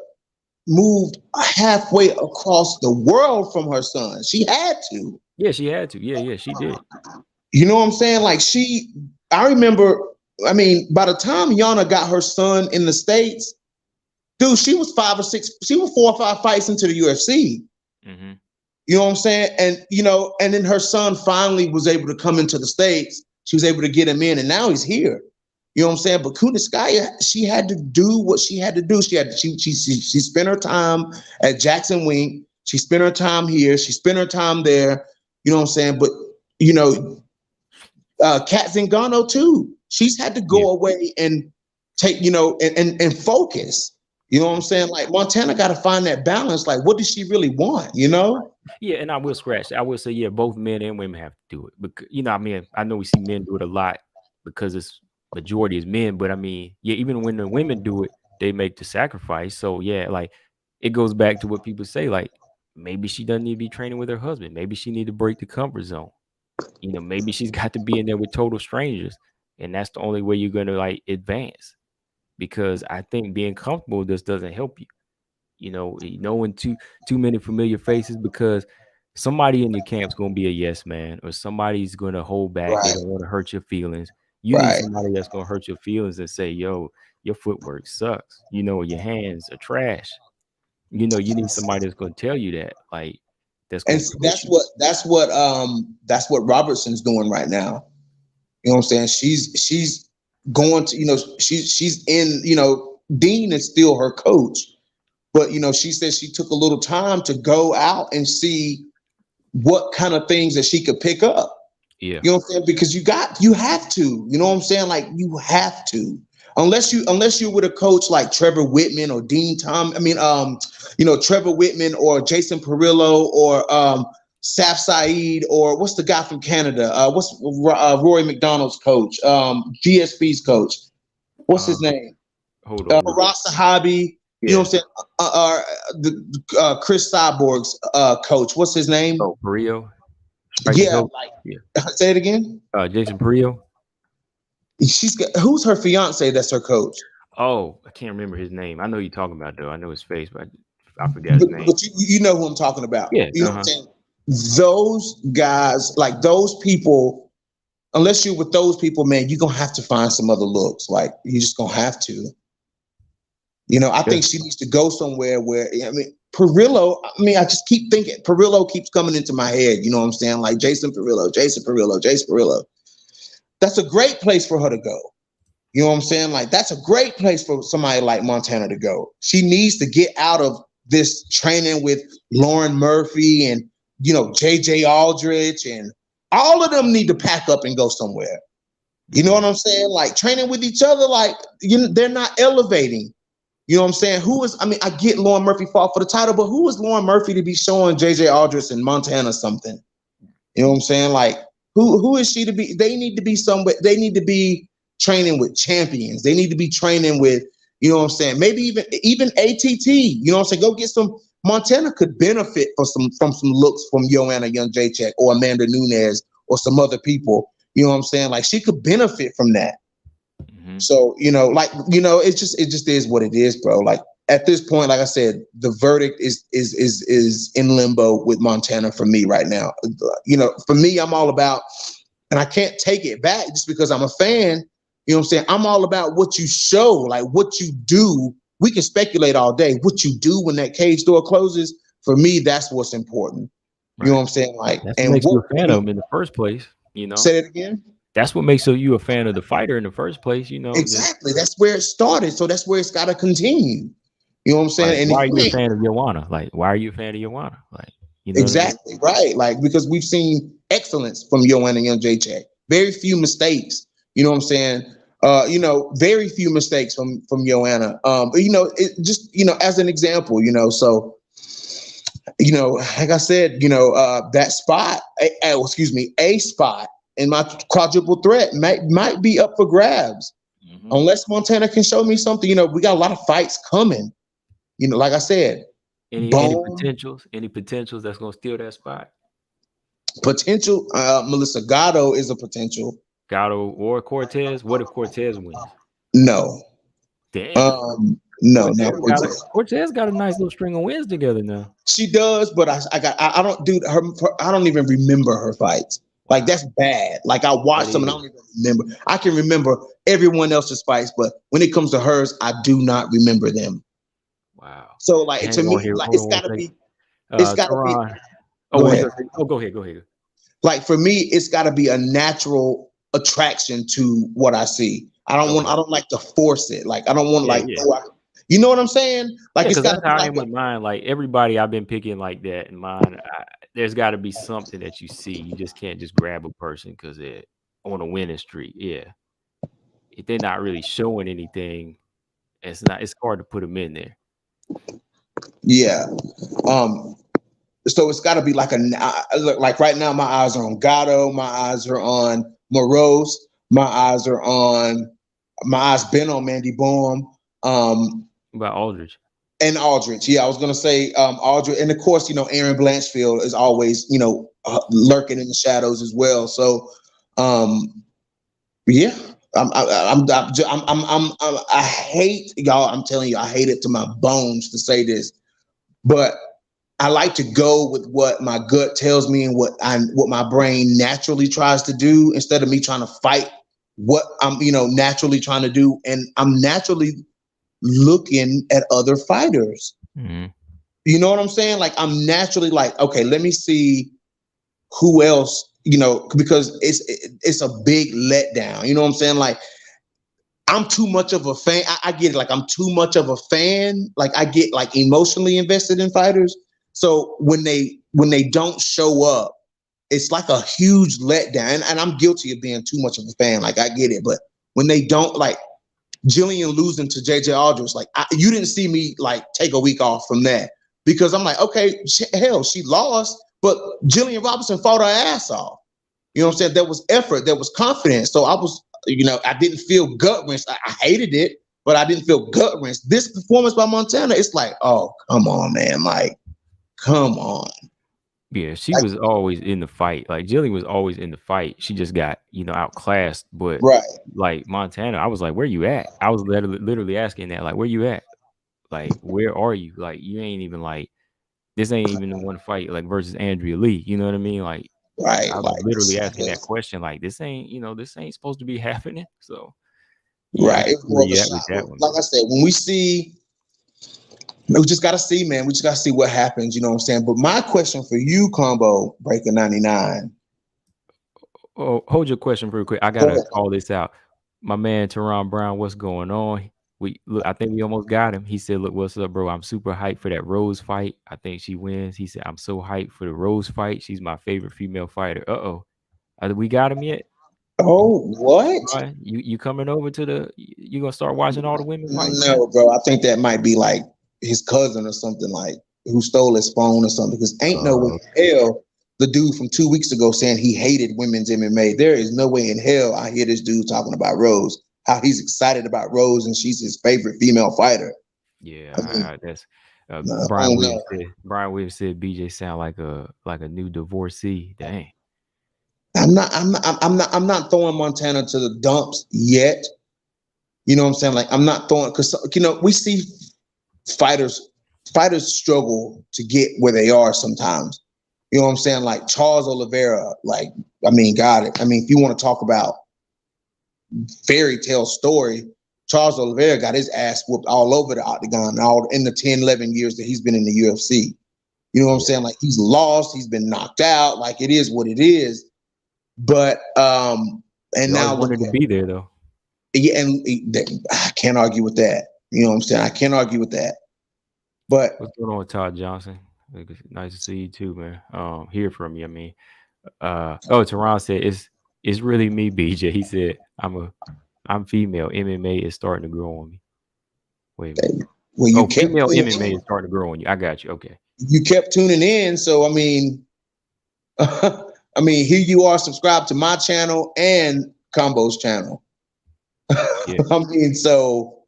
moved halfway across the world from her son. She had to. yeah, she had to. Yeah, she did. You know what I'm saying? Like I remember. I mean, by the time Yana got her son in the States, dude, she was 5 or 6. She was 4 or 5 fights into the UFC. Hmm. You know what I'm saying? And and then her son finally was able to come into the States. She was able to get him in, and now he's here. You know what I'm saying? But Kunitskaya, she had to do what she had to do. She spent her time at Jackson Wink. She spent her time here. She spent her time there. You know what I'm saying? But you know, Kat Zingano too. She's had to Yeah. go away and take, and focus. You know what I'm saying? Like Montana got to find that balance. Like, what does she really want? You know? Yeah, and I will scratch. I will say, yeah, both men and women have to do it. Because I mean, I know we see men do it a lot because it's majority is men, but I mean, yeah, even when the women do it, they make the sacrifice. So yeah, like it goes back to what people say, like maybe she doesn't need to be training with her husband. Maybe she need to break the comfort zone. Maybe she's got to be in there with total strangers. And that's the only way you're gonna like advance. Because I think being comfortable just doesn't help you. Knowing too many familiar faces because somebody in your camp's gonna be a yes man, or somebody's gonna hold back. They Right, don't want to hurt your feelings. You need right. somebody that's gonna hurt your feelings and say, "Yo, your footwork sucks. Your hands are trash." You need somebody that's gonna tell you that, like, that's And gonna see, push you. that's what Robertson's doing right now. You know what I'm saying? She's going to, she's in, Dean is still her coach, but she said she took a little time to go out and see what kind of things that she could pick up. Yeah. You know what I'm saying? Because you have to, you know what I'm saying? Like you have to. Unless you're with a coach like Trevor Whitman or Dean Tom, I mean, Trevor Whitman or Jason Perillo or Saf Saeed or what's the guy from Canada? What's Rory McDonald's coach? GSP's coach. What's his Um, name? hold on. Rasta Hobby. You know Yeah. what I'm saying? Chris Cyborg's coach. What's his name? Oh, Perillo, striking Yeah, coach. like Yeah. say it again. Jason Perillo. Who's her fiance? That's her coach. Oh, I can't remember his name. I know you're talking about though. I know his face, but I forgot his But, name. but you know who I'm talking about. Yeah. You know Uh what I'm huh. saying? Those guys, like those people, unless you're with those people, man, you're gonna have to find some other looks. Like you're just gonna have to. I Yeah. think she needs to go somewhere where I mean Perillo, I mean, I just keep thinking Perillo keeps coming into my head, you know what I'm saying? Like Jason Perillo, Jason Perillo, Jason Perillo. That's a great place for her to go. You know what I'm saying? Like that's a great place for somebody like Montana to go. She needs to get out of this training with Lauren Murphy and JJ Aldrich, and all of them need to pack up and go somewhere. You know what Hmm. I'm saying? Like training with each other, like they're not elevating. You know what I'm saying? I mean, I get Lauren Murphy fought for the title, but who is Lauren Murphy to be showing JJ Aldrich and Montana something? You know what I'm saying? Like, who is she to be? They need to be somewhere. They need to be training with champions. They need to be training with, you know what I'm saying? Maybe even ATT. You know what I'm saying? Go get some. Montana could benefit from some looks from Joanna Young Jacek or Amanda Nunes or some other people. You know what I'm saying? Like she could benefit from that. Hmm. So, it just is what it is, bro. Like at this point, like I said, the verdict is in limbo with Montana for me right now. For me, I'm all about, and I can't take it back just because I'm a fan. You know what I'm saying? I'm all about what you show, like what you do. We can speculate all day. What you do when that cage door closes, for me, that's what's important. You know what Right. I'm saying? Like, That's what and makes you what a fan of him in the first place. say it again. That's what makes you a fan of the fighter in the first place. Just Exactly. That's where it started. So that's where it's got to continue. You know what I'm like, saying? And if why are you you a ain't fan of Joanna? Like, why are you a fan of Joanna? Like, you know what I mean? exactly right, like because we've seen excellence from Joanna Young Jacek. Very few mistakes. You know what I'm saying? Very few mistakes from Joanna. But it just as an example. So like I said, that spot, excuse me, a spot in my quadruple threat might be up for grabs Mhm. unless Montana can show me something. We got a lot of fights coming. Like I said, Any Bone potentials? Any potentials that's gonna steal that spot? potential. Melissa Gatto is a potential. Gatto or Cortez? What if Cortez wins? No, Damn. no, Cortez no. got a Cortez got a nice little string of wins together now. She does, but I don't do I don't even remember her fights. Like Wow. that's bad. Like I That watched them and I is. don't even remember. I can remember everyone else's fights, but when it comes to hers, I do not remember them. Wow. So like to Hang on me, here. like Hold on one second. it's gotta be. Teron. Oh, Go what was ahead. you gonna say? Oh, go ahead. Go ahead. Like for me, it's gotta be a natural attraction to what I see. I Okay. don't like to force it. Like I don't want to Yeah, like yeah. you know what I'm saying? Yeah, Like it's because gotta that's be how I like am with mine. Like everybody I've been picking like that in mine. There's got to be something that you see. You just can't just grab a person because they're on a winning streak. Yeah, if they're not really showing anything, it's not. It's hard to put them in there. yeah. Um so it's got to be like look like right now my eyes are on Gatto, my eyes are on Morose, my eyes are on my eyes been on Mandy Bohm, About Aldridge. and Aldrich. Yeah, I was gonna say Aldrich, and of course Aaron Blanchfield is always lurking in the shadows as well. So yeah. I hate y'all. I'm telling you, I hate it to my bones to say this, but I like to go with what my gut tells me and what my brain naturally tries to do instead of me trying to fight what I'm naturally trying to do. And I'm naturally looking at other fighters. Mhm. You know what I'm saying? Like I'm naturally like, okay, let me see who else, because it's a big letdown. You know what I'm saying? Like I'm too much of a fan. I get it. Like I'm too much of a fan. Like I get like emotionally invested in fighters. So when they don't show up, it's like a huge letdown. And I'm guilty of being too much of a fan. Like I get it, but when they don't, like Jillian losing to JJ Aldrich, like you didn't see me like take a week off from that because I'm like, okay, hell, she lost, but Jillian Robinson fought her ass off. You know what I'm saying? There was effort, there was confidence. So I was, I didn't feel gut wrenched. I hated it, but I didn't feel gut wrenched. This performance by Montana, it's like, oh, come on, man. Like, come on. Yeah, she Like, was always in the fight. Like Jillian was always in the fight. She just got outclassed. But right, like Montana, I was like, "Where you at?" I was literally asking that, like, "Where you at? Like, where are you? Like, you ain't even like this ain't even the one fight like versus Andrea Lee. You know what I mean? Like, right. I was Like, literally asking that question. Like, this ain't supposed to be happening. So, yeah, I right. can It's see where more of a you at with shot. that one. Like I said, when we just got to see, man. We just got to see what happens. You know what I'm saying? But my question for you, Combo Breaker 99. Oh, hold your question real quick. I Go gotta ahead. call this out. My man Teron Brown, what's going on? We look, I think we almost got him. He said, "Look, what's up, bro? I'm super hyped for that Rose fight. I think she wins." He said, "I'm so hyped for the Rose fight. She's my favorite female fighter." Uh-oh. We got him yet? You, Oh, what? you coming over to you gonna start watching all the women fights now? No, bro. I think that might be like his cousin or something, like who stole his phone or something. Because ain't no way in hell the dude from 2 weeks ago saying he hated women's MMA. There is no way in hell I hear this dude talking about Rose, how he's excited about Rose and she's his favorite female fighter. I mean, Yeah, that's no, I Brian don't Williams know. said. Brian Williams said BJ sound like a new divorcee. Dang. I'm not throwing Montana to the dumps yet. You know what I'm saying? Like I'm not throwing because we see fighters fighters struggle to get where they are sometimes. You know what I'm saying? Like Charles Oliveira, like I mean, got it. I mean, if you want to talk about fairy tale story, Charles Oliveira got his ass whooped all over the octagon all in the 10, 11 years that he's been in the UFC. You know what I'm Yeah. saying? Like he's lost, he's been knocked out, like it is what it is. But He and always now look wanted to at be there though. yeah, and I can't argue with that. You know what I'm saying? I can't argue with that. But What's going on with Todd Johnson? It's nice to see you too, man. Hear from you. I mean, Teron said it's really me, BJ. He said I'm female. MMA is starting to grow on me. Wait a minute. when you Oh, kept female saying MMA is starting to grow on you. I got you. Okay. you kept tuning in. So I mean, I mean, here you are subscribed to my channel and Combo's channel. Yeah. I mean, so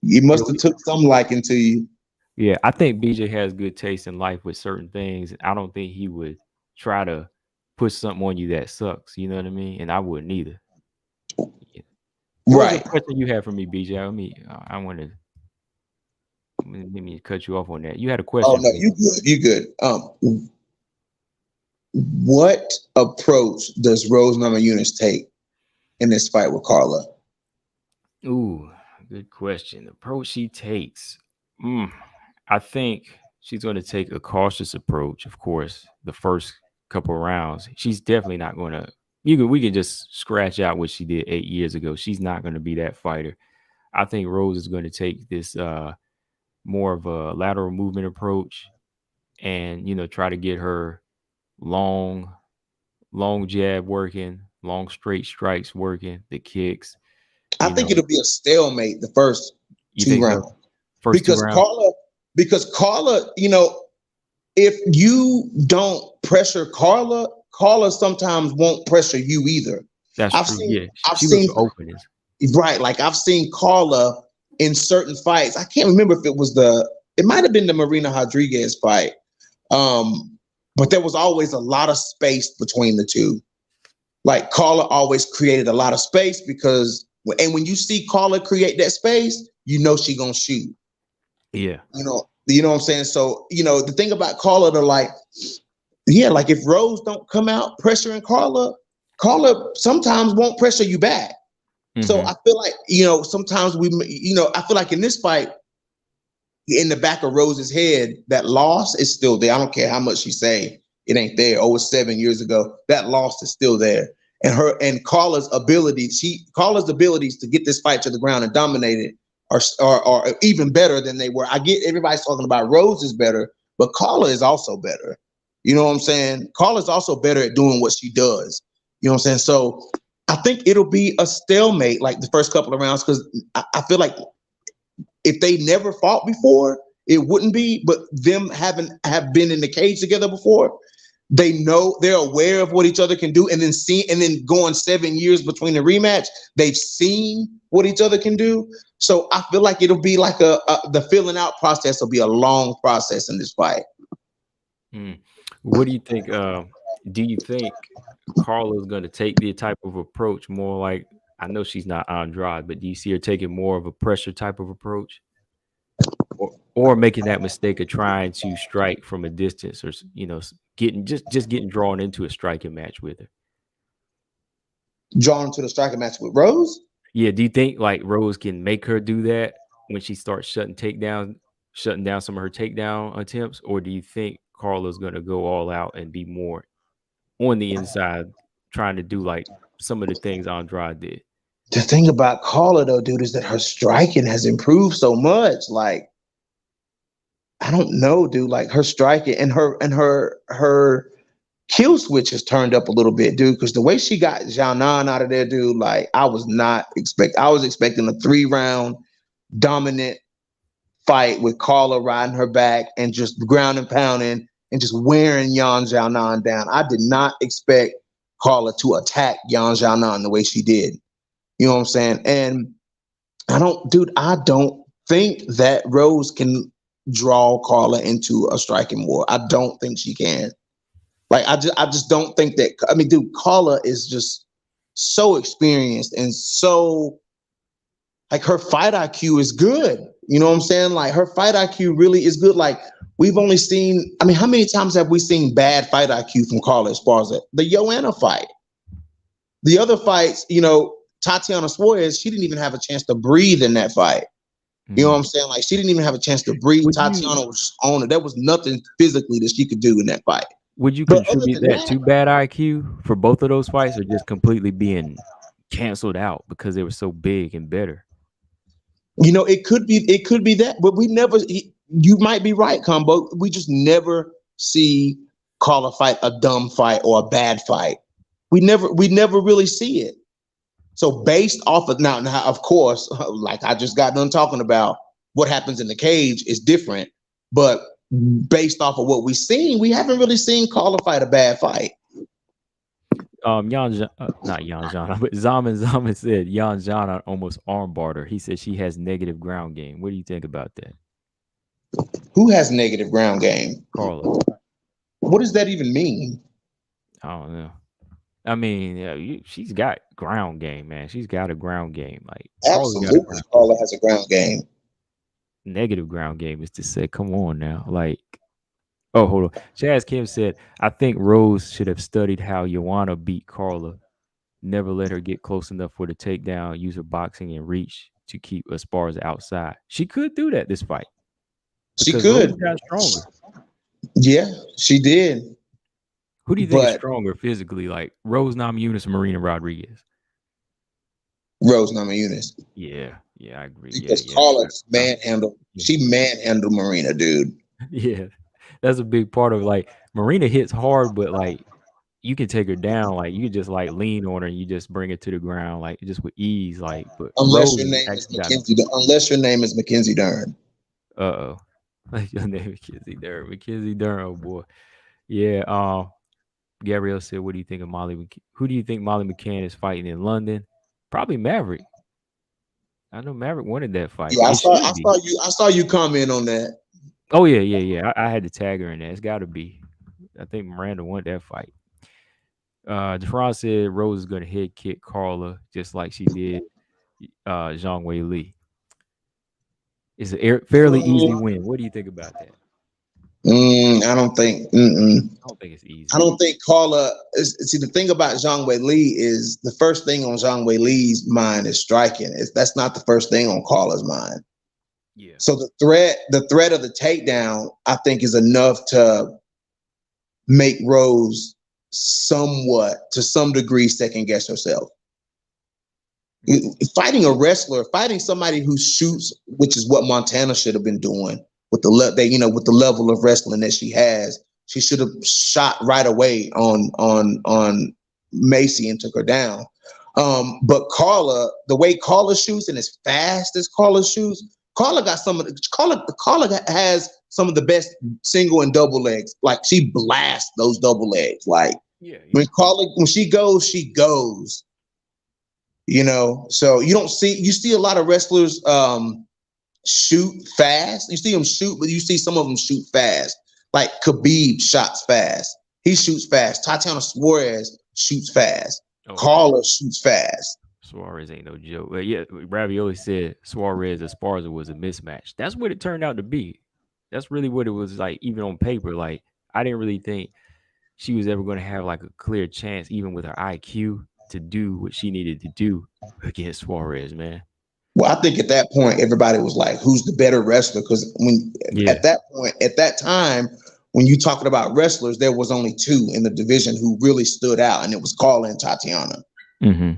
you Yeah, must have took some liking to you. yeah, I think BJ has good taste in life with certain things. I don't think he would try to push something on you that sucks. You know what I mean? And I wouldn't either. Yeah. What was the Right. question you had for me, BJ? I want to let me cut you off on that. You had a Oh question no, for me. you good. You good. What approach does Rose Namajunas take in this fight with Carla? Ooh, good question. The approach she takes. Mm, I think she's going to take a cautious approach. Of course, the first couple rounds, she's definitely not going to. We can just scratch out what she did 8 years ago. She's not going to be that fighter. I think Rose is going to take this more of a lateral movement approach, and try to get her long, long jab working, long straight strikes working, the kicks. I You think know, it'll be a stalemate the first you two think so? rounds First two because rounds. Carla, if you don't pressure Carla, Carla sometimes won't pressure you either. That's I've true. seen, Yeah, I've she looks seen, for openings. right, like I've seen Carla in certain fights. I can't remember if it might have been the Marina Rodriguez fight. Um, but there was always a lot of space between the two. Like Carla always created a lot of space and when you see Carla create that space, you know she gonna shoot. Yeah, You know what I'm saying? So, the thing about Carla, they're like, yeah, like if Rose don't come out pressuring Carla, Carla sometimes won't pressure you back. So hmm, I feel like, sometimes I feel like in this fight, in the back of Rose's head, that loss is still there. I don't care how much she say it ain't there. Oh, it's 7 years ago. That loss is still there. And Carla's abilities to get this fight to the ground and dominate it are even better than they were. I get everybody's talking about Rose is better, but Carla is also better. You know what I'm saying? Carla's also better at doing what she does. You know what I'm saying? So I think it'll be a stalemate like the first couple of rounds because I feel like if they never fought before, it wouldn't be. But them have been in the cage together before, they're aware of what each other can do, and then going 7 years between the rematch, they've seen what each other can do. So I feel like it'll be like the filling out process will be a long process in this fight. mm. What do you think? Do you think Carla's going to take the type of approach more like? I know she's not Andrade, but do you see her taking more of a pressure type of approach, or making that mistake of trying to strike from a distance, or getting just getting drawn into a striking match with her? Drawn to the striking match with Rose. Yeah, do you think like Rose can make her do that when she starts shutting down some of her takedown attempts, or do you think Carla's gonna go all out and be more on the inside, trying to do like some of the things Andrade did? The thing about Carla though, dude, is that her striking has improved so much. Like I don't know, dude. Like her striking and her kill switch has turned up a little bit, dude. Because the way she got Jianan out of there, dude, like I was expecting a 3 round dominant fight with Carla riding her back and just ground and pounding and just wearing Yan Jianan down. I did not expect Carla to attack Yan Jianan the way she did. You know what I'm saying? And I don't think that Rose can draw Carla into a striking war. I don't think she can. Like I just don't think that. I mean, dude, Carla is just so experienced and so like her fight IQ is good. You know what I'm saying? Like her fight IQ really is good. Like we've only seen. I mean, how many times have we seen bad fight IQ from Carla Esparza? The Joanna fight, the other fights. Tatiana Suarez, she didn't even have a chance to breathe in that fight. You know what Mm. I'm saying? Like she didn't even have a chance to breathe. Would you Tatiana was on it. There was nothing physically that she could do in that fight. would you But other contribute than that that, to bad IQ for both of those fights, or just completely being canceled out because they were so big and better? it could be that, but we never. You might be right, Combo. We just never see Carla fight a dumb fight or a bad fight. We never really see it. So based off of now, of course, like I just got done talking about, what happens in the cage is different. But based off of what we've seen, we haven't really seen Carla fight a bad fight. Not Yan Jana, but Zaman said Yan Jana almost armbarred her. He said she has negative ground game. What do you think about that, Who has negative ground game? Carla? What does that even mean? I don't know. I mean, yeah, she's got ground game, man. She's got a ground game. Like Carla's got a Absolutely, ground Carla has a ground game. negative ground game is to say, come on now. Like, oh, hold on. Chaz Kim said, I think Rose should have studied how Joanna beat Carla. Never let her get close enough for the takedown, use her boxing and reach to keep Esparza outside. She could do that this fight She because Rose could. got stronger. Yeah, she did. Who do you think is But stronger physically, like Rose Namajunas or Marina Rodriguez? Rose Namajunas, Yeah, I agree. because Yeah. Carla Uh, manhandled. yeah. She manhandled Marina, dude. Yeah. That's a big part of like Marina hits hard, but like you can take her down. Like you can just like lean on her and you just bring it to the ground, like just with ease. Like, but Unless Rose your name is actually got Mackenzie. Unless your name is Mackenzie Dern. oh. Like your name is Mackenzie Durham. Mackenzie Durham, oh boy. Yeah. Gabrielle said, what do you think of who do you think Molly McCann is fighting in London? Probably Maverick. I know Maverick wanted that fight. Yeah, I It saw. should I be. saw you. I saw you comment on that. Oh yeah. I had to tag her in there. It's got to be. I think Miranda won that fight. DeFran said Rose is going to head kick Carla just like she did Zhang Wei Li. It's a fairly easy win. What do you think about that? I don't think. I don't think it's I easy. don't think Carla. See, the thing about Zhang Wei Li is the first thing on Zhang Wei Li's mind is striking. That's not the first thing on Carla's mind. Yeah. So the threat of the takedown, I think, is enough to make Rose somewhat, to some degree, second guess herself. Fighting a wrestler, fighting somebody who shoots, which is what Montana should have been doing with with the level of wrestling that she has. She should have shot right away on Macy and took her down. But Carla, the way Carla shoots and as fast as Carla shoots, Carla has some of the best single and double legs. Like she blasts those double legs. Like Yeah. when she goes, she goes. So you see a lot of wrestlers shoot fast. You see them shoot, but you see some of them shoot fast. Like Khabib shots fast. He shoots fast. Tatiana Suarez shoots fast. Oh man. Carla shoots fast. Suarez ain't no joke. Yeah, Ravioli said Suarez Esparza was a mismatch. That's what it turned out to be. That's really what it was like, even on paper. Like, I didn't really think she was ever going to have like a clear chance, even with her IQ, to do what she needed to do against Suarez, man. Well, I think at that point, everybody was like, who's the better wrestler? Because Yeah. at that point, at that time, when you talking about wrestlers, there was only two in the division who really stood out, and it was Carla and Tatiana. Mm-hmm.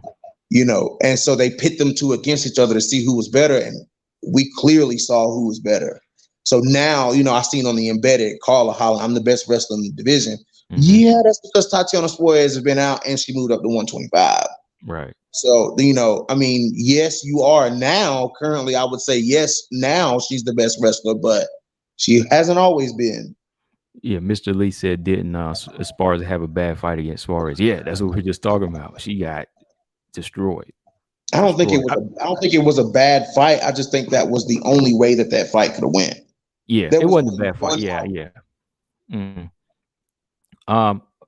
And so they pit them two against each other to see who was better, and we clearly saw who was better. So now, I seen on the embedded Carla holler, I'm the best wrestler in the division. Mm-hmm. Yeah, that's because Tatiana Suarez has been out and she moved up to 125. Right. So, yes, you are now. Currently, I would say yes, now she's the best wrestler, but she hasn't always been. Yeah, Mr. Lee said, didn't Esparza have a bad fight against Suarez? Yeah, that's what we are just talking about. She got destroyed. I don't think it Destroyed. was. I don't think it was a bad fight. I just think that was the only way that fight could have went. Yeah, There it was wasn't a only bad fight. one. Yeah. Mm.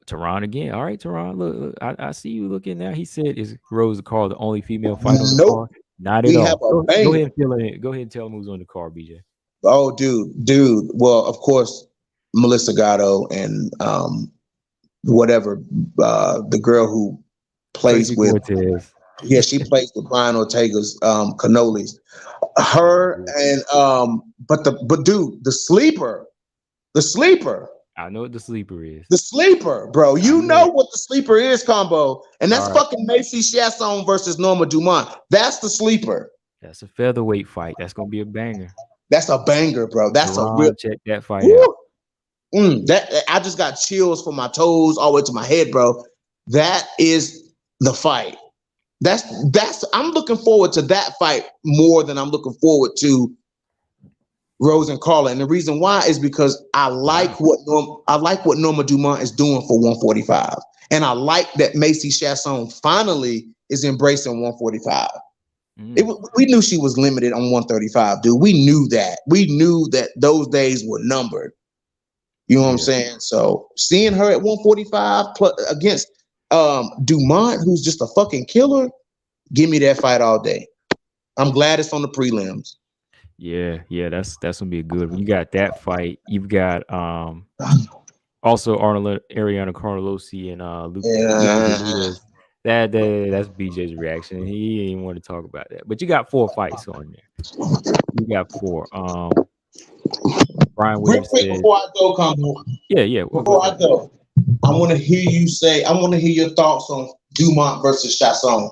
Tehran again. All right, Tehran. Look, I see you looking now. He said, "Is Rosa Carr the only female fight on the Nope. card?" Not at We have all. a Go banger. ahead and fill it in. Go ahead and tell them who's on the card, BJ. Oh, dude. Well, of course, Melissa Gatto and whatever the girl who plays Tracy with. Cortez. Yeah, she plays with Brian Ortega's cannolis. Her and but dude, the sleeper, I know what the sleeper is. the sleeper, bro. I You know know it. what the sleeper is, combo, and All that's right. fucking Macy Chasson versus Norma Dumont. That's the sleeper. That's a featherweight fight. That's gonna be a banger. That's a banger, bro. That's a real. Tehran, check that fight out. Woo, that I just got chills from my toes all the way to my head, bro. That is the fight. That's I'm looking forward to that fight more than I'm looking forward to Rosa and Carla, and the reason why is because Wow. I like what Norma Dumont is doing for 145, and I like that Macy Chasson finally is embracing 145. Mm, We knew she was limited on 135, dude. We knew that. We knew that those days were numbered. You know what I'm yeah. saying? So seeing her at 145 plus, against Dumont, who's just a fucking killer, give me that fight all day. I'm glad it's on the prelims. Yeah, yeah, that's gonna be a good one. You got that fight. You've got also Arnold Ariana Carlosi and Luca Yeah. Benitez. That's BJ's reaction. He didn't even want to talk about that. But you got 4 fights on there. You got 4. Brian Real Williams quick said, before I go, Combo, yeah, yeah, we'll go before I for it. go, I want to hear your thoughts on Dumont versus Chasson.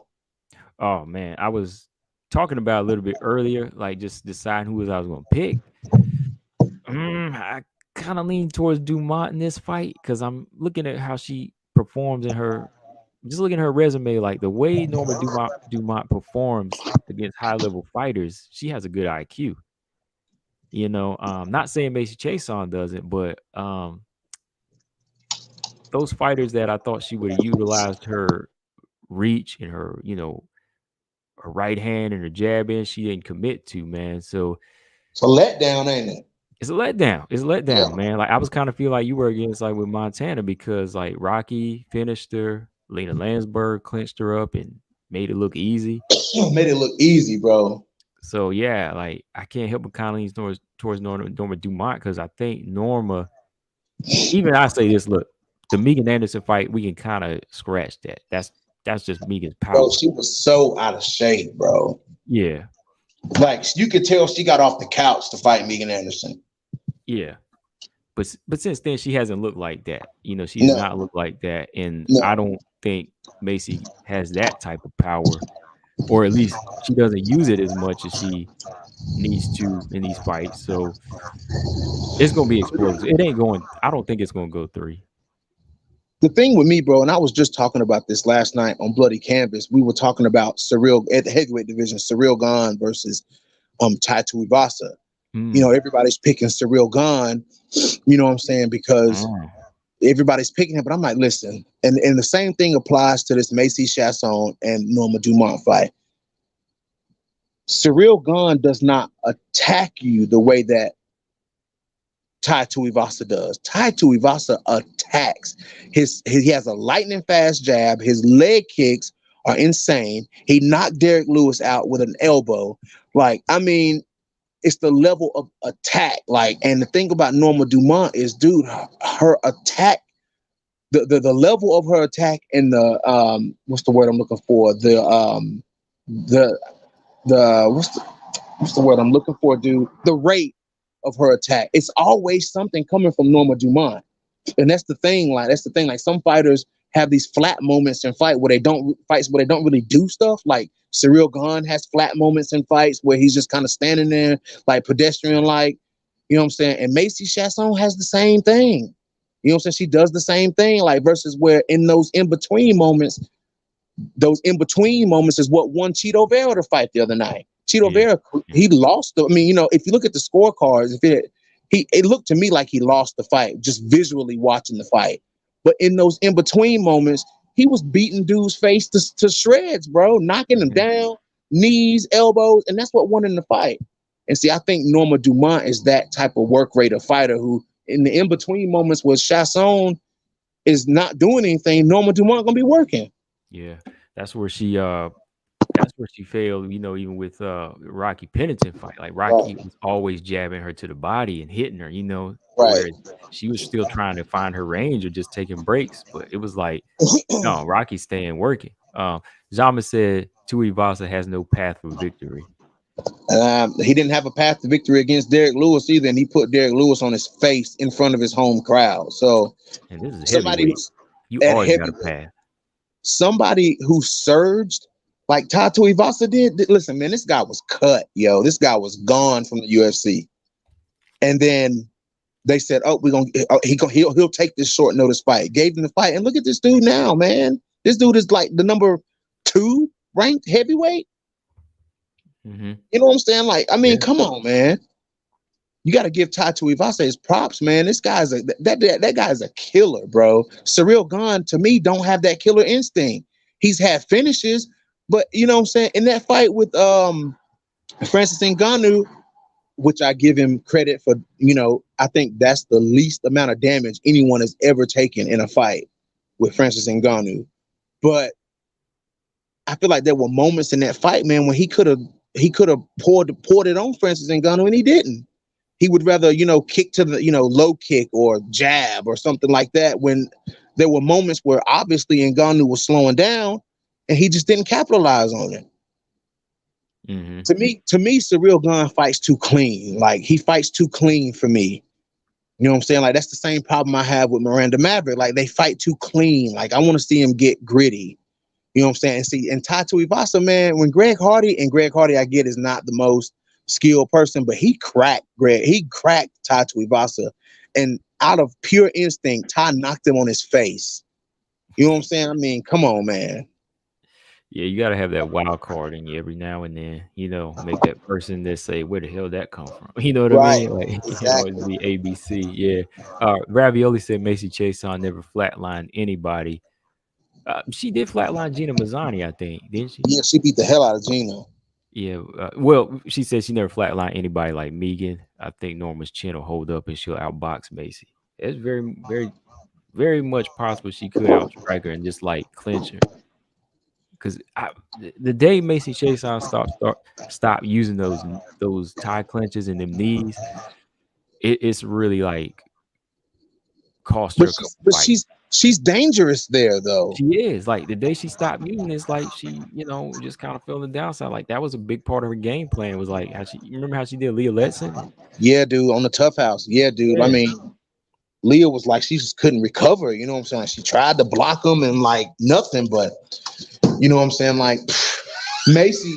Oh man, I was talking about a little bit earlier, like just deciding who I was gonna pick. I kind of lean towards Dumont in this fight because I'm looking at how she performs in her, just looking at her resume, like the way Norma Dumont performs against high level fighters. She has a good IQ. Not saying Macy Chiasson doesn't, but those fighters that I thought she would have utilized her reach and her, her right hand and her jab in, she didn't commit to, man. So It's a letdown, ain't it? it's a letdown. It's a letdown, Yeah. man. Like I was kind of feel like you were against like with Montana because like Rocky finished her, Lena Landsberg clinched her up and made it look easy. Made it look easy, bro. So yeah, like I can't help but kind of lean towards Norma Dumont because I think Norma. Even I say this, look, the Megan Anderson fight, we can kind of scratch that. That's just Megan's Bro, power. she was so out of shape, bro. Yeah, Like you could tell she got off the couch to fight Megan Anderson. yeah. But since then she hasn't looked like that. She has not No, looked like that, and I no. don't think Macy has that type of power, or at least she doesn't use it as much as she needs to in these fights. So it's gonna be explosive. It ain't going. I don't think it's gonna go 3. The thing with me, bro, and I was just talking about this last night on Bloody Canvas. We were talking about Cyril at the heavyweight division, Cyril Gahn versus Tai Tuivasa. You know, Mm. everybody's picking Cyril Gahn, you know what I'm saying, because Mm. everybody's picking him. But I'm like, listen, and the same thing applies to this Macy Chasson and Norma Dumont fight. Cyril Gahn does not attack you the way that Tai Tuivasa does. Tai Tuivasa attacks. He has a lightning fast jab. His leg kicks are insane. He knocked Derek Lewis out with an elbow. Like, I mean, it's the level of attack. Like, and the thing about Norma Dumont is, dude, her attack, the level of her attack and the what's the word I'm looking for? The what's the word I'm looking for, dude? The rate of her attack. It's always something coming from Norma Dumont. And that's the thing. Like, that's the thing. Like, some fighters have these flat moments in fights where they don't really do stuff. Like Cyril Gahn has flat moments in fights where he's just kind of standing there like pedestrian like, you know what I'm saying? And Macy Chasson has the same thing. You know what I'm saying? She does the same thing, like versus where in those in between moments is what won Cheeto Vera to fight the other night. Cheeto Yeah. Vera, Yeah. he lost. I mean, you know, if you look at the scorecards, it looked to me like he lost the fight just visually watching the fight. But in those in between moments, he was beating dude's face to shreds, bro, knocking him Mhm. down, knees, elbows, and that's what won in the fight. And see, I think Norma Dumont is that type of work rate of fighter who, in the in between moments where Chasson is not doing anything, Norma Dumont gonna be working. Yeah. That's where she that's where she failed, even with Rocky Pennington fight. Like Right, Rocky was always jabbing her to the body and hitting her, right. whereas she was still trying to find her range or just taking breaks. But it was like, no, Rocky's staying working. Jama said Tuivasa has no path for victory. He didn't have a path to victory against Derek Lewis either, and he put Derek Lewis on his face in front of his home crowd. So And this is somebody heavyweight. who's You at always got a heavyweight, path. somebody who surged like Tato Ivasa did. Listen, man, this guy was cut, yo. This guy was gone from the UFC, and then they said, "Oh, we're gonna he'll take this short notice fight." Gave him the fight, and look at this dude now, man. This dude is like the number 2 ranked heavyweight. Hmm. You know what I'm saying? Like, I mean, Yeah. come on, man. You got to give Tai Tuivasa his props, man. This guy's that guy's a killer, bro. Cyril Gane, to me, don't have that killer instinct. He's had finishes, but you know what I'm saying? In that fight with Francis Ngannou, which I give him credit for, I think that's the least amount of damage anyone has ever taken in a fight with Francis Ngannou. But I feel like there were moments in that fight, man, when he could have poured it on Francis Ngannou, and he didn't. He would rather, kick to the, low kick or jab or something like that, when there were moments where obviously Ngannou was slowing down and he just didn't capitalize on it. Mm-hmm. To me, Cyril Gane fights too clean. Like, he fights too clean for me. You know what I'm saying? Like, that's the same problem I have with Miranda Maverick. Like, they fight too clean. Like, I want to see him get gritty. You know what I'm saying? And Tai Tuivasa, man, when Greg Hardy, I get, is not the most skilled person, but he cracked Tai Tuivasa. And out of pure instinct, Tai knocked him on his face. You know what I'm saying? I mean, come on, man. Yeah, you gotta have that wild card in you every now and then, make that person that say, "Where the hell that come from?" You know what I Right. mean? Like, it can't always Exactly. be ABC. Yeah. Ravioli said Macy Chiasson never flatlined anybody. She did flatline Gina Mazzani, I think, didn't she? Yeah, she beat the hell out of Gina. Yeah. Well, she said she never flatlined anybody like Megan. I think Norma's chin will hold up and she'll outbox Macy. It's very, very, very much possible she could outstrike her and just like clinch her. Because the day Macy Chiasson stop using those tie clenches and them knees, it's really like cost her But a couple fights. she's dangerous there though. She is like the day she stopped using, it's like she, just kind of fell the downside. Like that was a big part of her game plan. Was like how she, you remember how she did Leah Letson? Yeah, dude, on the Tough House. Yeah, dude. I Yeah, mean, Leah was like, she just couldn't recover. You know what I'm saying? She tried to block him and like nothing, but you know what I'm saying? Like, Macy,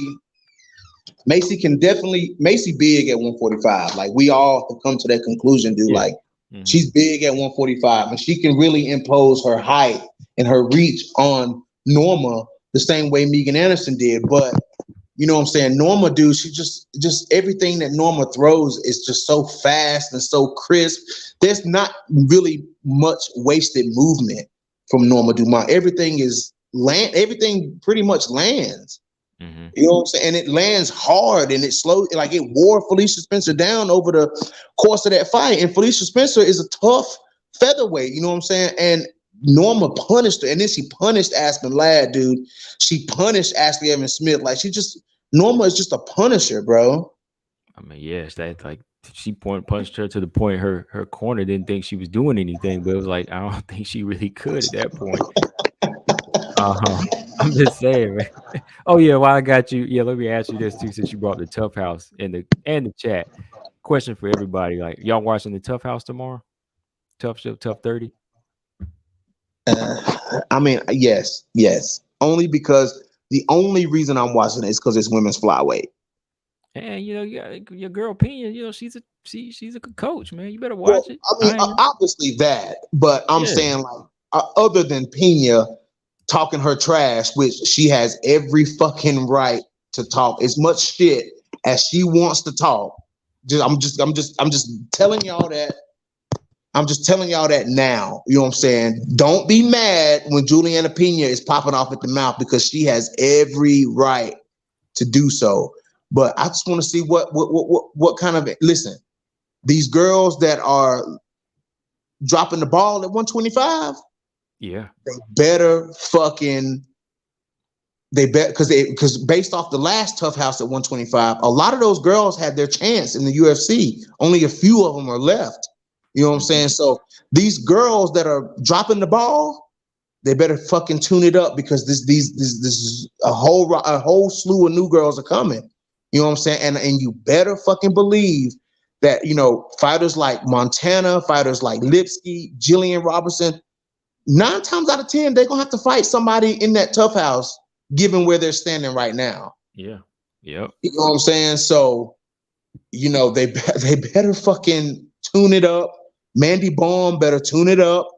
Macy big at 145. Like, we all have come to that conclusion, dude. yeah. Like, Hmm. she's big at 145, and she can really impose her height and her reach on Norma the same way Megan Anderson did. But you know what I'm saying? Norma, dude, she just everything that Norma throws is just so fast and so crisp. There's not really much wasted movement from Norma Dumont. Everything pretty much lands. Hmm. You know what I'm saying? And it lands hard and it slow, like it wore Felicia Spencer down over the course of that fight. And Felicia Spencer is a tough featherweight, you know what I'm saying? And Norma punished her, and then she punished Aspen Ladd, dude. She punished Ashley Evans Smith. Like, Norma is just a punisher, bro. I mean, yes, that like she punched her to the point her corner didn't think she was doing anything, but it was like I don't think she really could at that point. Uh-huh. I'm just saying, man. Oh yeah, while I got you, yeah, let me ask you this too, since you brought the Tough House in the chat. Question for everybody: like, y'all watching the Tough House tomorrow? Tough Show, Tough 30. I mean, yes, yes. Only because the only reason I'm watching it is because it's women's flyweight. And your girl Pena, she's a good coach, man. You better Well, watch it. I mean, I ain't. obviously that, but I'm Yeah, saying, like, other than Pena talking her trash, which she has every fucking right to talk as much shit as she wants to talk. I'm just telling y'all that. I'm just telling y'all that now. You know what I'm saying? Don't be mad when Juliana Pena is popping off at the mouth, because she has every right to do so. But I just want to see what kind of, listen, these girls that are dropping the ball at 125, yeah, they better fucking they bet because based off the last Tough House at 125, a lot of those girls had their chance in the UFC. Only a few of them are left. You know what I'm mhm, saying? So these girls that are dropping the ball, they better fucking tune it up, because this is a whole slew of new girls are coming. You know what I'm saying? And you better fucking believe that, fighters like Montana, fighters like Lipsky, Jillian Robertson, 9 times out of 10, they're gonna have to fight somebody in that Tough House, given where they're standing right now. yeah, yep. You know what I'm saying? So, they better fucking tune it up. Mandy Baum better tune it up.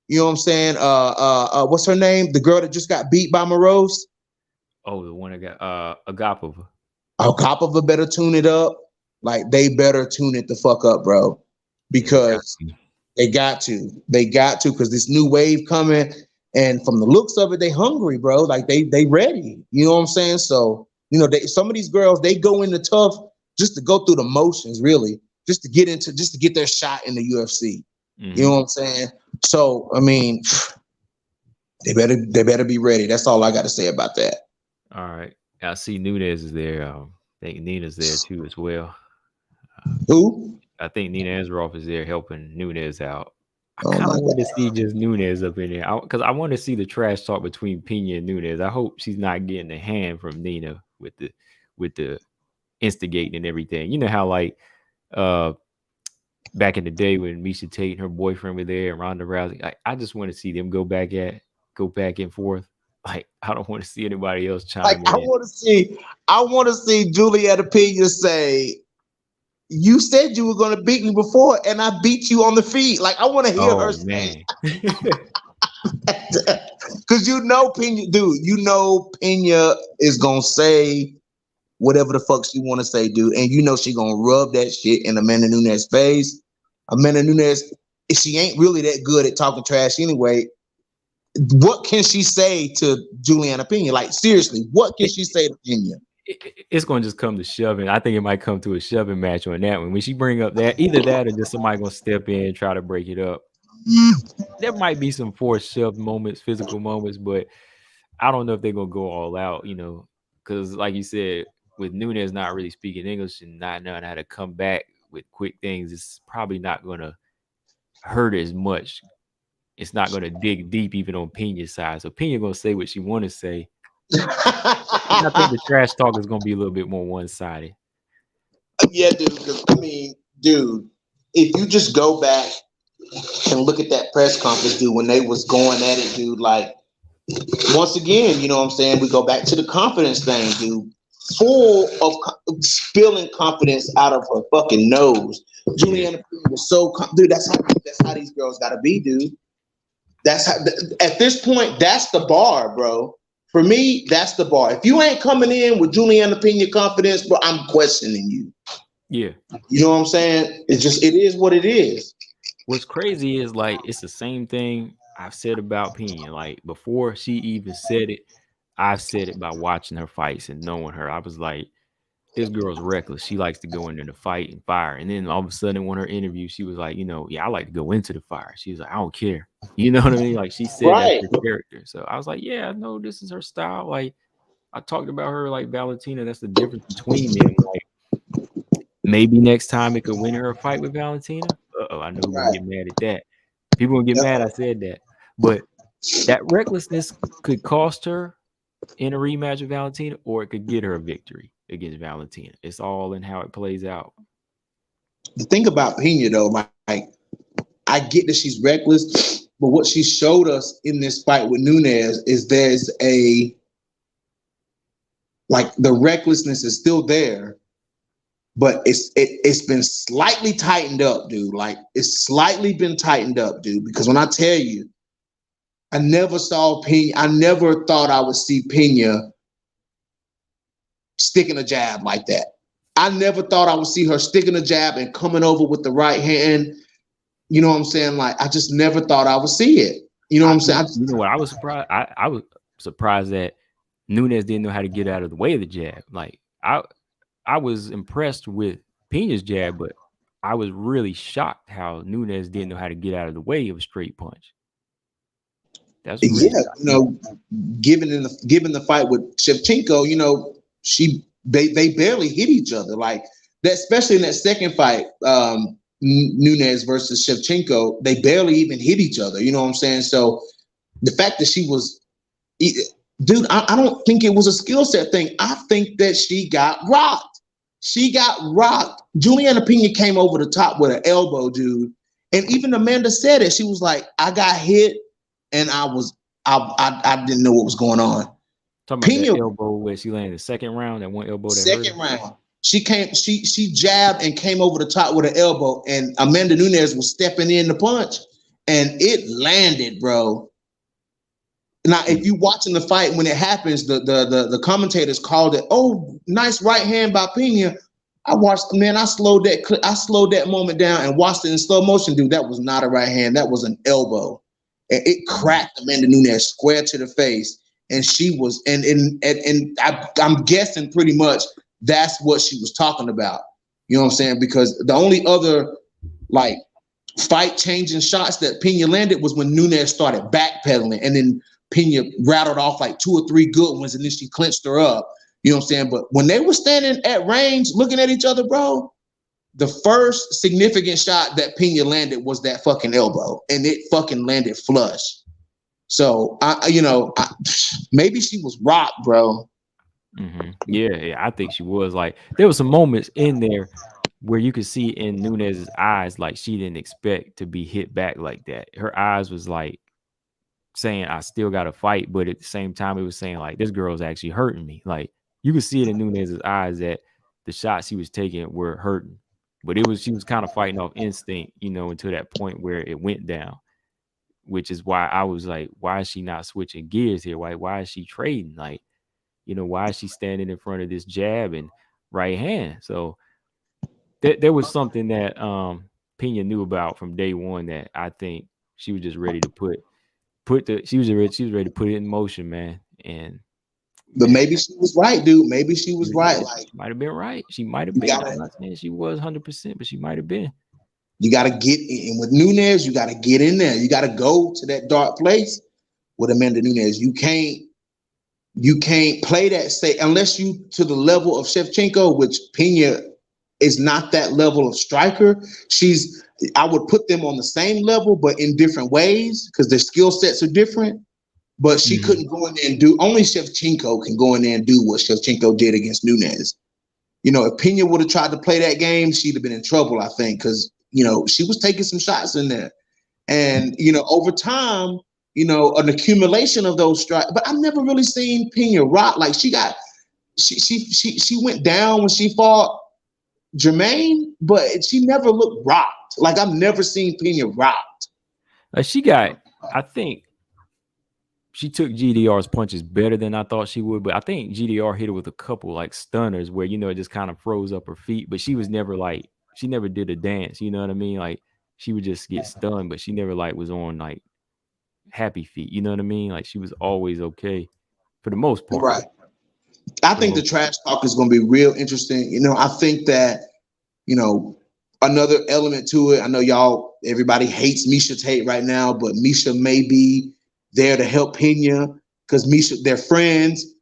You know what I'm saying? What's her name? The girl that just got beat by Morose. Oh, the one that got Agapova. Alcapova better tune it up. Like they better tune it the fuck up, bro, Yeah, they got because they got to, because this new wave coming, and from the looks of it, they hungry, bro. Like they ready. You know what I'm saying? So some of these girls, they go into tough just to go through the motions, really, just to get their shot in the UFC. You know what I'm saying? So I mean, they better be ready. That's all I got to say about that. All right. I see Nunez is there. I think Nina's there too as well. Who? I think Nina Ansaroff is there helping Nunez out. I Oh kind my of want to god. see just Nunez up in there because I want to see the trash talk between Pena and Nunez. I hope she's not getting a hand from Nina with the instigating and everything. You know how like uh back in the day when Misha Tate and her boyfriend were there and Ronda Rousey. I just want to see them go back and forth. Like I don't want to see anybody else Like chime in. I want to see Juliana Pena say, "You said you were going to beat me before, and I beat you on the feet." Like I want to hear her Oh say, man. because Pena, dude. Pena is gonna say whatever the fuck she want to say, dude, and she gonna rub that shit in Amanda Nunes' face. Amanda Nunes, if she ain't really that good at talking trash anyway, what can she say to Juliana Pena? Like seriously, what can she say to Pena? It's going to just come to shoving. I think it might come to a shoving match on that one. When she bring up that, either that or just somebody going to step in and try to break it up. There might be some forced shove moments, physical moments, but I don't know if they're going to go all out, because like you said, with Nunes not really speaking English and not knowing how to come back with quick things, it's probably not going to hurt as much. It's not going to dig deep even on Pena's side. So Pena going to say what she want to say. And I think the trash talk is going to be a little bit more one-sided. Yeah, dude. Because I mean, dude, if you just go back and look at that press conference, dude, when they was going at it, dude, like once again, you know what I'm saying? We go back to the confidence thing, dude. Full of spilling confidence out of her fucking nose. Juliana was so, dude. That's how these girls gotta be, dude. That's how. At this point, that's the bar, bro. For me, that's the bar. If you ain't coming in with Juliana Pena confidence, bro, I'm questioning you. Yeah. You know what I'm saying? It is what it is. What's crazy is like it's the same thing I've said about Pena. Like before she even said it, I've said it by watching her fights and knowing her. I was like, this girl's reckless. She likes to go in there to fight and fire. And then all of a sudden, on her interview, she was like, yeah, I like to go into the fire. She was like, I don't care. You know what I mean? Like she said that's Right. her character. So I was like, yeah, I know this is her style. Like I talked about her like Valentina. That's the difference between them. Like maybe next time it could win her a fight with Valentina. I know who's gonna Right. get mad at that. People gonna get mad I said that. But that recklessness could cost her in a rematch with Valentina, or it could get her a victory against Valentina. It's all in how it plays out. The thing about Pena, though, like I get that she's reckless, but what she showed us in this fight with Nunes is there's the recklessness is still there, but it's been slightly tightened up, dude. Like it's slightly been tightened up, dude. Because when I tell you, I never saw Pena. I never thought I would see Pena sticking a jab like that. I never thought I would see her sticking a jab and coming over with the right hand. You know what I'm saying? Like I just never thought I would see it. You know what I'm saying? You know what? I was surprised. I was surprised that Nunes didn't know how to get out of the way of the jab. Like I was impressed with Pena's jab, but I was really shocked how Nunes didn't know how to get out of the way of a straight punch. That's really Yeah, given the fight with Shevchenko, they barely hit each other like that, especially in that second fight, Nunes versus Shevchenko, they barely even hit each other. You know what I'm saying? So the fact that she was, dude, I don't think it was a skill set thing. I think that she got rocked. She got rocked. Juliana Pena came over the top with an elbow, dude. And even Amanda said it. She was like, I got hit and I didn't know what was going on. talking about that elbow where she landed the second round, that one elbow that hurt her. Second round. She jabbed and came over the top with an elbow, and Amanda Nunes was stepping in the punch, and it landed, bro. Now, if you watching the fight when it happens, the commentators called it, oh, nice right hand by Pena. I watched, man, I slowed that moment down and watched it in slow motion, dude. That was not a right hand. That was an elbow. And it cracked Amanda Nunes square to the face. And she was, I'm guessing pretty much that's what she was talking about. You know what I'm saying? Because the only other like fight changing shots that Pena landed was when Nunes started backpedaling, and then Pena rattled off like 2 or 3 good ones, and then she clinched her up. You know what I'm saying? But when they were standing at range looking at each other, bro, the first significant shot that Pena landed was that fucking elbow, and it fucking landed flush. So maybe she was rocked, bro. Yeah, I think she was. Like, there was some moments in there where you could see in Nunes's eyes, like she didn't expect to be hit back like that. Her eyes was like saying, "I still got to fight," but at the same time, it was saying like, "This girl's actually hurting me." Like, you could see it in Nunes's eyes that the shots he was taking were hurting, but she was kind of fighting off instinct, until that point where it went down. Which is why I was like, why is she not switching gears here? Why is she trading? Like, why is she standing in front of this jab and right hand? So there was something that Pena knew about from day one that I think she was just ready to she was ready to put it in motion, man. And But man, maybe she was right, dude. Maybe she was right. Like, she might have been right. She might have you been. I'm gotta not saying she was 100%, but she might have been. you gotta get in with Nunes. You gotta get in there. You gotta go to that dark place with Amanda Nunes. You can't play that say unless you to the level of Shevchenko, which Pena is not that level of striker. I would put them on the same level, but in different ways because their skill sets are different. But she couldn't go in there and do. Only Shevchenko can go in there and do what Shevchenko did against Nunes. If Pena would have tried to play that game, she'd have been in trouble, I think, because she was taking some shots in there, and over time, an accumulation of those strikes. But I've never really seen Pena rock. Like she went down when she fought Jermaine, but she never looked rocked. Like I've never seen Pena rocked. Like I think she took GDR's punches better than I thought she would, but I think GDR hit her with a couple like stunners where it just kind of froze up her feet. But she was never like she never did a dance. You know what I mean? Like she would just get stunned, but she never like was on like happy feet. You know what I mean? Like she was always okay for the most part. Right. I think the trash talk is going to be real interesting. I think that another element to it. I know everybody hates Miesha Tate right now, but Miesha may be there to help Pena because they're friends.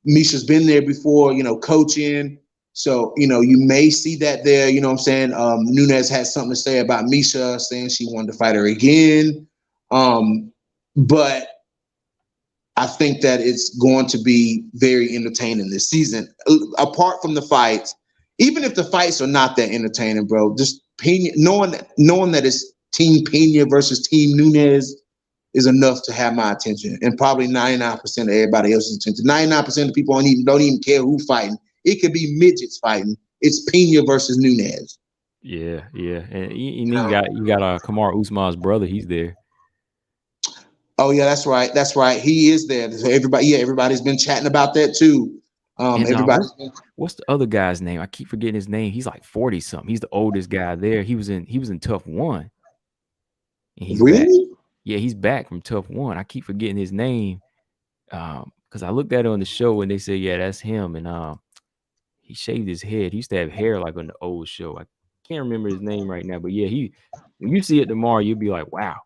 Misha's been there before, coaching. So, you may see that there, you know what I'm saying? Nunes had something to say about Miesha, saying she wanted to fight her again. But I think that it's going to be very entertaining this season. Apart from the fights, even if the fights are not that entertaining, bro, just Pena, knowing that it's Team Pena versus Team Nunes is enough to have my attention, and probably 99% of everybody else's attention. 99% of people don't even care who's fighting. It could be midgets fighting. It's Pena versus Nunes. Yeah, and you got Kamar Usman's brother. He's there. Oh yeah, that's right. That's right. He is there. So everybody's been chatting about that too. What's the other guy's name? I keep forgetting his name. He's like 40 something. He's the oldest guy there. He was in Tough One, and he's back. Really? Yeah, he's back from Tough One. I keep forgetting his name because I looked at it on the show and they said, yeah, that's him. And he shaved his head. He used to have hair like on the old show. I can't remember his name right now, but yeah, when you see it tomorrow, you'll be like, wow,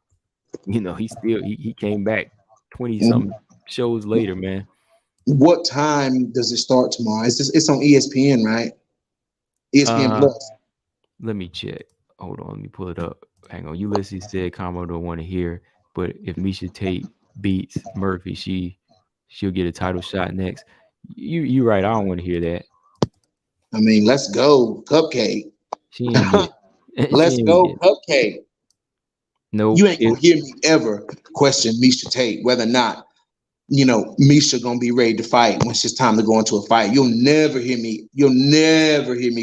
he came back 20 something shows later, man. What time does it start tomorrow? It's on ESPN, right? ESPN Plus. Let me check. Hold on, let me pull it up. Hang on. Ulysses said Combo don't want to hear, but if Miesha Tate beats Murphy, she'll get a title shot next. You right. I don't want to hear that. I mean, let's go, Cupcake. She ain't get. Let's go, Cupcake. No, You ain't gonna hear me ever question Miesha Tate whether or not Miesha gonna be ready to fight when it's time to go into a fight. You'll never hear me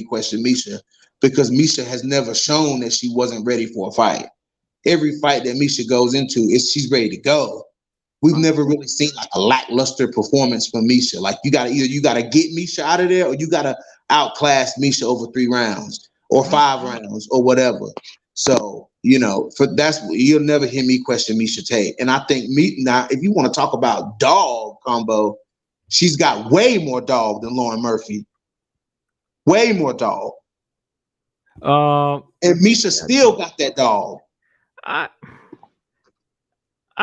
question Miesha because Miesha has never shown that she wasn't ready for a fight. Every fight that Miesha goes into she's ready to go. we've never really seen like a lackluster performance from Misha. Like you gotta get Misha out of there, or you gotta outclass Misha over 3 rounds or 5 rounds or whatever. So for you'll never hear me question Misha Tate. And I think now, if you want to talk about dog combo, she's got way more dog than Lauren Murphy. Way more dog. And Misha still got that dog. I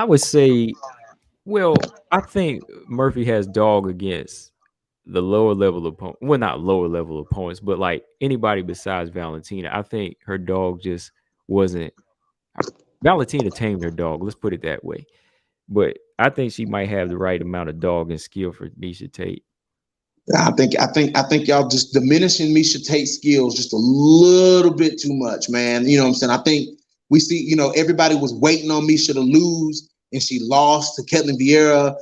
would say, well, I think Murphy has dog against the lower level opponent. Well, not lower level opponents, but like anybody besides Valentina. I think her dog just wasn't. Valentina tamed her dog. Let's put it that way. But I think she might have the right amount of dog and skill for Misha Tate. I think y'all just diminishing Misha Tate's skills just a little bit too much, man. You know what I'm saying? I think we see, everybody was waiting on Misha to lose, and she lost to Ketlin Vieira.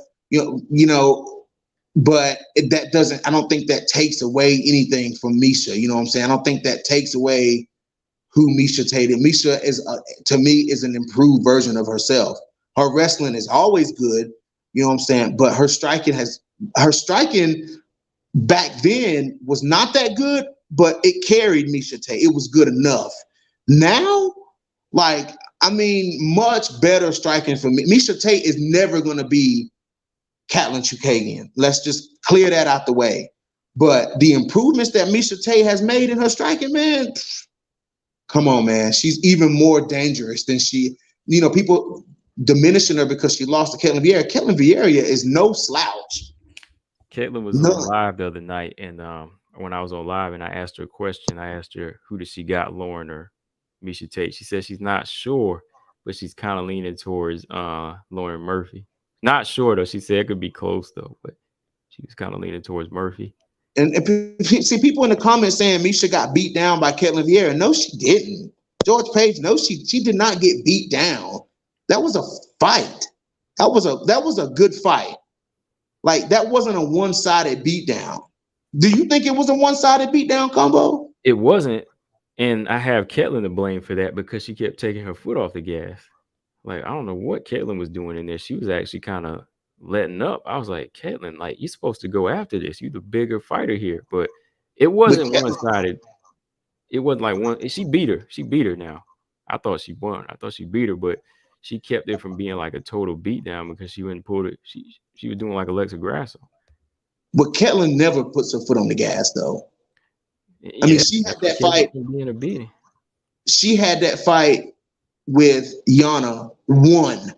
But that doesn't. I don't think that takes away anything from Misha. You know what I'm saying? I don't think that takes away who Misha Tate is. Misha to me, is an improved version of herself. Her wrestling is always good. You know what I'm saying? But her striking back then was not that good, but it carried Misha Tate. It was good enough. Now, much better striking for me. Misha Tate is never going to be Katlyn Chookagian. Let's just clear that out the way. But the improvements that Misha Tate has made in her striking, man, come on, man. She's even more dangerous than people diminishing her because she lost to Ketlin Vieira. Ketlin Vieira is no slouch. Caitlin was on live the other night, and when I was on live and I asked her a question, I asked her who did she got, Lauren or Misha Tate. She said she's not sure, but she's kind of leaning towards Lauren Murphy. Not sure though. She said it could be close though, but she was kind of leaning towards Murphy. And see people in the comments saying Misha got beat down by Ketlin Vieira. No, she didn't. George Page, no, she did not get beat down. That was a fight. That was a good fight. Like, that wasn't a one-sided beatdown. Do you think it was a one-sided beatdown combo? It wasn't, and I have Ketlin to blame for that because she kept taking her foot off the gas. Like, I don't know what Ketlin was doing in there. She was actually kind of letting up. I was like, Ketlin, like, you're supposed to go after this. You're the bigger fighter here. But it wasn't one-sided. It wasn't like one. She beat her. She beat her now. I thought she won. I thought she beat her, but she kept it from being like a total beatdown because she wouldn't pull it. She was doing like Alexa Grasso. But Ketlin never puts her foot on the gas, though. Yeah, I mean, she had that fight. Being a beating. She had that fight with Joanna won.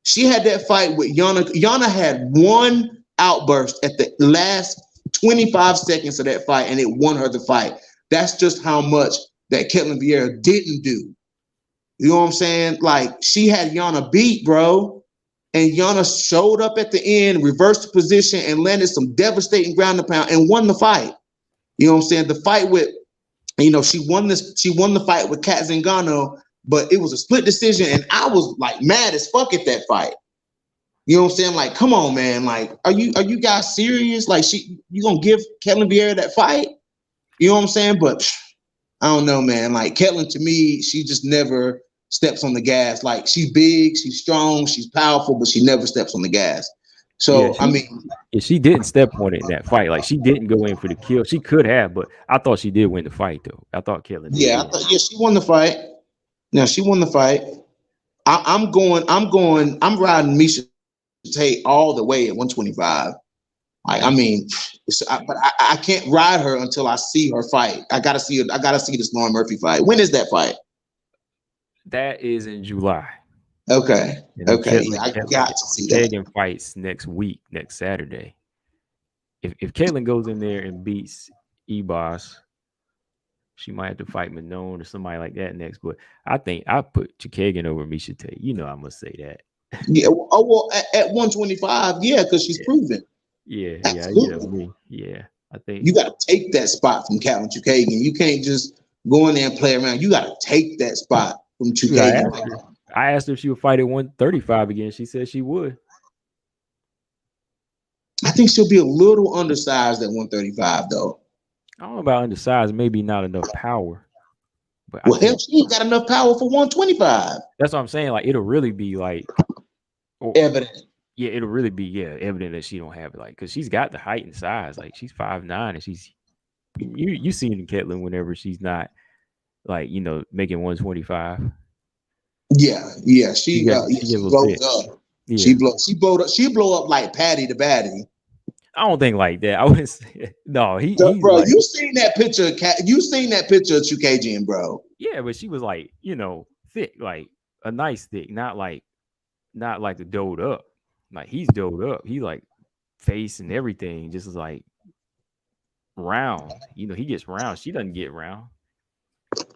She had that fight with Joanna. Joanna had one outburst at the last 25 seconds of that fight, and it won her the fight. That's just how much that Ketlin Vieira didn't do. You know what I'm saying? Like, she had Joanna beat, bro. And Joanna showed up at the end, reversed the position, and landed some devastating ground and pound and won the fight. You know what I'm saying? The fight with, she won the fight with Kat Zingano, but it was a split decision, and I was like mad as fuck at that fight. You know what I'm saying? Like, come on, man. Like, are you guys serious? Like, you gonna give Ketlin Vieira that fight? You know what I'm saying? But I don't know, man. Like, Ketlin, to me, she just never steps on the gas. Like, she's big, she's strong, she's powerful, but she never steps on the gas. So, yeah, she didn't step on it in that fight. Like, she didn't go in for the kill. She could have, but I thought she did win the fight, though. I thought Ketlin did. Yeah, she won the fight. Now, she won the fight. I'm riding Misha Tate all the way at 125. Like, I mean, but I can't ride her until I see her fight. I gotta see this Lauren Murphy fight. When is that fight? That is in July. Okay. Okay. I got to see that. Kagan fights next week, next Saturday. If Caitlin goes in there and beats Ebos, she might have to fight Manon or somebody like that next. But I think I put Chookagian over Misha Tate. You know I must say that. Yeah. Oh, well, at 125, yeah, because she's proven. Yeah. Yeah. I think you got to take that spot from Katlyn Chookagian. You can't just go in there and play around. You got to take that spot from Chookagian. I asked her if she would fight at 135 again. She said she would. I think she'll be a little undersized at 135, though. I don't know about undersized. Maybe not enough power. But hell, she ain't got enough power for 125. That's what I'm saying. Like, it'll really be like or evident. yeah, it'll really be evident that she don't have it, like, because she's got the height and size, like she's 5'9", and she's you seen Ketlin whenever she's not like making 125. Yeah, yeah. She get a She little blows thick. up. Yeah, She blowed up. She blow up like Patty the Batty. I don't think like that. I wouldn't say no. He's Bro, like you seen that picture? You seen that picture of Chukagian, bro? yeah, but she was like thick, like a nice thick, not like the doed up. Like he's doed up. He like face and everything just is like round. He gets round. She doesn't get round.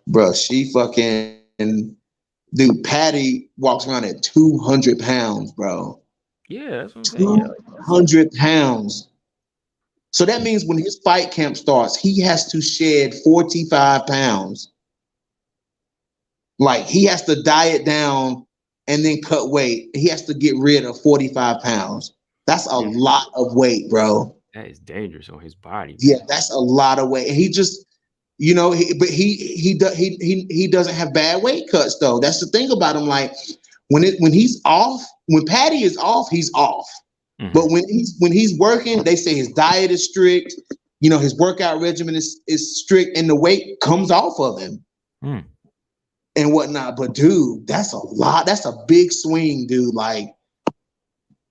Bro, she fucking dude. Patty walks around at 200 pounds, bro. Yeah, that's what I'm saying. Yeah, Two like that's hundred pounds. So that means when his fight camp starts, he has to shed 45 pounds. Like he has to diet down and then cut weight. He has to get rid of 45 pounds. That's a yeah, lot of weight, bro. that is dangerous on his body, Yeah, man. that's a lot of weight. He just, but he doesn't have bad weight cuts though. That's the thing about him. Like when he's off, when Patty is off, he's off. Hmm. But when he's working, they say his diet is strict. His workout regimen is strict, and the weight comes off of him Mm. and whatnot. But dude, that's a lot. That's a big swing, dude. Like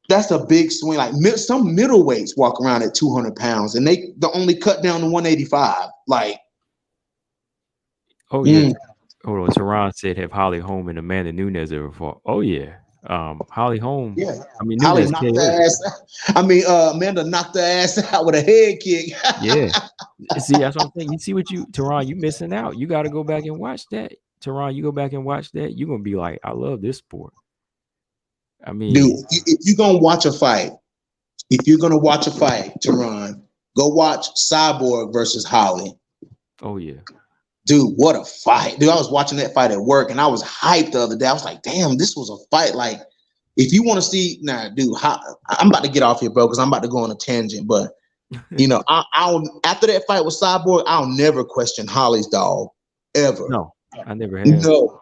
that's a big swing. Like some middleweights walk around at 200 pounds, and they only cut down to 185. Like, Oh yeah. mm, Hold on. Tehran said have Holly Holm and Amanda Nunes ever fought? Oh yeah. Holly Holm. yeah, I mean Holly Nunes knocked KO. her ass. I mean, Amanda knocked her ass out with a head kick. Yeah. See, that's what I'm saying. You see what Tehran, you missing out. You got to go back and watch that. Tehran, you go back and watch that. You're gonna be like, I love this sport. I Dude, mean, if you're gonna watch a fight, if you're gonna watch a fight, Teron, go watch Cyborg versus Holly. oh yeah. Dude, what a fight. Dude, I was watching that fight at work and I was hyped the other day. I was like, damn, this was a fight. Like, if you want to see, nah, dude, I'm about to get off here, bro, because I'm about to go on a tangent. But, I'll after that fight with Cyborg, I'll never question Holly's dog. Ever. No, I never have. No.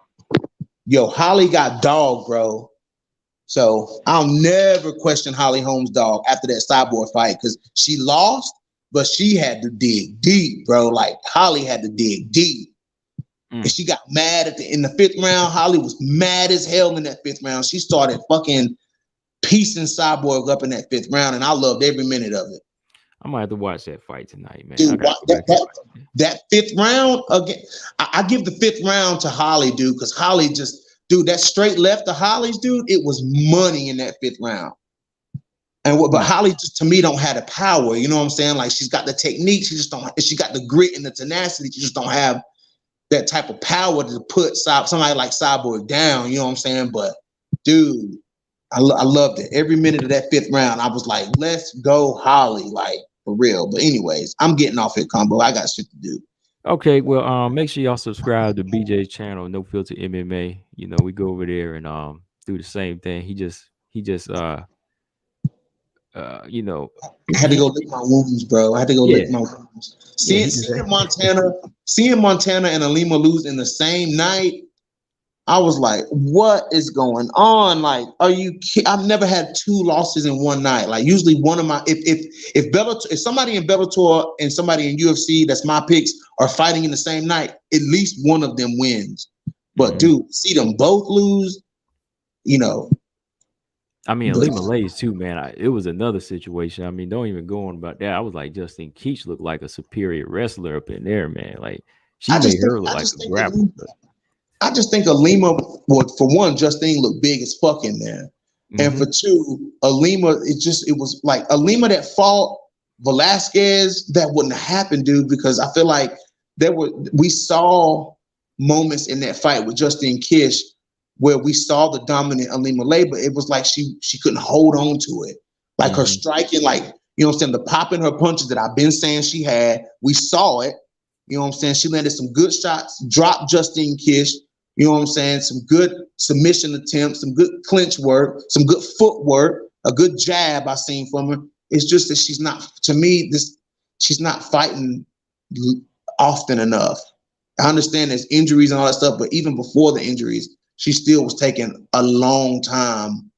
Yo, Holly got dog, bro. So I'll never question Holly Holm's dog after that Cyborg fight because she lost, but she had to dig deep, bro. Like Holly had to dig deep. And Mm. she got mad in the fifth round. Holly was mad as hell in that fifth round. She started fucking piecing Cyborg up in that fifth round, and I loved every minute of it. I might have to watch that fight tonight, man. I Dude, gotta go back and watch it. that fifth round again. I give the fifth round to Holly, dude, because Holly just, dude, that straight left to Holly's, dude, it was money in that fifth round. But Mm. Holly just to me don't have the power. You know what I'm saying? Like she's got the technique, she just don't. She got the grit and the tenacity. She just don't have that type of power to put somebody like Cyborg down. You know what I'm saying? But dude, I loved it. Every minute of that fifth round, I was like, let's go, Holly, like for real. But anyways, I'm getting off it, combo. I got shit to do. Okay, well, make sure y'all subscribe to BJ's channel, No Filter MMA. We go over there and do the same thing. He just you know, I had to go lick my wounds, bro. I had to go yeah, lick my wounds. yeah, Seeing he just seeing Montana, seeing Montana and Alima lose in the same night, I was like, what is going on? Like, are you I've never had two losses in one night. Like usually one of my if Bellator, if somebody in Bellator and somebody in UFC that's my picks are fighting in the same night, at least one of them wins. But Mhm. dude, see them both lose, you know. I mean, But Alima Lays too, man. It was another situation. I mean, don't even go on about that. I was like, Justin Keach looked like a superior wrestler up in there, man. Like she I made just think her look I like just a think grappler. I just think Alima, well, for one, Justine looked big as fuck in there. And Hmm. for two, Alima, it was like Alima that fought Velasquez, that wouldn't have happened, dude, because I feel like we saw moments in that fight with Justine Kish where we saw the dominant Alima Lay, but it was like she couldn't hold on to it. Like her Hmm. striking, like, you know what I'm saying, the pop in her punches that I've been saying she had, we saw it. You know what I'm saying? She landed some good shots, dropped Justine Kish. You know what I'm saying? Some good submission attempts, some good clinch work, some good footwork, a good jab I seen from her. It's just that she's not, to me, she's not fighting often enough. I understand there's injuries and all that stuff, but even before the injuries, she still was taking a long time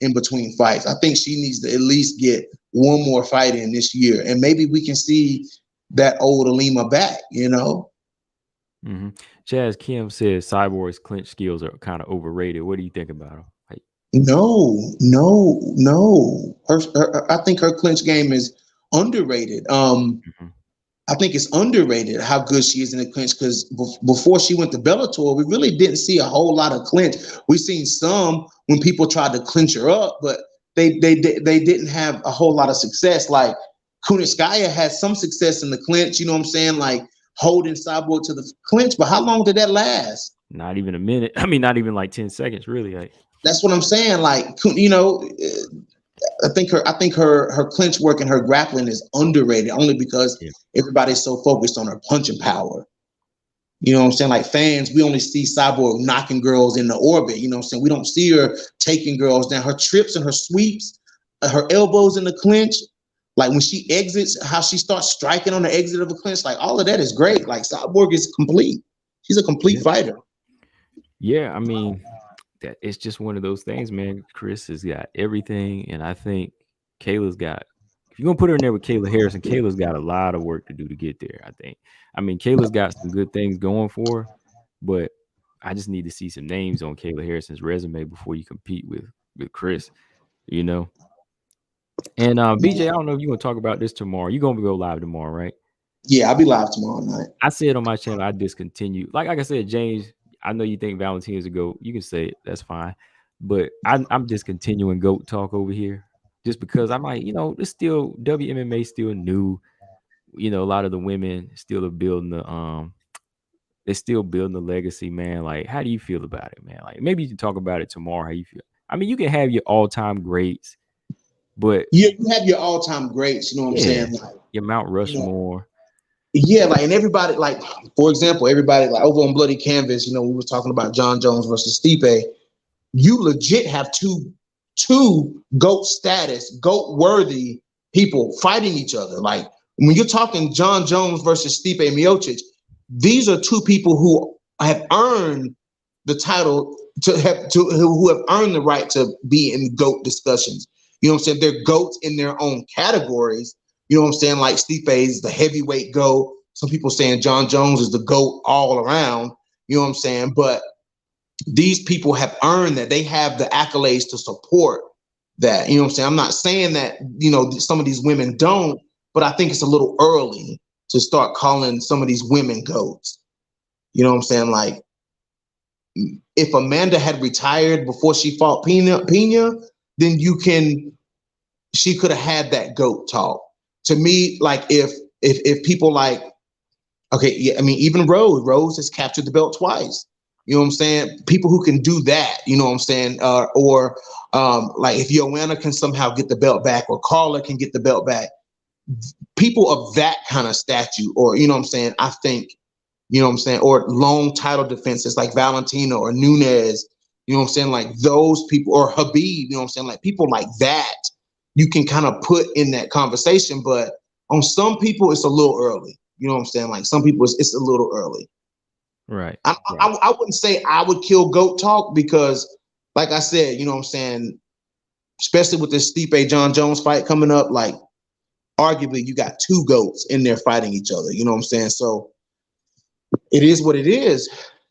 in between fights. I think she needs to at least get one more fight in this year, and maybe we can see that old Alima back. Hmm. Chaz Kim says Cyborg's clinch skills are kind of overrated. What do you think about him? Like, No, no, no. I think her clinch game is underrated. mhm. I think it's underrated how good she is in the clinch because before she went to Bellator, we really didn't see a whole lot of clinch. We seen some when people tried to clinch her up, but they didn't have a whole lot of success. Like Kunitskaya had some success in the clinch, you know what I'm saying? Like holding Cyborg to the clinch, but how long did that last? Not even a minute. I mean, not even like 10 seconds, really. Like, That's what I'm saying. Like, I think her clinch work and her grappling is underrated only because yeah, everybody's so focused on her punching power. You know what I'm saying? Like fans, we only see Cyborg knocking girls in the orbit. You know what I'm saying? We don't see her taking girls down. Her trips and her sweeps, her elbows in the clinch, like when she exits, how she starts striking on the exit of a clinch, like all of that is great. Like Cyborg is complete. She's a complete yeah, fighter. yeah. I mean, that it's just one of those things, man. Chris has got everything, and I think Kayla's got. If you're gonna put her in there with Kayla Harrison, Kayla's got a lot of work to do to get there. I think. I mean, Kayla's got some good things going for her, but I just need to see some names on Kayla Harrison's resume before you compete with Chris. You know. And BJ, I don't know if you want to talk about this tomorrow. You're gonna go live tomorrow, right? Yeah, I'll be live tomorrow night. I said on my channel, I discontinued. Like I said, James, I know you think Valentina's a goat. You can say it. That's fine. But I'm discontinuing goat talk over here just because I might, it's still WMMA still new. A lot of the women still are building they're still building the legacy, man. Like, how do you feel about it, man? Like, maybe you can talk about it tomorrow. How you feel? I mean, you can have your all time greats, but You have your all time greats. You know what I'm yeah, saying? Like, your Mount you know, Rushmore. yeah, like and everybody, like for example, everybody like over on Bloody Canvas. We were talking about John Jones versus Stipe. You legit have two GOAT status, GOAT worthy people fighting each other. Like when you're talking John Jones versus Stipe Miocic, these are two people who have earned the title who have earned the right to be in GOAT discussions. You know what I'm saying? They're GOATs in their own categories. You know what I'm saying? Like Stipe is the heavyweight GOAT. Some people saying John Jones is the GOAT all around. You know what I'm saying? But these people have earned that. They have the accolades to support that. You know what I'm saying? I'm not saying that, some of these women don't, but I think it's a little early to start calling some of these women GOATs. You know what I'm saying? Like, if Amanda had retired before she fought Pena, then she could have had that GOAT talk. To me, like if people like, okay, yeah, I mean, even Rose has captured the belt twice. You know what I'm saying? People who can do that, you know what I'm saying? Or like if Joanna can somehow get the belt back, or Carla can get the belt back, people of that kind of statue, or you know what I'm saying? I think, you know what I'm saying, or long title defenses like Valentina or Nunes, you know what I'm saying? Like those people, or Habib, you know what I'm saying? Like people like that, you can kind of put in that conversation. But on some people, it's a little early. You know what I'm saying? Like some people, it's a little early. Right. I wouldn't say I would kill GOAT talk because, like I said, you know what I'm saying, especially with this Stipe John Jones fight coming up, like arguably you got two GOATs in there fighting each other. You know what I'm saying? So it is what it is.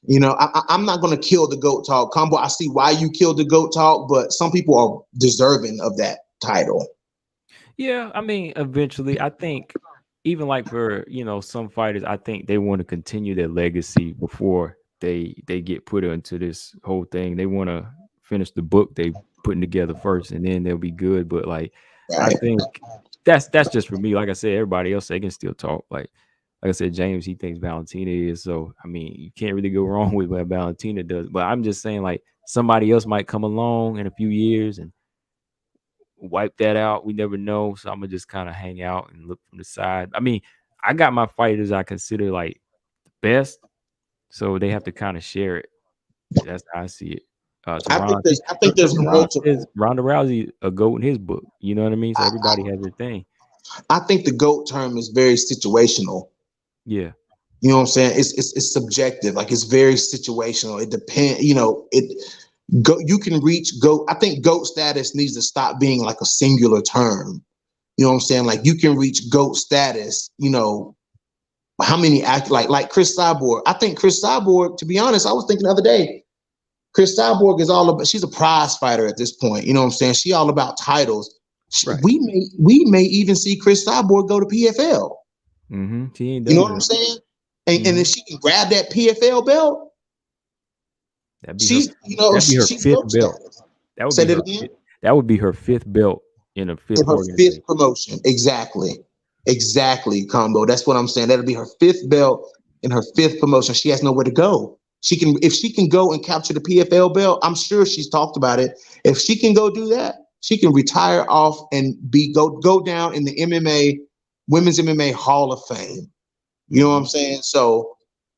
I'm not going to kill the GOAT talk combo. I see why you killed the GOAT talk, but some people are deserving of that title. Yeah, I mean, eventually, I think even like for some fighters, I think they want to continue their legacy before they get put into this whole thing. They want to finish the book they putting together first, and then they'll be good. But like, I Right. think that's just for me. Like I said, everybody else they can still talk. Like I said, James he thinks Valentina is so. I mean, you can't really go wrong with what Valentina does. But I'm just saying, like somebody else might come along in a few years and wipe that out. We never know. So I'm gonna just kind of hang out and look from the side. I mean, I got my fighters I consider like the best, so they have to kind of share it. That's how I see it. I think there's Teron says multiple. Ronda Rousey a goat in his book. You know what I mean? So I, everybody has their thing. I think the GOAT term is very situational. Yeah. You know what I'm saying? It's subjective. Like it's very situational. It depends. It. Go, you can reach goat. I think goat status needs to stop being like a singular term. You know what I'm saying? Like you can reach goat status. You know, how many act like Chris Cyborg? I think Chris Cyborg. To be honest, I was thinking the other day. Chris Cyborg is all about. She's a prize fighter at this point. You know what I'm saying? She all about titles. Right. We may even see Chris Cyborg go to PFL. She ain't You know done what I'm that. saying? And if she can grab that PFL belt, That'd be her. she's you know That'd be her she's fifth goat belt. status. That would Say be that her. again. That would be her fifth belt in a In fifth her fifth organization. promotion. Exactly, combo. That's what I'm saying. That'll be her fifth belt in her fifth promotion. She has nowhere to go. She can if she can go and capture the PFL belt, I'm sure she's talked about it. If she can go do that, she can retire off and go down in the MMA, women's MMA Hall of Fame. You know what I'm Hmm. saying? So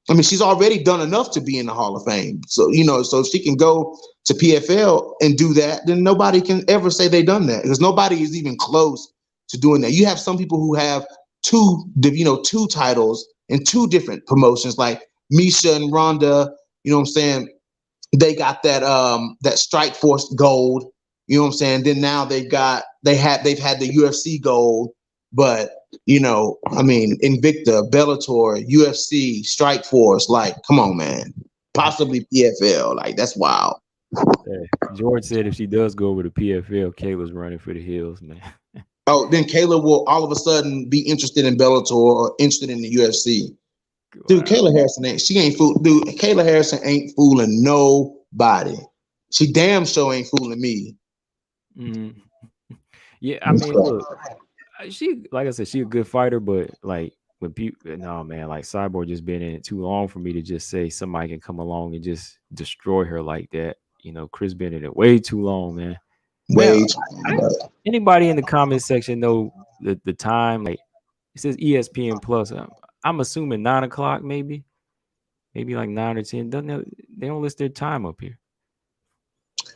I mean, she's already done enough to be in the Hall of Fame. So, so if she can go to PFL and do that, then nobody can ever say they done that because nobody is even close to doing that. You have some people who have two titles in two different promotions, like Misha and Ronda. You know what I'm saying? They got that Strike Force gold. You know what I'm saying? Then now they've had the UFC gold, but I mean, Invicta, Bellator, UFC, Strike Force, like, come on, man. Possibly PFL, like that's wild. Hey, George said if she does go over to PFL, Kayla's running for the hills, man. Oh, then Kayla will all of a sudden be interested in Bellator or interested in the UFC. Dude, Wow. Kayla Harrison ain't fool. Dude, Kayla Harrison ain't fooling nobody. She damn sure ain't fooling me. Mm. Yeah, I mean, look, she like I said, she a good fighter, but like when people, no man, like Cyborg just been in it too long for me to just say somebody can come along and just destroy her like that. Chris been in it way too long, man. Man, Way too I, much. anybody in the comment section know the time? Like it says ESPN Plus. I'm assuming 9 o'clock, maybe like 9 or 10. Doesn't they don't list their time up here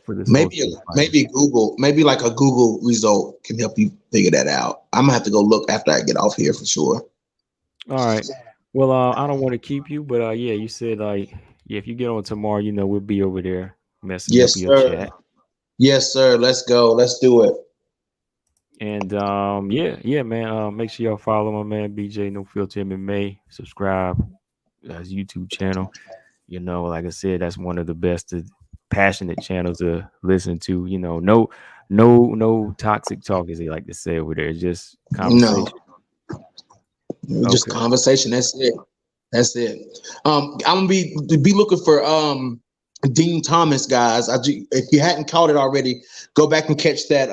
for this Maybe Ultimate Fighter? maybe Google, maybe like a Google result can help you figure that out. I'm gonna have to go look after I get off here for sure. All right. Well, I don't want to keep you, but yeah, you said like yeah, if you get on tomorrow, we'll be over there messing up Yes, your sir. chat. Yes, sir. Let's go. Let's do it. And yeah, man. Make sure y'all follow my man BJ No Filter MMA. Subscribe his YouTube channel. Like I said, that's one of the best, passionate channels to listen to. No toxic talk, as they like to say over there. It's just No, conversation. just Okay. conversation. That's it. That's it. I'm gonna be looking for Dean Thomas, guys. If you hadn't caught it already, go back and catch that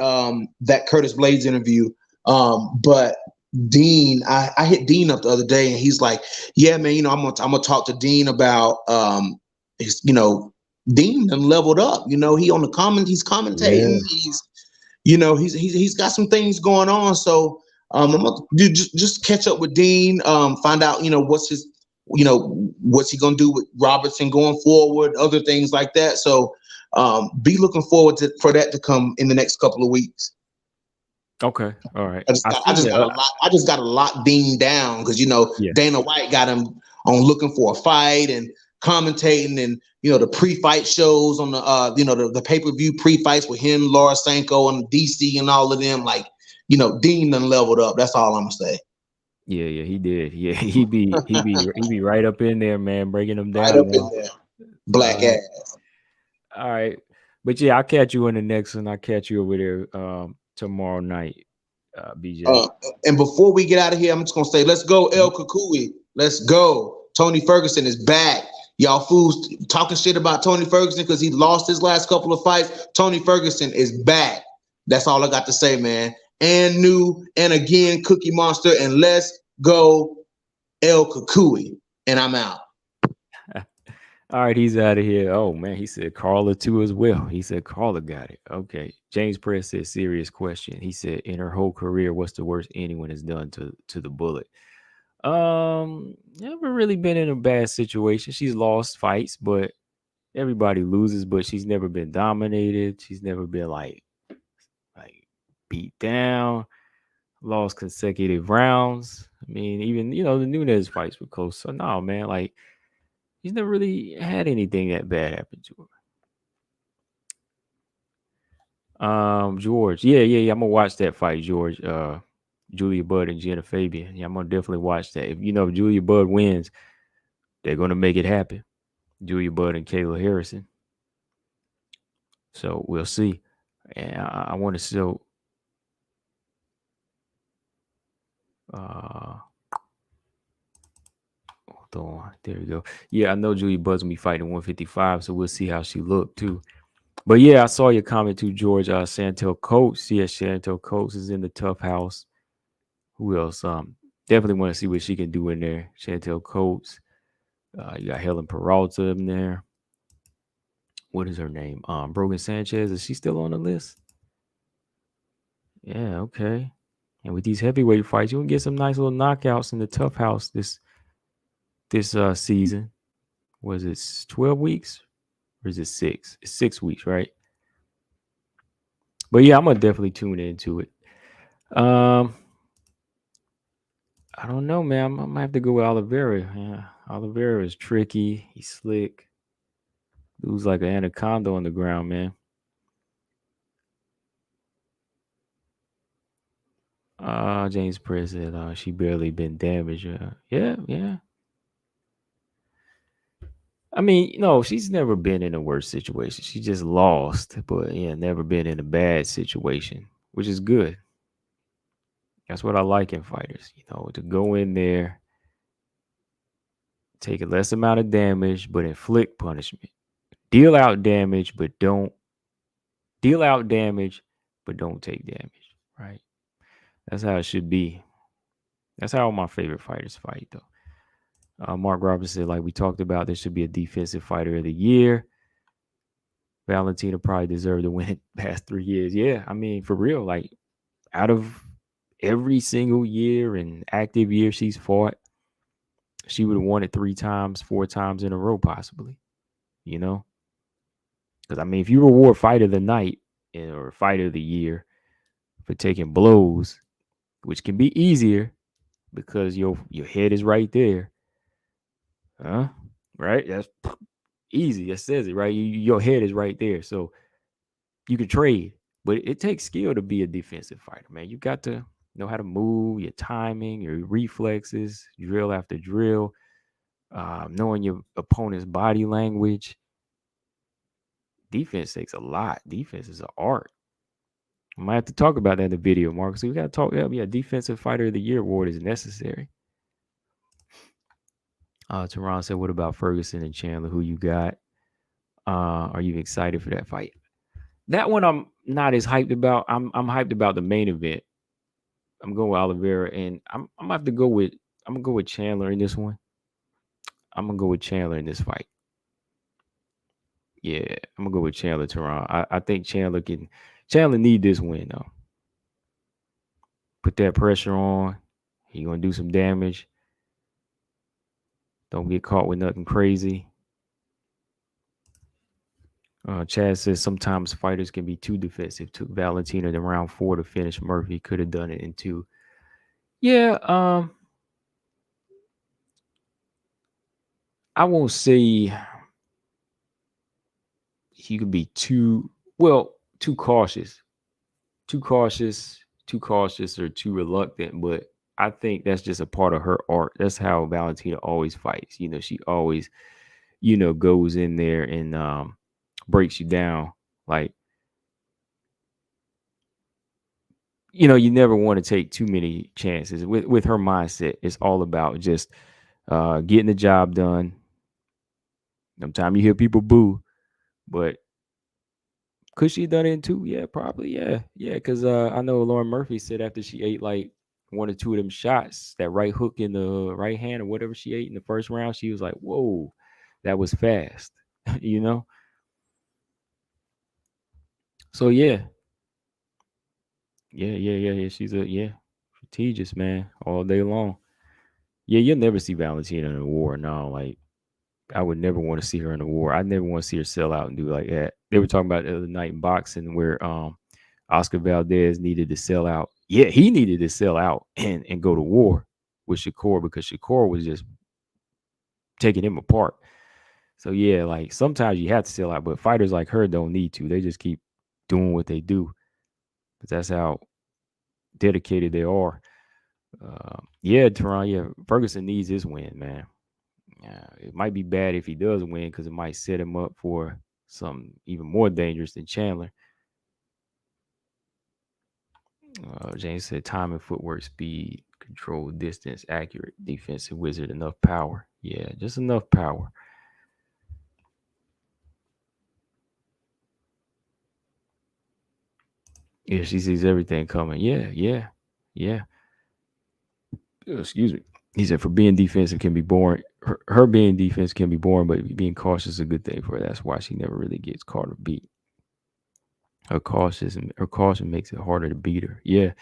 Curtis Blades interview. But Dean, I hit Dean up the other day, and he's like, "Yeah, man, I'm gonna talk to Dean about his, Dean done leveled up. He on the comment, he's commentating. Yeah. He's got some things going on. So I'm gonna just catch up with Dean, find out what's he gonna do with Robertson going forward, other things like that. So be looking forward for that to come in the next couple of weeks. Okay. All right. I just I got I seen just that. got a lot. I just got to lock Dean down because Yeah. Dana White got him on looking for a fight and commentating and the pre-fight shows on the pay-per-view pre-fights with him, Laura Sanko, and DC and all of them. Like Dean done leveled up. That's all I'm gonna say. Yeah, he did. Yeah, he be right up in there, man, breaking them Right down, up in man. there, All black right. ass. All right. But yeah, I'll catch you in the next one. I'll catch you over there tomorrow night, BJ. Uh, and before we get out of here, I'm just gonna say, let's go, El Kukui. Let's go. Tony Ferguson is back. Y'all fools talking shit about Tony Ferguson because he lost his last couple of fights. Tony Ferguson is back. That's all I got to say, man. And new and again, Cookie Monster, and let's go, El Kukui. And I'm out. All right, he's out of here. Oh man, he said Carla too as well. He said Carla got it. Okay. James Press said serious question. He said in her whole career, what's the worst anyone has done to the bullet? Never really been in a bad situation. She's lost fights, but everybody loses, but she's never been dominated. She's never been like beat down, lost consecutive rounds. I mean, even the Nunez fights were close. So no, man, like he's never really had anything that bad happen to her. George. Yeah. I'm gonna watch that fight, George. Julia Budd and Jenna Fabian. Yeah, I'm gonna definitely watch that. If Julia Budd wins, they're gonna make it happen. Julia Budd and Kayla Harrison. So we'll see. And I want to still uh hold on. There you go. Yeah, I know Julia Budd's gonna be fighting 155, so we'll see how she looked too. But yeah, I saw your comment too, George. Chantel Coates. Yeah, Chantel Coates is in the tough house. Who else? Definitely want to see what she can do in there. Chantel Coates. You got Helen Peralta in there. What is her name? Brogan Sanchez. Is she still on the list? Yeah, okay. And with these heavyweight fights, you can get some nice little knockouts in the tough house this season. Was it 12 weeks or is it 6? It's 6 weeks, right? But yeah, I'm gonna definitely tune into it. Um, I don't know, man. I might have to go with Oliveira. Yeah, Oliveira is tricky. He's slick. Dude's like an anaconda on the ground, man. James Press said she barely been damaged. Yeah. I mean, she's never been in a worse situation. She just lost, but yeah, never been in a bad situation, which is good. That's what I like in fighters, to go in there, take a less amount of damage, but inflict punishment. Deal out damage, but don't deal out damage, but don't take damage. Right? That's how it should be. That's how all my favorite fighters fight, though. Mark Robinson said, like we talked about, there should be a defensive fighter of the year. Valentina probably deserved to win it past 3 years. Yeah, I mean, for real, like out of every single year and active year she's fought, she would have won it 3 times, 4 times in a row, possibly. You know, because I mean, if you reward fight of the night or fight of the year for taking blows, which can be easier because your head is right there, huh? Right? That's easy. That says it, right? Your head is right there, so you can trade, but it takes skill to be a defensive fighter, man. You got to know how to move, your timing, your reflexes, drill after drill, knowing your opponent's body language. Defense takes a lot. Defense is an art. I might have to talk about that in the video, Mark. So we got to talk. Yeah, defensive fighter of the year award is necessary. Teron said, "What about Ferguson and Chandler? Who you got? Are you excited for that fight?" That one I'm not as hyped about. I'm hyped about the main event. I'm going with Oliveira, and I'm gonna have to go with Chandler in this one. I'm gonna go with Chandler in this fight. Yeah, I'm gonna go with Chandler Teron. I think Chandler need this win though. Put that pressure on. He gonna do some damage. Don't get caught with nothing crazy. Chad says sometimes fighters can be too defensive. Took Valentina in round 4 to finish Murphy. Could have done it in 2. Yeah, I won't say he could be too cautious. Too cautious or too reluctant, but I think that's just a part of her art. That's how Valentina always fights. She always, goes in there and breaks you down. Like, you never want to take too many chances. With her mindset, it's all about just getting the job done. Sometimes you hear people boo, but could she have done it in 2? Yeah, probably. Yeah. Because I know Lauren Murphy said after she ate like 1 or 2 of them shots, that right hook in the right hand or whatever she ate in the first round, she was like, "Whoa, that was fast," you know. So yeah. She's strategist, man, all day long. Yeah, you'll never see Valentina in a war. No, like I would never want to see her in a war. I never want to see her sell out and do like that. They were talking about the other night in boxing where Oscar Valdez needed to sell out. Yeah, he needed to sell out and go to war with Shakur because Shakur was just taking him apart. So yeah, like sometimes you have to sell out, but fighters like her don't need to. They just keep doing what they do. But that's how dedicated they are. Yeah, Teron. Yeah, Ferguson needs his win, man. Yeah, it might be bad if he does win because it might set him up for something even more dangerous than Chandler. James said timing, footwork, speed, control, distance, accurate, defensive wizard, enough power. Yeah, just enough power. Yeah, she sees everything coming. Yeah, yeah, yeah. Excuse me. He said for being defensive can be boring. Her being defense can be boring, but being cautious is a good thing for her. That's why she never really gets caught or beat. Her caution makes it harder to beat her. Yeah.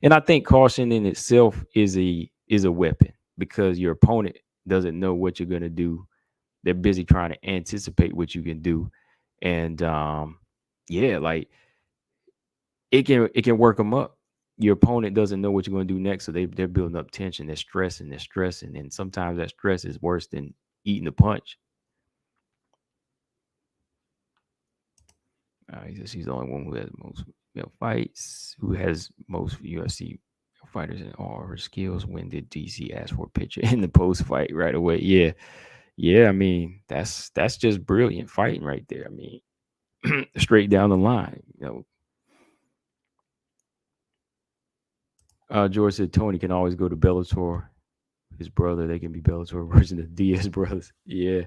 And I think caution in itself is a weapon because your opponent doesn't know what you're gonna do. They're busy trying to anticipate what you can do. And yeah, like it can work them up. Your opponent doesn't know what you're going to do next, so they're building up tension. They're stressing, and sometimes that stress is worse than eating a punch. He says she's the only one who has most fights, who has most UFC fighters in all her skills. When did DC ask for a picture in the post fight right away? Yeah, yeah. I mean, that's just brilliant fighting right there. I mean, straight down the line. George said Tony can always go to Bellator. His brother, they can be Bellator version of Diaz brothers. Yeah,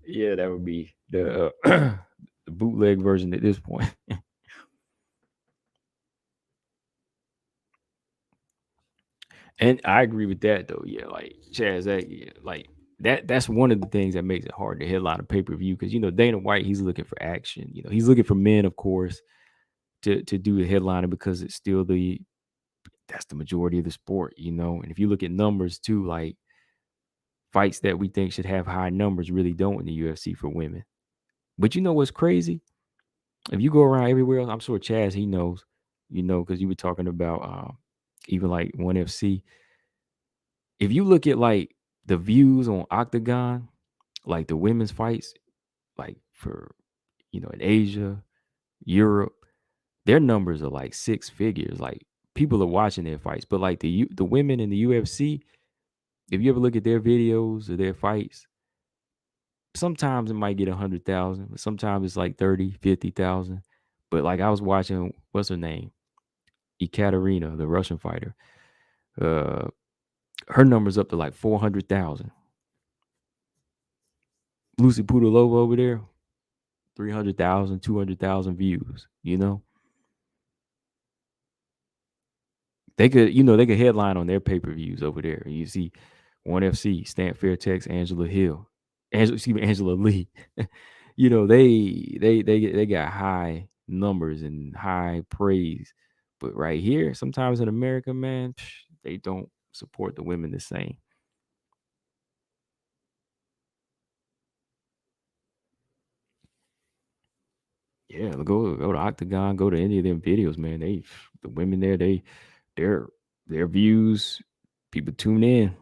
yeah, that would be the bootleg version at this point. And I agree with that though. Yeah, like Chaz, that yeah, like that's one of the things that makes it hard to headline a pay per view because Dana White he's looking for action. He's looking for men, of course, to do the headliner because it's still that's the majority of the sport. And if you look at numbers too, like fights that we think should have high numbers really don't in the UFC for women. But you know what's crazy? If you go around everywhere else, I'm sure Chaz he knows, because you were talking about even like ONE FC. If you look at like the views on Octagon, like the women's fights, like for in Asia, Europe, their numbers are like six figures. Like people are watching their fights, but like the women in the UFC, if you ever look at their videos or their fights, sometimes it might get 100,000, but sometimes it's like 30, 50,000. But like I was watching, what's her name? Ekaterina, the Russian fighter. Uh, her number's up to like 400,000. Lucy Pudilova over there, 300,000, 200,000 views. They could headline on their pay per views over there. You see, ONE FC, Stan Fairtex, Angela Hill, Angela Lee. They got high numbers and high praise, but right here, sometimes in America, man, they don't support the women the same. Yeah, go to Octagon, go to any of them videos, man. The women there, their their views, people tune in.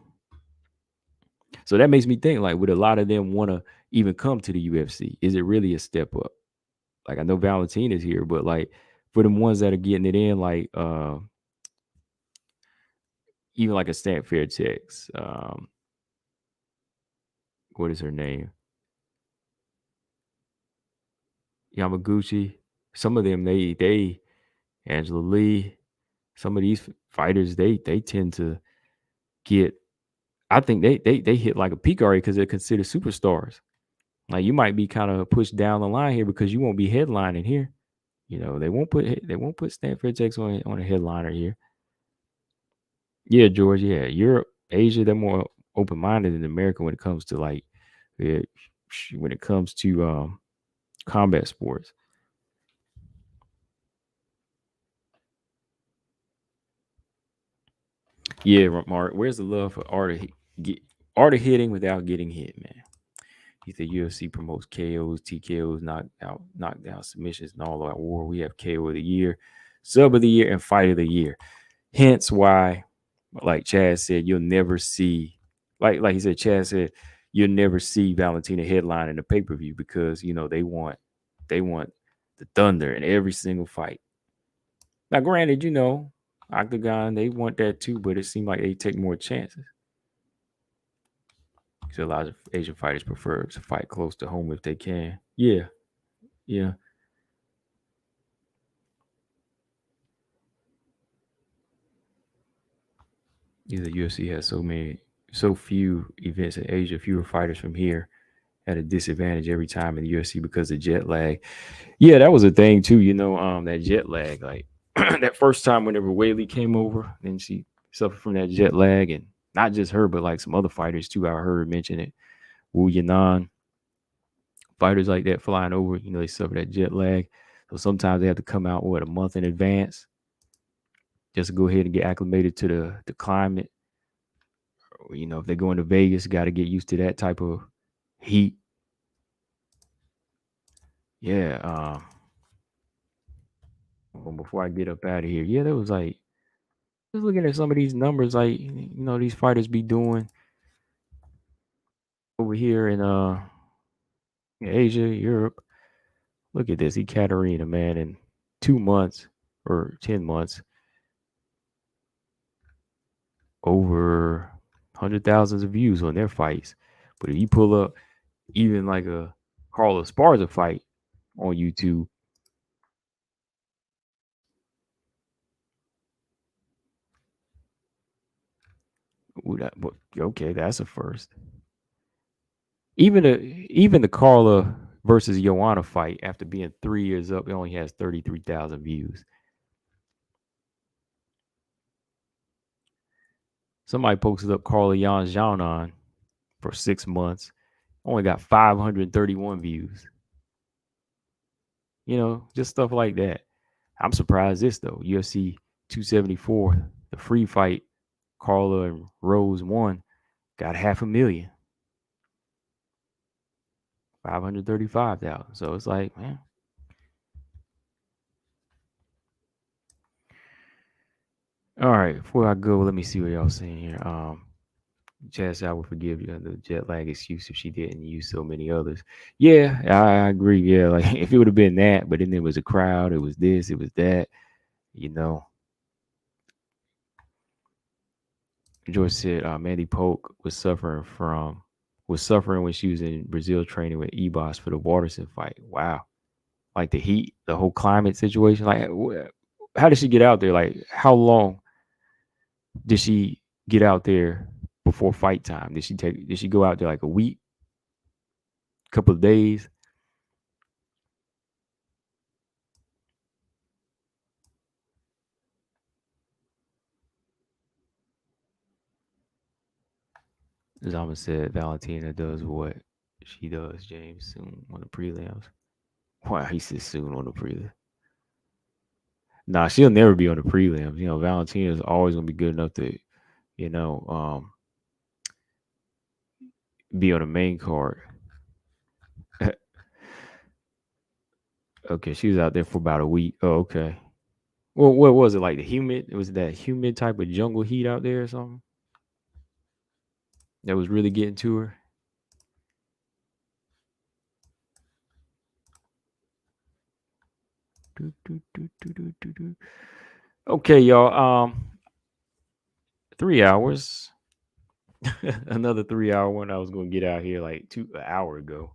So that makes me think like would a lot of them want to even come to the UFC? Is it really a step up? Like I know Valentine is here, but like for them ones that are getting it in, like even like a Stamp Fair Text, what is her name? Yamaguchi. Some of them they Angela Lee, some of these fighters they tend to get I think they hit like a peak already because they're considered superstars. Like you might be kind of pushed down the line here because you won't be headlining here. They won't put Stanford Tex on a headliner here. Yeah, George. Yeah, Europe, Asia, they're more open minded than America when it comes to like yeah, when it comes to combat sports. Yeah, Mark. Where's the love for art of hitting without getting hit, man? He said UFC promotes KOs, TKOs, knockdown submissions, and all out war. We have KO of the year, sub of the year, and fight of the year. Hence why, like Chad said, you'll never see, like he said, Chad said, you'll never see Valentina headline in the pay per view because they want the Thunder in every single fight. Now, granted, Octagon, they want that too, but it seemed like they take more chances. So a lot of Asian fighters prefer to fight close to home if they can. Yeah, yeah. The UFC has so few events in Asia, fewer fighters from here at a disadvantage every time in the UFC because of jet lag. Yeah, that was a thing too. That jet lag. Like that first time, whenever Weili came over, then she suffered from that jet lag, and not just her, but like some other fighters too. I heard mention it. Wu Yanan, fighters like that flying over, they suffer that jet lag. So sometimes they have to come out a month in advance just to go ahead and get acclimated to the climate. If they're going to Vegas, got to get used to that type of heat. Yeah. But before I get up out of here, yeah, there was like just looking at some of these numbers, like these fighters be doing over here in Asia, Europe. Look at this, Ekaterina, man, in 2 months or 10 months, over 100,000 of views on their fights. But if you pull up even like a Carla Esparza fight on YouTube, okay, that's a first. Even the Carla versus Joanna fight, after being 3 years up, it only has 33,000 views. Somebody posted up Carla Joanna for 6 months, only got 531 views. Just stuff like that. I'm surprised this though. UFC 274, the free fight, Carla and Rose won, got 500,000. 535,000. So it's like, man. All right, before I go, let me see what y'all saying here. Chaz, I would forgive you the jet lag excuse if she didn't use so many others. Yeah, I agree. Yeah, like if it would have been that, but then there was a crowd, it was this, it was that, you know. George said Mandy Polk was suffering when she was in Brazil training with Ebos for the Waterson fight. Wow, like the heat, the whole climate situation. Like, how did she get out there? Like, how long did she get out there before fight time? Did she go out there like a week, couple of days? Zama said Valentina does what she does, James, soon on the prelims. Wow, he said soon on the prelims. Nah, she'll never be on the prelims. Valentina is always gonna be good enough to, you know, um, be on the main card. Okay, she was out there for about a week. Oh, okay. Well, what was it like? The humid? It was that humid type of jungle heat out there or something that was really getting to her. Okay, y'all. 3 hours. Another 3 hour one. I was gonna get out here like an hour ago,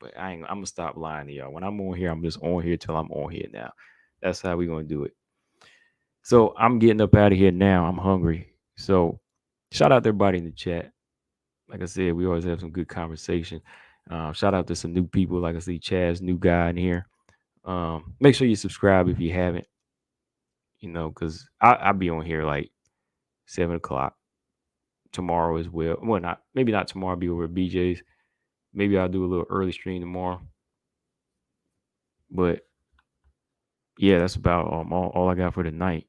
but I'm gonna stop lying to y'all. When I'm on here, I'm just on here till I'm on here now. That's how we gonna do it. So I'm getting up out of here now. I'm hungry. So shout out to everybody in the chat. Like I said, we always have some good conversation. Shout out to some new people. Like I see Chaz, new guy in here. Make sure you subscribe if you haven't. Because I'll be on here like 7 o'clock tomorrow as well. Well, not maybe not tomorrow. I'll be over at BJ's. Maybe I'll do a little early stream tomorrow. But yeah, that's about all I got for tonight.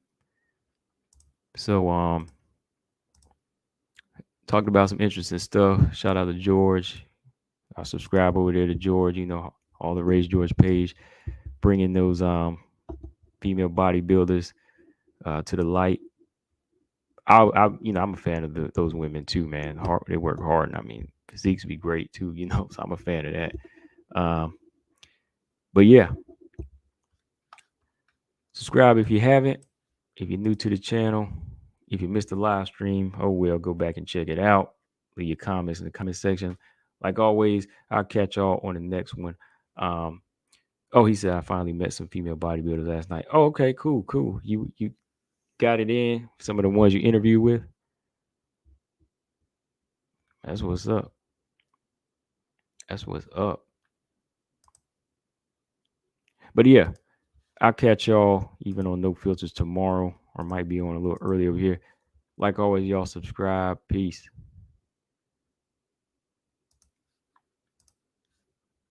So talked about some interesting stuff. Shout out to George. I subscribe over there to George. All the Raise George page, bringing those female bodybuilders to the light. I'm a fan of those women too, man. They work hard, and I mean, physiques be great too. So I'm a fan of that. But yeah, Subscribe if you haven't. If you're new to the channel, if you missed the live stream, oh well, go back and check it out. Leave your comments in the comment section. Like always, I'll catch y'all on the next one. Um, oh, he said I finally met some female bodybuilders last night. Oh, okay, cool, cool. You got it in. Some of the ones you interviewed with. That's what's up. That's what's up. But yeah, I'll catch y'all even on No Filters tomorrow, or might be on a little early over here. Like always, y'all subscribe. Peace.